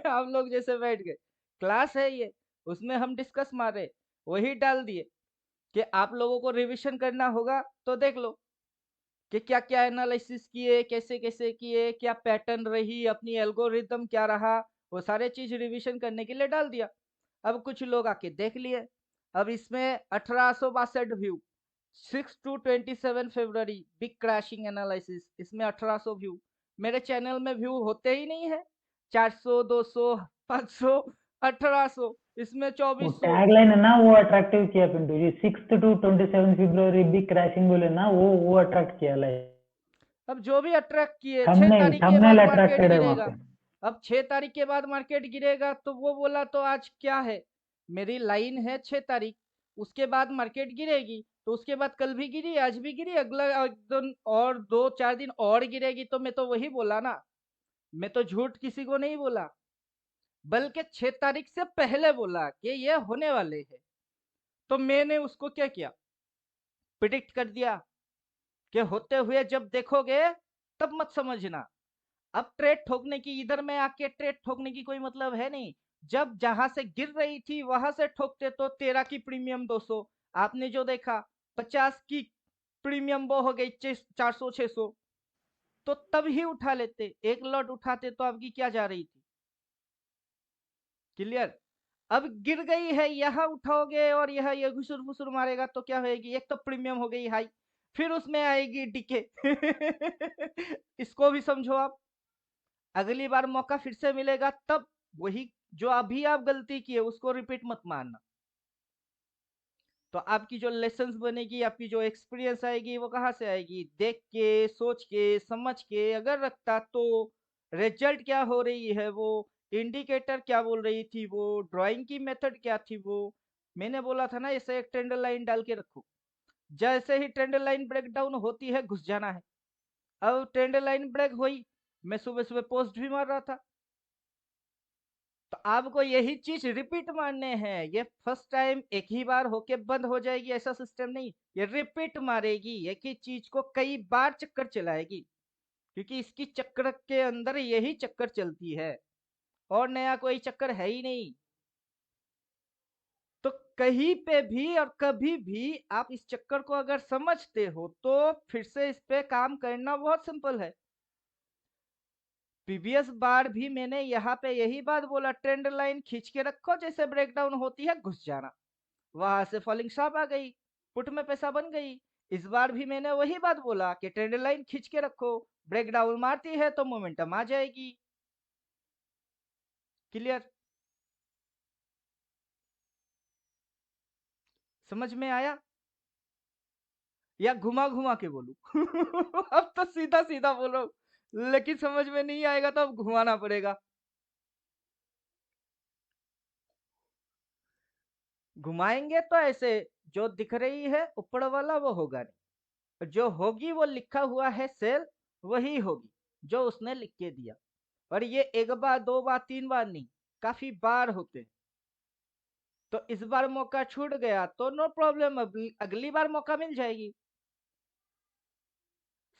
आप लोग जैसे बैठ गए, क्लास है ये, उसमें हम डिस्कस मारे, वही डाल दिए कि आप लोगों को रिवीजन करना होगा तो देख लो कि क्या क्या एनालिसिस किए, कैसे कैसे किए, क्या पैटर्न रही, अपनी एल्गोरिदम क्या रहा, वो सारे चीज रिवीजन करने के लिए डाल दिया। अब कुछ लोग आके देख लिए, अब इसमें 1862 view, 6 to 27 February big crashing analysis, इसमें 1800 व्यू। मेरे चैनल में व्यू होते ही नहीं है, 400, 200, 500, 1800, इसमें वो 2400। टैगलाइन है ना, वो अट्रैक्टिव किया Pintu ji, 6 to 27 February big crashing बोले ना, वो अट्रैक्ट किया लाइक। अब जो भी अट्रैक्ट किए, 6 थंबनेल तारीख के थंबनेल बाद मार्केट अट्रैक्टेड है वहां गिरेगा। पे। अब 6 तारीख के बाद मार्केट गिरेगा तो वो बोला तो आज क्या है, मेरी लाइन है 6 तारीख, उसके बाद मार्केट गिरेगी, तो उसके बाद कल भी गिरी, आज भी गिरी, अगला एक दिन और 2-4 दिन और गिरेगी, तो मैं तो वही बोला ना, मैं तो झूठ किसी को नहीं बोला, बल्कि 6 तारीख से पहले बोला कि ये होने वाले हैं। तो मैंने उसको क्या किया, प्रिडिक्ट कर दिया कि होते हुए जब देखोगे तब मत समझना। अब ट्रेड ठोकने की, इधर में आके ट्रेड ठोकने की कोई मतलब है नहीं। जब जहां से गिर रही थी वहां से ठोकते तो 13 की प्रीमियम 200, आपने जो देखा 50 की प्रीमियम वो हो गई 400 600, तो तब ही उठा लेते, एक लॉट उठाते तो आपकी क्या जा रही थी। क्लियर। अब गिर गई है, यहाँ उठाओगे और यह ये घुसुर फुसुर मारेगा तो क्या होएगी, एक तो प्रीमियम हो गई हाई, फिर उसमें आएगी डीके। इसको भी समझो आप। अगली बार मौका फिर से मिलेगा तब वही जो अभी आप गलती किए उसको रिपीट मत मारना। तो आपकी जो लेसन्स बनेगी, आपकी जो एक्सपीरियंस आएगी, वो कहाँ से आएगी, देख के, सोच के, समझ के अगर रखता तो रिजल्ट क्या हो रही है, वो इंडिकेटर क्या बोल रही थी, वो ड्राइंग की मेथड क्या थी, वो मैंने बोला था ना, ऐसे एक ट्रेंड लाइन डाल के रखो, जैसे ही ट्रेंड लाइन ब्रेक डाउन होती है घुस जाना है। अब ट्रेंड लाइन ब्रेक हुई, मैं सुबह सुबह पोस्ट भी मार रहा था। तो आपको यही चीज रिपीट मारने हैं, ये फर्स्ट टाइम एक ही बार होके बंद हो जाएगी ऐसा सिस्टम नहीं, ये रिपीट मारेगी, एक ही चीज को कई बार चक्कर चलाएगी, क्योंकि इसकी चक्कर के अंदर यही चक्कर चलती है और नया कोई चक्कर है ही नहीं। तो कहीं पे भी और कभी भी आप इस चक्कर को अगर समझते हो तो फिर से इस पे काम करना बहुत सिंपल है। प्रीवियस बार भी मैंने यहाँ पे यही बात बोला, ट्रेंड लाइन खींच के रखो, जैसे ब्रेकडाउन होती है घुस जाना, वहां से फॉलिंग स्टॉप आ गई, पुट में पैसा बन गई। इस बार भी मैंने वही बात बोला कि ट्रेंड लाइन खींच के रखो, ब्रेकडाउन मारती है तो मोमेंटम आ जाएगी। क्लियर, समझ में आया या घुमा घुमा के बोलूं? अब तो सीधा सीधा बोलो, लेकिन समझ में नहीं आएगा तो अब घुमाना पड़ेगा। घुमाएंगे तो ऐसे, जो दिख रही है ऊपर वाला वो होगा नहीं, जो होगी वो लिखा हुआ है सेल, वही होगी जो उसने लिख के दिया। और ये एक बार, दो बार, तीन बार नहीं, काफी बार होते हैं। तो इस बार मौका छूट गया तो नो प्रॉब्लम, अगली बार मौका मिल जाएगी।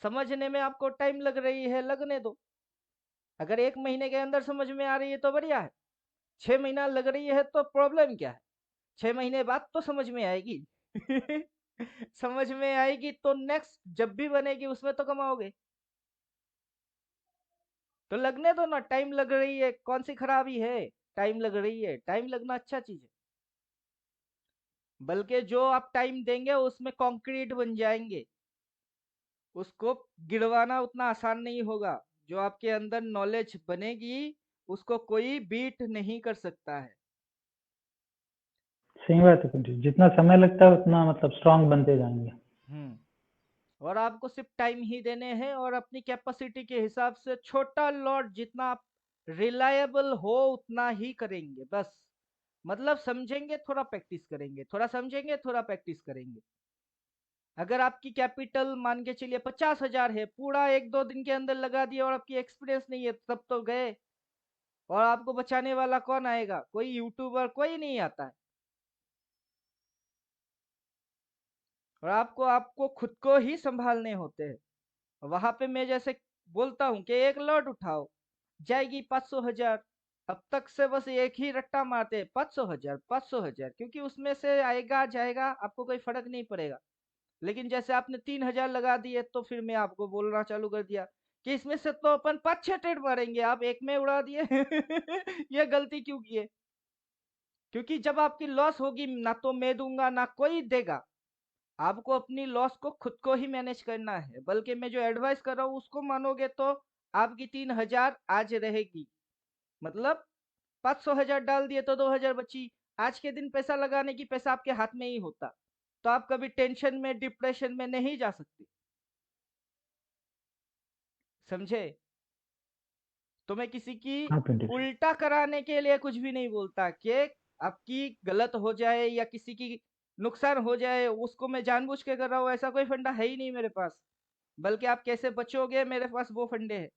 समझने में आपको टाइम लग रही है, लगने दो। अगर 1 महीने के अंदर समझ में आ रही है तो बढ़िया है, 6 महीना लग रही है तो प्रॉब्लम क्या है, 6 महीने बाद तो समझ में आएगी। समझ में आएगी तो नेक्स्ट जब भी बनेगी उसमें तो कमाओगे। तो लगने दो ना, टाइम लग रही है, कौन सी खराबी है, टाइम लग रही है, टाइम लगना अच्छा चीज है। बल्कि जो आप टाइम देंगे उसमें कंक्रीट बन जाएंगे, उसको गिरवाना उतना आसान नहीं होगा। जो आपके अंदर नॉलेज बनेगी उसको कोई बीट नहीं कर सकता है। सही बात है कुंजी, जितना समय लगता है उतना मतलब स्ट्रांग बनते जाएंगे। और आपको सिर्फ टाइम ही देने हैं और अपनी कैपेसिटी के हिसाब से छोटा लॉट जितना आप रिलायबल हो उतना ही करेंगे बस। मतलब समझेंगे, थोड़ा प्रैक्टिस करेंगे, थोड़ा समझेंगे, थोड़ा प्रैक्टिस करेंगे। अगर आपकी कैपिटल मान के चलिए 50,000 है, पूरा 1-2 दिन के अंदर लगा दिया और आपकी एक्सपीरियंस नहीं है, तब तो गए। और आपको बचाने वाला कौन आएगा, कोई यूट्यूबर कोई नहीं आता है। और आपको आपको खुद को ही संभालने होते हैं। वहां पे मैं जैसे बोलता हूँ कि एक लॉट उठाओ, जाएगी 500,000। अब तक से बस एक ही रट्टा मारते हैं, 500,000 500,000, क्योंकि उसमें से आएगा जाएगा आपको कोई फर्क नहीं पड़ेगा। लेकिन जैसे आपने 3,000 लगा दिए तो फिर मैं आपको बोलना चालू कर दिया कि इसमें से तो अपन 5-6 ट्रेड मारेंगे, आप एक में उड़ा दिए। ये गलती क्यों किए? क्योंकि जब आपकी लॉस होगी ना तो मैं दूंगा ना कोई देगा, आपको अपनी लॉस को खुद को ही मैनेज करना है। बल्कि मैं जो एडवाइस कर रहा हूँ उसको मानोगे तो आपकी 3,000 आज रहेगी, मतलब 500,000 डाल दिए तो 2,000 बची। आज के दिन पैसा लगाने की, पैसा आपके हाथ में ही होता तो आप कभी टेंशन में, डिप्रेशन में नहीं जा सकते। समझे? तो मैं किसी की हाँ पंडित जी। उल्टा कराने के लिए कुछ भी नहीं बोलता कि आपकी गलत हो जाए या किसी की नुकसान हो जाए उसको मैं जानबूझ के कर रहा हूँ, ऐसा कोई फंडा है ही नहीं मेरे पास। बल्कि आप कैसे बचोगे, मेरे पास वो फंडे हैं।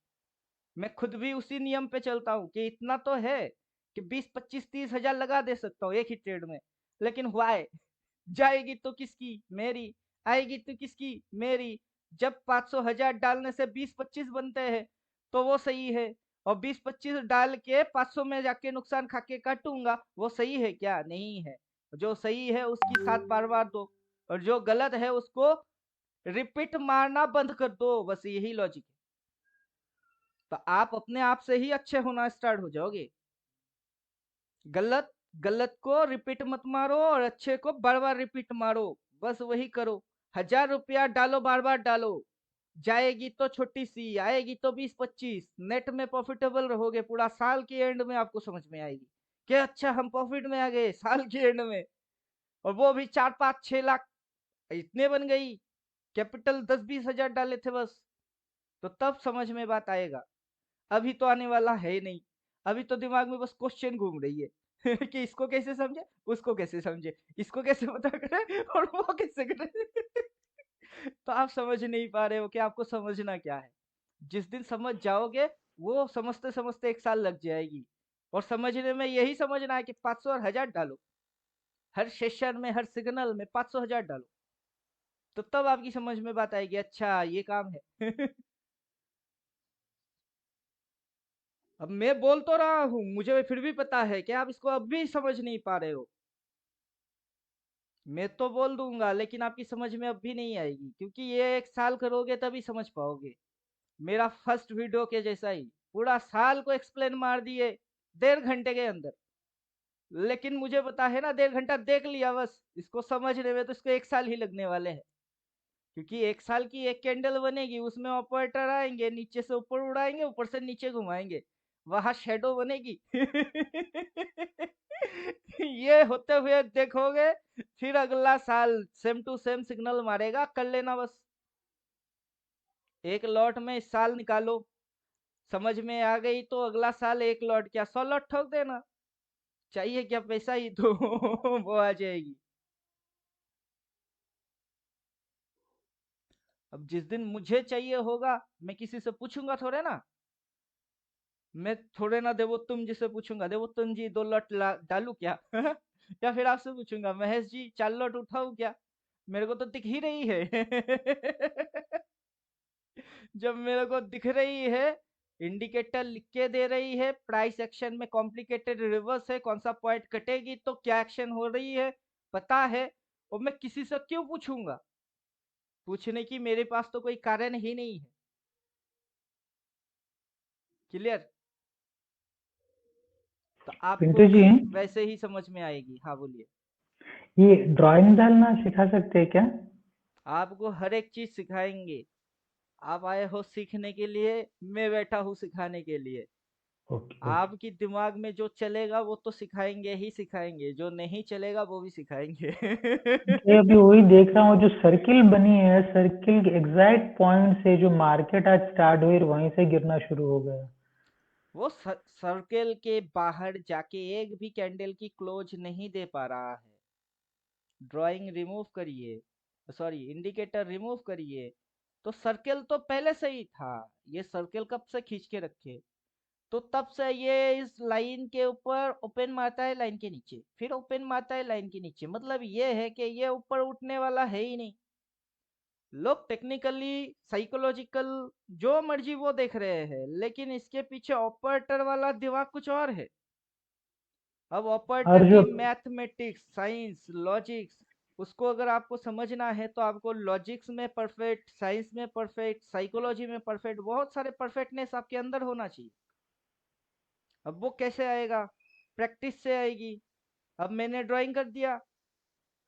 मैं खुद भी उसी नियम पे चलता हूँ कि इतना तो है कि 20, 25, 30 हजार लगा दे सकता हूँ एक ही ट्रेड में। लेकिन व्हाई? जाएगी तो किसकी? मेरी। आएगी तो किसकी? मेरी। जब 500 हजार डालने से 20, 25 बनते हैं तो वो सही है, और 20, 25 डाल के 500 में जाके नुकसान खा के काटूंगा, वो सही है क्या? नहीं है। जो सही है उसकी साथ बार बार दो, और जो गलत है उसको रिपीट मारना बंद कर दो, बस यही लॉजिक है। तो आप अपने आप से ही अच्छे होना स्टार्ट हो जाओगे। गलत गलत को रिपीट मत मारो और अच्छे को बार बार रिपीट मारो, बस वही करो। 1000 रुपया डालो, बार बार डालो, जाएगी तो छोटी सी, आएगी तो 20, 25, नेट में प्रॉफिटेबल रहोगे पूरा साल के एंड में। आपको समझ में आएगी कि अच्छा हम प्रॉफिट में आ गए साल के एंड में, और वो भी 4, 5, 6 लाख इतने बन गई। कैपिटल 10, 20 हजार डाले थे बस। तो तब समझ में बात आएगा। अभी तो आने वाला है ही नहीं। अभी तो दिमाग में बस क्वेश्चन घूम रही है कि इसको कैसे समझे, उसको कैसे समझे, इसको कैसे पता करे और वो कैसे करे। तो आप समझ नहीं पा रहे हो कि आपको समझना क्या है। जिस दिन समझ जाओगे, वो समझते समझते 1 साल लग जाएगी। और समझने में यही समझना है कि 500 और 1000 डालो, हर सेशन में हर सिग्नल में 500 1000 डालो। तो तब आपकी समझ में बात आएगी, अच्छा ये काम है। अब मैं बोल तो रहा हूँ, मुझे फिर भी पता है कि आप इसको अब भी समझ नहीं पा रहे हो। मैं तो बोल दूंगा लेकिन आपकी समझ में अब भी नहीं आएगी, क्योंकि ये 1 साल करोगे तभी समझ पाओगे। मेरा फर्स्ट वीडियो के जैसा ही पूरा साल को एक्सप्लेन मार दिए 1.5 घंटे के अंदर। लेकिन मुझे पता है ना, 1.5 घंटा देख लिया बस, इसको समझने में तो इसको 1 साल ही लगने वाले हैं। क्योंकि 1 साल की एक कैंडल बनेगी, उसमें ऑपरेटर आएंगे, नीचे से ऊपर उड़ाएंगे, ऊपर से नीचे घुमाएंगे, वहां शेडो बनेगी। ये होते हुए देखोगे, फिर अगला साल सेम टू सेम सिग्नल मारेगा, कर लेना बस। एक लॉट में इस साल निकालो, समझ में आ गई तो अगला साल एक लॉट क्या 100 लॉट ठोक देना। चाहिए क्या पैसा ही तो वो आ जाएगी। अब जिस दिन मुझे चाहिए होगा, मैं किसी से पूछूंगा थोड़े ना। मैं थोड़े ना देवोत्तम जी से पूछूंगा, देवोत्तम जी 2 लॉट डालू क्या? या फिर आपसे पूछूंगा, महेश जी 4 लॉट उठाऊ क्या? मेरे को तो दिख ही रही है। जब मेरे को दिख रही है, इंडिकेटर लिख के दे रही है, प्राइस एक्शन में कॉम्प्लिकेटेड रिवर्स है, कौन सा पॉइंट कटेगी तो क्या एक्शन हो रही है पता है, और मैं किसी से क्यों पूछूंगा? पूछने की मेरे पास तो कोई कारण ही नहीं है। क्लियर? तो आपको पिंटू जी, भी वैसे ही समझ में आएगी। हाँ बोलिए। ये ड्राइंग डालना सिखा सकते हैं क्या? आपको हर एक चीज सिखाएंगे। आप आए हो सीखने के लिए, मैं बैठा हूँ सिखाने के लिए। Okay okay. आपकी दिमाग में जो चलेगा वो तो सिखाएंगे ही सिखाएंगे, जो नहीं चलेगा वो भी सिखाएंगे। ये अभी वही देख रहा हूँ, जो सर्किल बनी है, सर्किल के एग्जैक्ट पॉइंट से जो मार्केट आज स्टार्ट हुई वहीं से गिरना शुरू हो गया। वो सर्कल के बाहर जाके एक भी कैंडल की क्लोज नहीं दे पा रहा है। ड्राइंग रिमूव करिए, सॉरी इंडिकेटर रिमूव करिए, तो सर्कल तो पहले से ही था। ये सर्कल कब से खींच के रखे? तो तब से ये इस लाइन के ऊपर ओपन मारता है, लाइन के नीचे फिर ओपन मारता है, लाइन के नीचे। मतलब ये है कि ये ऊपर उठने वाला है ही नहीं। लोग टेक्निकली साइकोलॉजिकल जो मर्जी वो देख रहे हैं, लेकिन इसके पीछे ऑपरेटर वाला दिमाग कुछ और है। अब ऑपरेटर और की जो मैथमेटिक्स, साइंस, लॉजिक्स, उसको अगर आपको समझना है तो आपको लॉजिक्स में परफेक्ट, साइंस में परफेक्ट, साइकोलॉजी में परफेक्ट, बहुत सारे परफेक्टनेस आपके अंदर होना चाहिए। अब वो कैसे आएगा? प्रैक्टिस से आएगी। अब मैंने ड्राइंग कर दिया,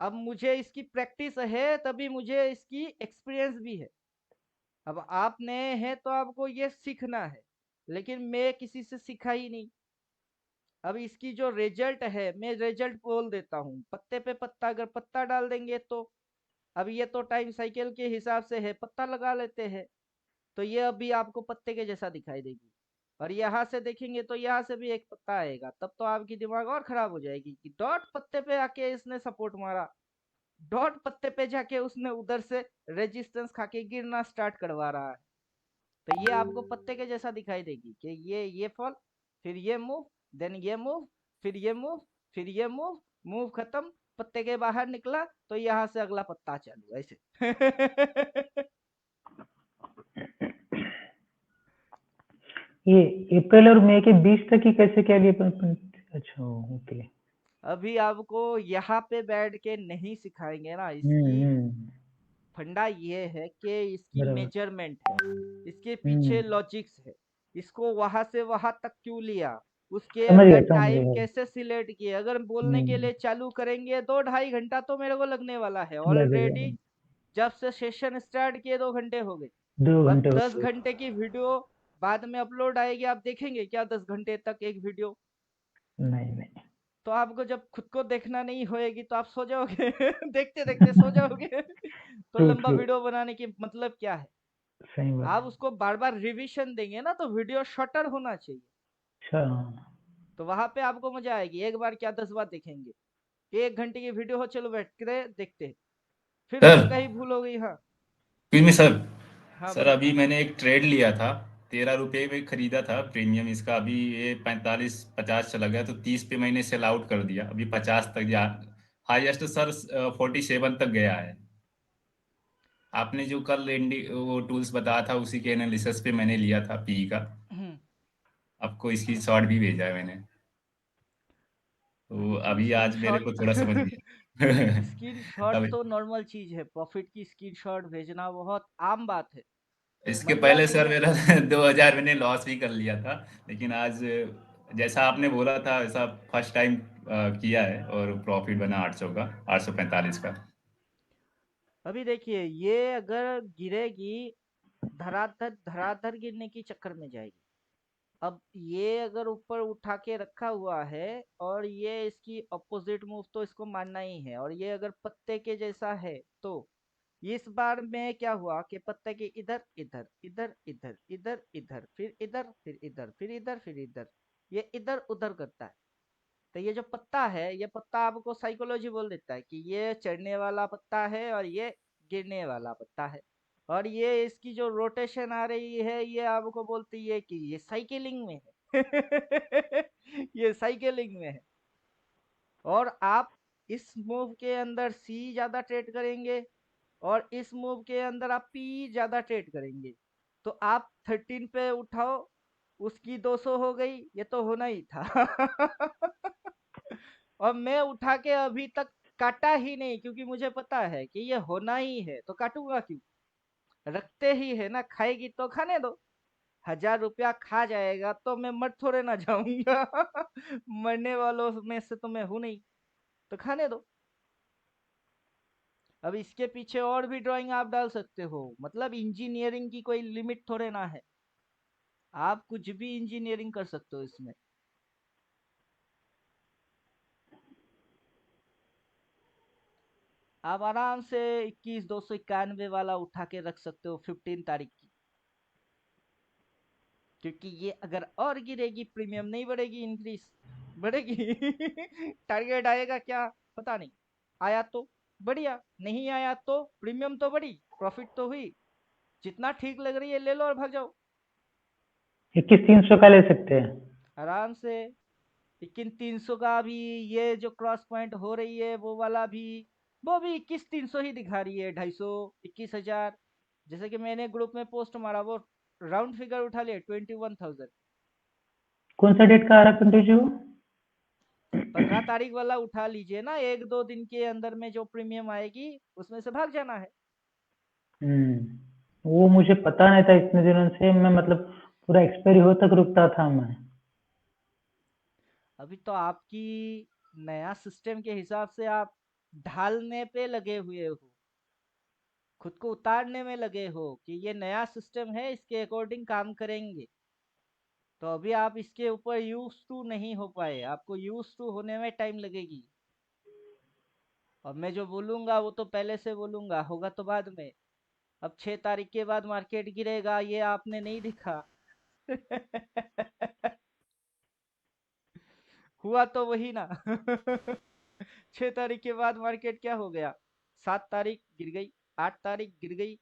अब मुझे इसकी प्रैक्टिस है तभी मुझे इसकी एक्सपीरियंस भी है। अब आप नए हैं तो आपको ये सीखना है, लेकिन मैं किसी से सीखा ही नहीं। अब इसकी जो रिजल्ट है, मैं रिजल्ट बोल देता हूँ, पत्ते पे पत्ता अगर पत्ता डाल देंगे तो अब ये तो टाइम साइकिल के हिसाब से है, पत्ता लगा लेते हैं, तो ये अभी आपको पत्ते के जैसा दिखाई देगी। और यहाँ से देखेंगे तो यहाँ से भी एक पत्ता आएगा, तब तो आपकी दिमाग और खराब हो जाएगी कि डॉट पत्ते पे आके इसने सपोर्ट मारा। डॉट पत्ते पे जाके उसने उधर से रेजिस्टेंस खा के गिरना स्टार्ट करवा रहा है। तो ये आपको पत्ते के जैसा दिखाई देगी कि ये फॉल, फिर ये मूव, देन ये मूव, फिर ये मूव, फिर ये मूव, मूव खत्म, पत्ते के बाहर निकला तो यहाँ से अगला पत्ता चालू ऐसे। ये अप्रैल और मई के बीच तक ही कैसे क्या लिए अच्छा ओके। अभी आपको यहाँ पे बैठ के नहीं सिखाएंगे ना, हम्म इसकी हम्म, फंडा ये है कि इसकी बराबर। मेजरमेंट है, इसके पीछे लॉजिक्स है, इसको वहां से वहां तक क्यों लिया, उसके अंदर समझ टाइम गया। कैसे सिलेक्ट किए। अगर बोलने के लिए चालू करेंगे तो 2-2.5 घंटा तो मेरे को लगने वाला है लगेगा। ऑलरेडी। जब से सेशन स्टार्ट किए 2 घंटे हो गए। 2 घंटे अब हो 10 घंटे की वीडियो बाद में अपलोड आएगी, आप देखेंगे क्या 10 घंटे तक एक वीडियो? नहीं नहीं। तो आपको जब खुद को देखना नहीं होएगी तो आप सो जाओगे। देखते देखते सो जाओगे। तो ट्रू लंबा ट्रू, वीडियो बनाने की मतलब क्या है? सही बात आप है। उसको बार बार रिवीजन देंगे ना तो वीडियो शॉर्टर होना चाहिए। अच्छा तो वहां पे आपको मजा आएगी, एक बार क्या 10 बार देखेंगे। 1 घंटे की वीडियो हो, चलो बैठ के देखते हैं। फिर सर, कुछ कहीं भूल हो गई, हाँ। क्यों में सर। हाँ सर, बोलो। अभी मैंने एक ट्रेड लिया था, 13 रुपये में खरीदा था प्रीमियम। इसका अभी ये 45-50 चला गया, तो 30 पे मैंने सेल आउट कर दिया। अभी 50 तक जा, हाईएस्ट सर 47 तक गया है। आपने जो कल वो टूल्स बताया था उसी के एनालिसिस पे मैंने लिया था पी का। आपको इसकी शॉर्ट भी भेजा है मैंने, तो तो अभी स्क्रीन आज मेरे शॉट। को थोड़ा समझ गया। स्क्रीन शॉट अभी तो नॉर्मल चीज है, प्रॉफिट की स्क्रीन शॉट भेजना बहुत आम बात है। इसके पहले मतलब सर ये मेरा 2000 मैंने लॉस भी कर लिया था, लेकिन आज जैसा आपने बोला था वैसा फर्स्ट टाइम किया है और प्रॉफिट बना 800 का, 845 का। अभी देखिए, ये अगर गिरेगी धराधर धराधर गिरने की चक्कर में जाएगी। अब ये अगर ऊपर उठा के रखा हुआ है और ये इसकी अपोजिट मूव, तो इसको मानना ही है। और ये अगर पत्ते के जैसा है तो इस बार में क्या हुआ कि पत्ते के इधर इधर इधर इधर इधर इधर फिर इधर फिर इधर फिर इधर फिर इधर, ये इधर उधर करता है। तो ये जो पत्ता है, ये पत्ता आपको साइकोलॉजी बोल देता है कि ये चढ़ने वाला पत्ता है और ये गिरने वाला पत्ता है। और ये इसकी जो रोटेशन आ रही है ये आपको बोलती है कि ये साइकिलिंग में है। ये साइकिलिंग में है। और आप इस मूव के अंदर सी ज्यादा ट्रेड करेंगे और इस मूव के अंदर आप पी ज्यादा ट्रेड करेंगे, तो आप 13 पे उठाओ, उसकी 200 हो गई, ये तो होना ही था। और मैं उठा के अभी तक काटा ही नहीं, क्योंकि मुझे पता है कि ये होना ही है, तो काटूंगा क्यों? रखते ही है ना, खाएगी तो खाने दो। 1000 रुपया खा जाएगा तो मैं मर थोड़े ना जाऊंगा। मरने वालों में से तो मैं हूं नहीं, तो खाने दो। अब इसके पीछे और भी ड्राइंग आप डाल सकते हो, मतलब इंजीनियरिंग की कोई लिमिट थोड़े ना है। आप कुछ भी इंजीनियरिंग कर सकते हो इसमें। आप आराम से 21,291 वाला उठा के रख सकते हो 15 तारीख की, क्योंकि ये अगर और गिरेगी प्रीमियम नहीं बढ़ेगी, इंक्रीज बढ़ेगी। टारगेट आएगा क्या पता नहीं, आया तो बढ़िया, नहीं आया तो प्रीमियम तो बढ़ी, प्रॉफिट तो हुई। जितना ठीक लग रही है ले लो और भाग जाओ 21,300 का ले सकते हैं। आराम से। लेकिन 300 का भी, ये जो क्रॉस पॉइंट हो रही है वो वाला भी, वो भी 21,300 ही दिखा रही है, 250, 21,000। जैसे कि मैंने ग्रुप में पोस्ट मारा, वो राउंड फिगर उठा लिया 21,000। कौन सा डेट का आ रहा कंटिन्यू? 15 तारीख वाला उठा लीजिए ना, 1-2 दिन के अंदर में जो प्रीमियम आएगी उसमें से भाग जाना है। वो मुझे पता नहीं था इतने दिनों से, मैं मतलब पूरा एक्सपायरी हो तक रुकता था मैं। अभी तो आपकी नया सिस्टम के हिसाब से आप ढालने पे लगे हुए हो, खुद को उतारने में लगे हो कि ये नया सिस्टम है, इसके अकॉर्डिंग काम करेंगे। तो अभी आप इसके ऊपर यूज टू नहीं हो पाए, आपको यूज टू होने में टाइम लगेगी। और मैं जो बोलूंगा वो तो पहले से बोलूंगा, होगा तो बाद में। अब 6 तारीख के बाद मार्केट गिरेगा, ये आपने नहीं दिखा। हुआ तो वही ना। 6 तारीख के बाद मार्केट क्या हो गया, 7 तारीख गिर गई, 8 तारीख गिर गई,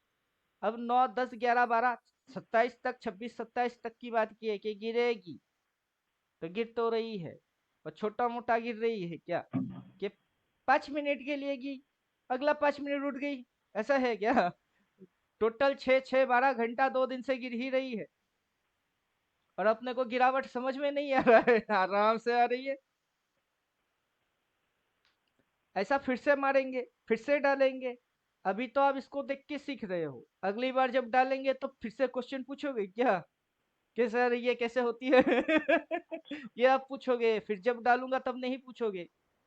अब 9, 10, 11, 12, 27 तक, 26, 27 तक की बात की है कि गिरेगी, तो गिर तो रही है, और छोटा मोटा गिर रही है क्या, कि 5 मिनट के लिए गिरी, अगला 5 मिनट उठ गई, ऐसा है क्या? टोटल 6, 6, 12 घंटा 2 दिन से गिर ही रही है, और अपने को गिरावट समझ में नहीं आ रहा है, आराम से आ रही है। ऐसा फिर से मारेंगे, फिर से डालेंगे। अभी तो आप इसको देख के सीख रहे हो, अगली बार जब डालेंगे तो फिर से क्वेश्चन पूछोगे क्या कि सर ये कैसे होती है? ये आप पूछोगे, फिर जब डालूंगा तब नहीं पूछोगे,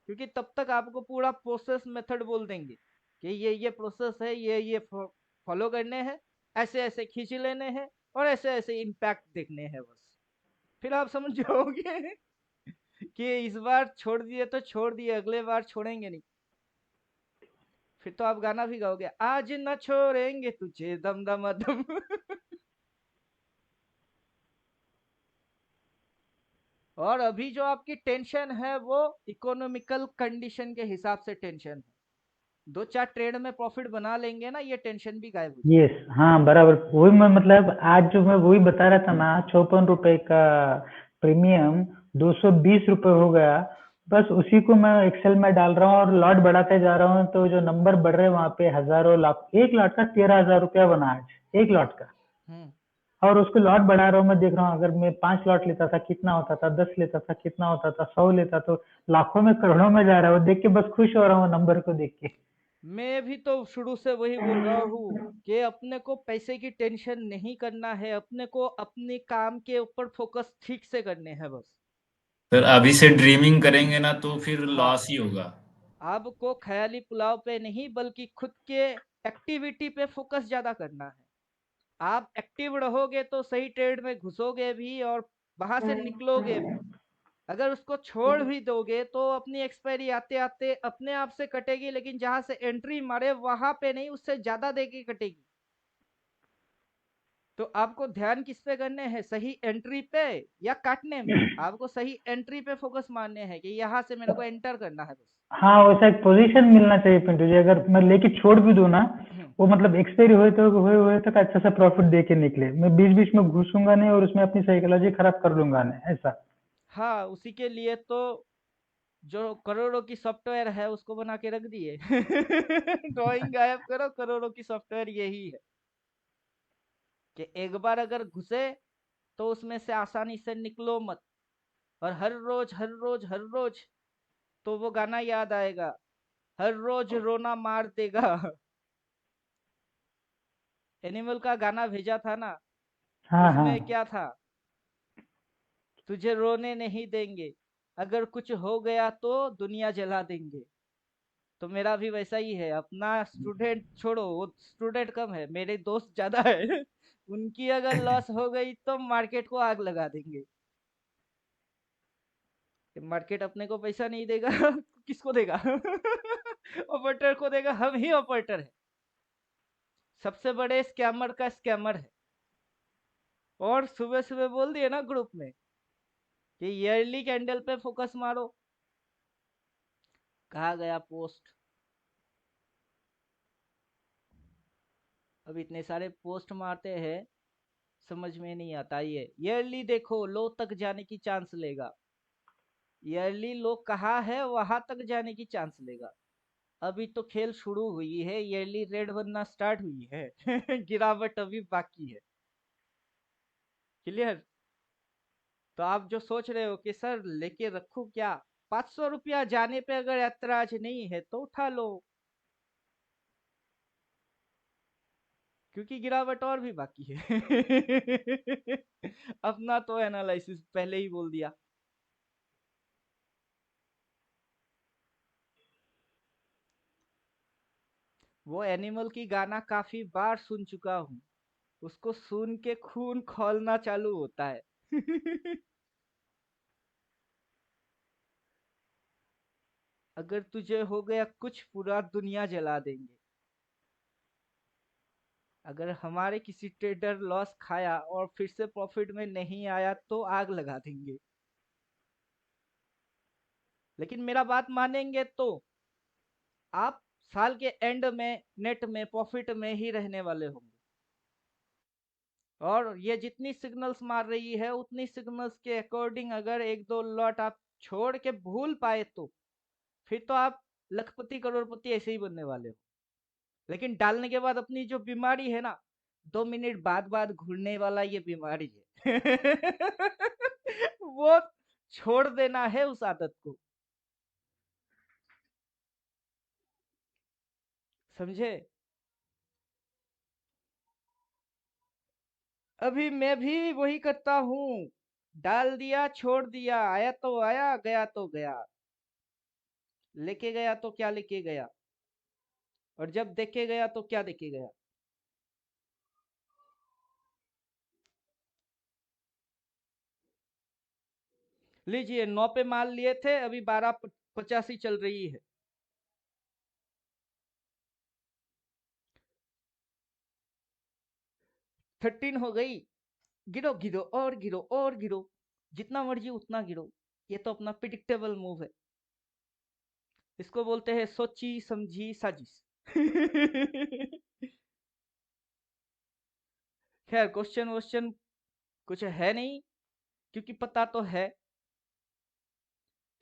क्योंकि तब तक आपको पूरा प्रोसेस मेथड बोल देंगे कि ये प्रोसेस है, ये फॉलो करने हैं, ऐसे ऐसे खींच लेने हैं, और ऐसे ऐसे इम्पैक्ट देखने हैं, बस फिर आप समझ जाओगे कि इस बार छोड़ दिए तो छोड़ दिए, अगले बार छोड़ेंगे नहीं। फिर तो आप गाना भी गाओगे, आज न छोड़ेंगे तुझे दम दम दम। और अभी जो आपकी टेंशन है वो इकोनॉमिकल कंडीशन के हिसाब से टेंशन है, 2-4 ट्रेड में प्रॉफिट बना लेंगे ना, ये टेंशन भी गायब हो जाएगी। यस, हाँ बराबर, वही मैं मतलब आज जो मैं वही बता रहा था ना, 54 रुपए का प्रीमियम 220 रुपए हो गया, बस उसी को मैं एक्सेल में डाल रहा हूँ और लॉट बढ़ाते जा रहा हूँ, तो जो नंबर बढ़ रहे हैं वहां पे हजारों लाख, एक लॉट का 13,000 रुपया बना आज, एक लॉट का, हम्म और उसको लॉट बढ़ा रहा हूँ, मैं देख रहा हूँ अगर मैं 5 लॉट लेता था कितना होता था, 10 लेता था कितना होता था, 100 लेता तो लाखों में करोड़ों में जा रहा है, वो देख के बस खुश हो रहा हूँ नंबर को देख के। मैं भी तो शुरू से वही बोल रहा हूँ कि अपने को पैसे की टेंशन नहीं करना है, अपने को अपने काम के ऊपर फोकस ठीक से करने हैं बस। सर अभी से ड्रीमिंग करेंगे ना तो फिर हाँ, लॉस ही होगा। आपको ख्याली पुलाव पे नहीं बल्कि खुद के एक्टिविटी पे फोकस ज्यादा करना है। आप एक्टिव रहोगे तो सही ट्रेड में घुसोगे भी और वहां से निकलोगे भी। अगर उसको छोड़ भी दोगे तो अपनी एक्सपायरी आते आते अपने आप से कटेगी, लेकिन जहां से एंट्री मारे वहां पे नहीं, उससे ज्यादा देके कटेगी। तो आपको ध्यान किस पे करने हैं, सही एंट्री पे या काटने में? आपको सही एंट्री पे फोकस मारने हैं कि यहाँ से मेरे को एंटर करना है बस। हाँ, वैसा एक पोजीशन मिलना चाहिए पिंटू जी, अगर मैं लेके छोड़ भी दूं ना, वो मतलब एक्सपायरी हुए तक अच्छा सा प्रॉफिट दे के निकले, मैं बीच बीच में घुसूंगा नहीं और उसमें अपनी साइकोलॉजी खराब कर लूंगा नहीं, ऐसा। हाँ, उसी के लिए तो जो करोड़ों की सॉफ्टवेयर है उसको बना के रख दिए। ड्राइंग गायब करो, करोड़ों की सॉफ्टवेयर यही है कि एक बार अगर घुसे तो उसमें से आसानी से निकलो मत। और हर रोज हर रोज हर रोज तो वो गाना याद आएगा, हर रोज रोना मार देगा। एनिमल का गाना भेजा था ना, हाँ हाँ। उसमें क्या था, तुझे रोने नहीं देंगे, अगर कुछ हो गया तो दुनिया जला देंगे। तो मेरा भी वैसा ही है, अपना स्टूडेंट छोड़ो, वो स्टूडेंट कम है, मेरे दोस्त ज्यादा है। उनकी अगर लॉस हो गई तो मार्केट को आग लगा देंगे। मार्केट अपने को पैसा नहीं देगा। किसको देगा? ऑपरेटर को देगा, हम ही ऑपरेटर है, सबसे बड़े स्कैमर का स्कैमर है। और सुबह सुबह बोल दिए ना ग्रुप में कि ईयरली कैंडल पे फोकस मारो, कहा गया पोस्ट। अब इतने सारे पोस्ट मारते हैं, समझ में नहीं आता। ये ईयरली देखो, लो तक जाने की चांस लेगा, ईयरली लो कहा है वहां तक जाने की चांस लेगा। अभी तो खेल शुरू हुई है, ईयरली रेड बनना स्टार्ट हुई है। गिरावट अभी बाकी है। क्लियर? तो आप जो सोच रहे हो कि सर लेके रखूं क्या, 500 रुपया जाने पे अगर ऐतराज नहीं है तो उठा लो, क्योंकि गिरावट और भी बाकी है। अपना तो एनालिसिस पहले ही बोल दिया। वो एनिमल की गाना काफी बार सुन चुका हूँ, उसको सुन के खून खौलना चालू होता है। अगर तुझे हो गया कुछ पूरा दुनिया जला देंगे। अगर हमारे किसी ट्रेडर लॉस खाया और फिर से प्रॉफिट में नहीं आया तो आग लगा देंगे। लेकिन मेरा बात मानेंगे तो आप साल के एंड में नेट में प्रॉफिट में ही रहने वाले होंगे। और ये जितनी सिग्नल्स मार रही है उतनी सिग्नल्स के अकॉर्डिंग अगर एक दो लॉट आप छोड़ के भूल पाए तो फिर तो आप लखपति करोड़पति ऐसे ही बनने वाले हो। लेकिन डालने के बाद अपनी जो बीमारी है ना, 2 मिनट बाद घूरने वाला ये बीमारी है वो छोड़ देना है उस आदत को, समझे? अभी मैं भी वही करता हूँ, डाल दिया छोड़ दिया, आया तो आया, गया तो गया। लेके गया तो क्या लेके गया, और जब देखे गया तो क्या देखे गया। लीजिए 9 पे माल लिए थे, अभी 12.85 चल रही है। थर्टीन हो गई। गिरो गिरो और गिरो और गिरो, जितना मर्जी उतना गिरो। ये तो अपना प्रिडिक्टेबल मूव है, इसको बोलते हैं सोची समझी साजिश खैर क्वेश्चन वोश्चन कुछ है नहीं, क्योंकि पता तो है।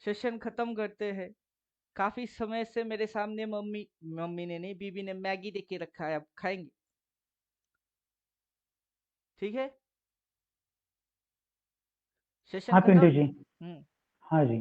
सेशन खत्म करते हैं। काफी समय से मेरे सामने मम्मी ने नहीं, बीबी ने मैगी दे के रखा है, अब खाएंगे। ठीक है, सेशन हाँ खत्म। पिंटू जी, हाँ जी।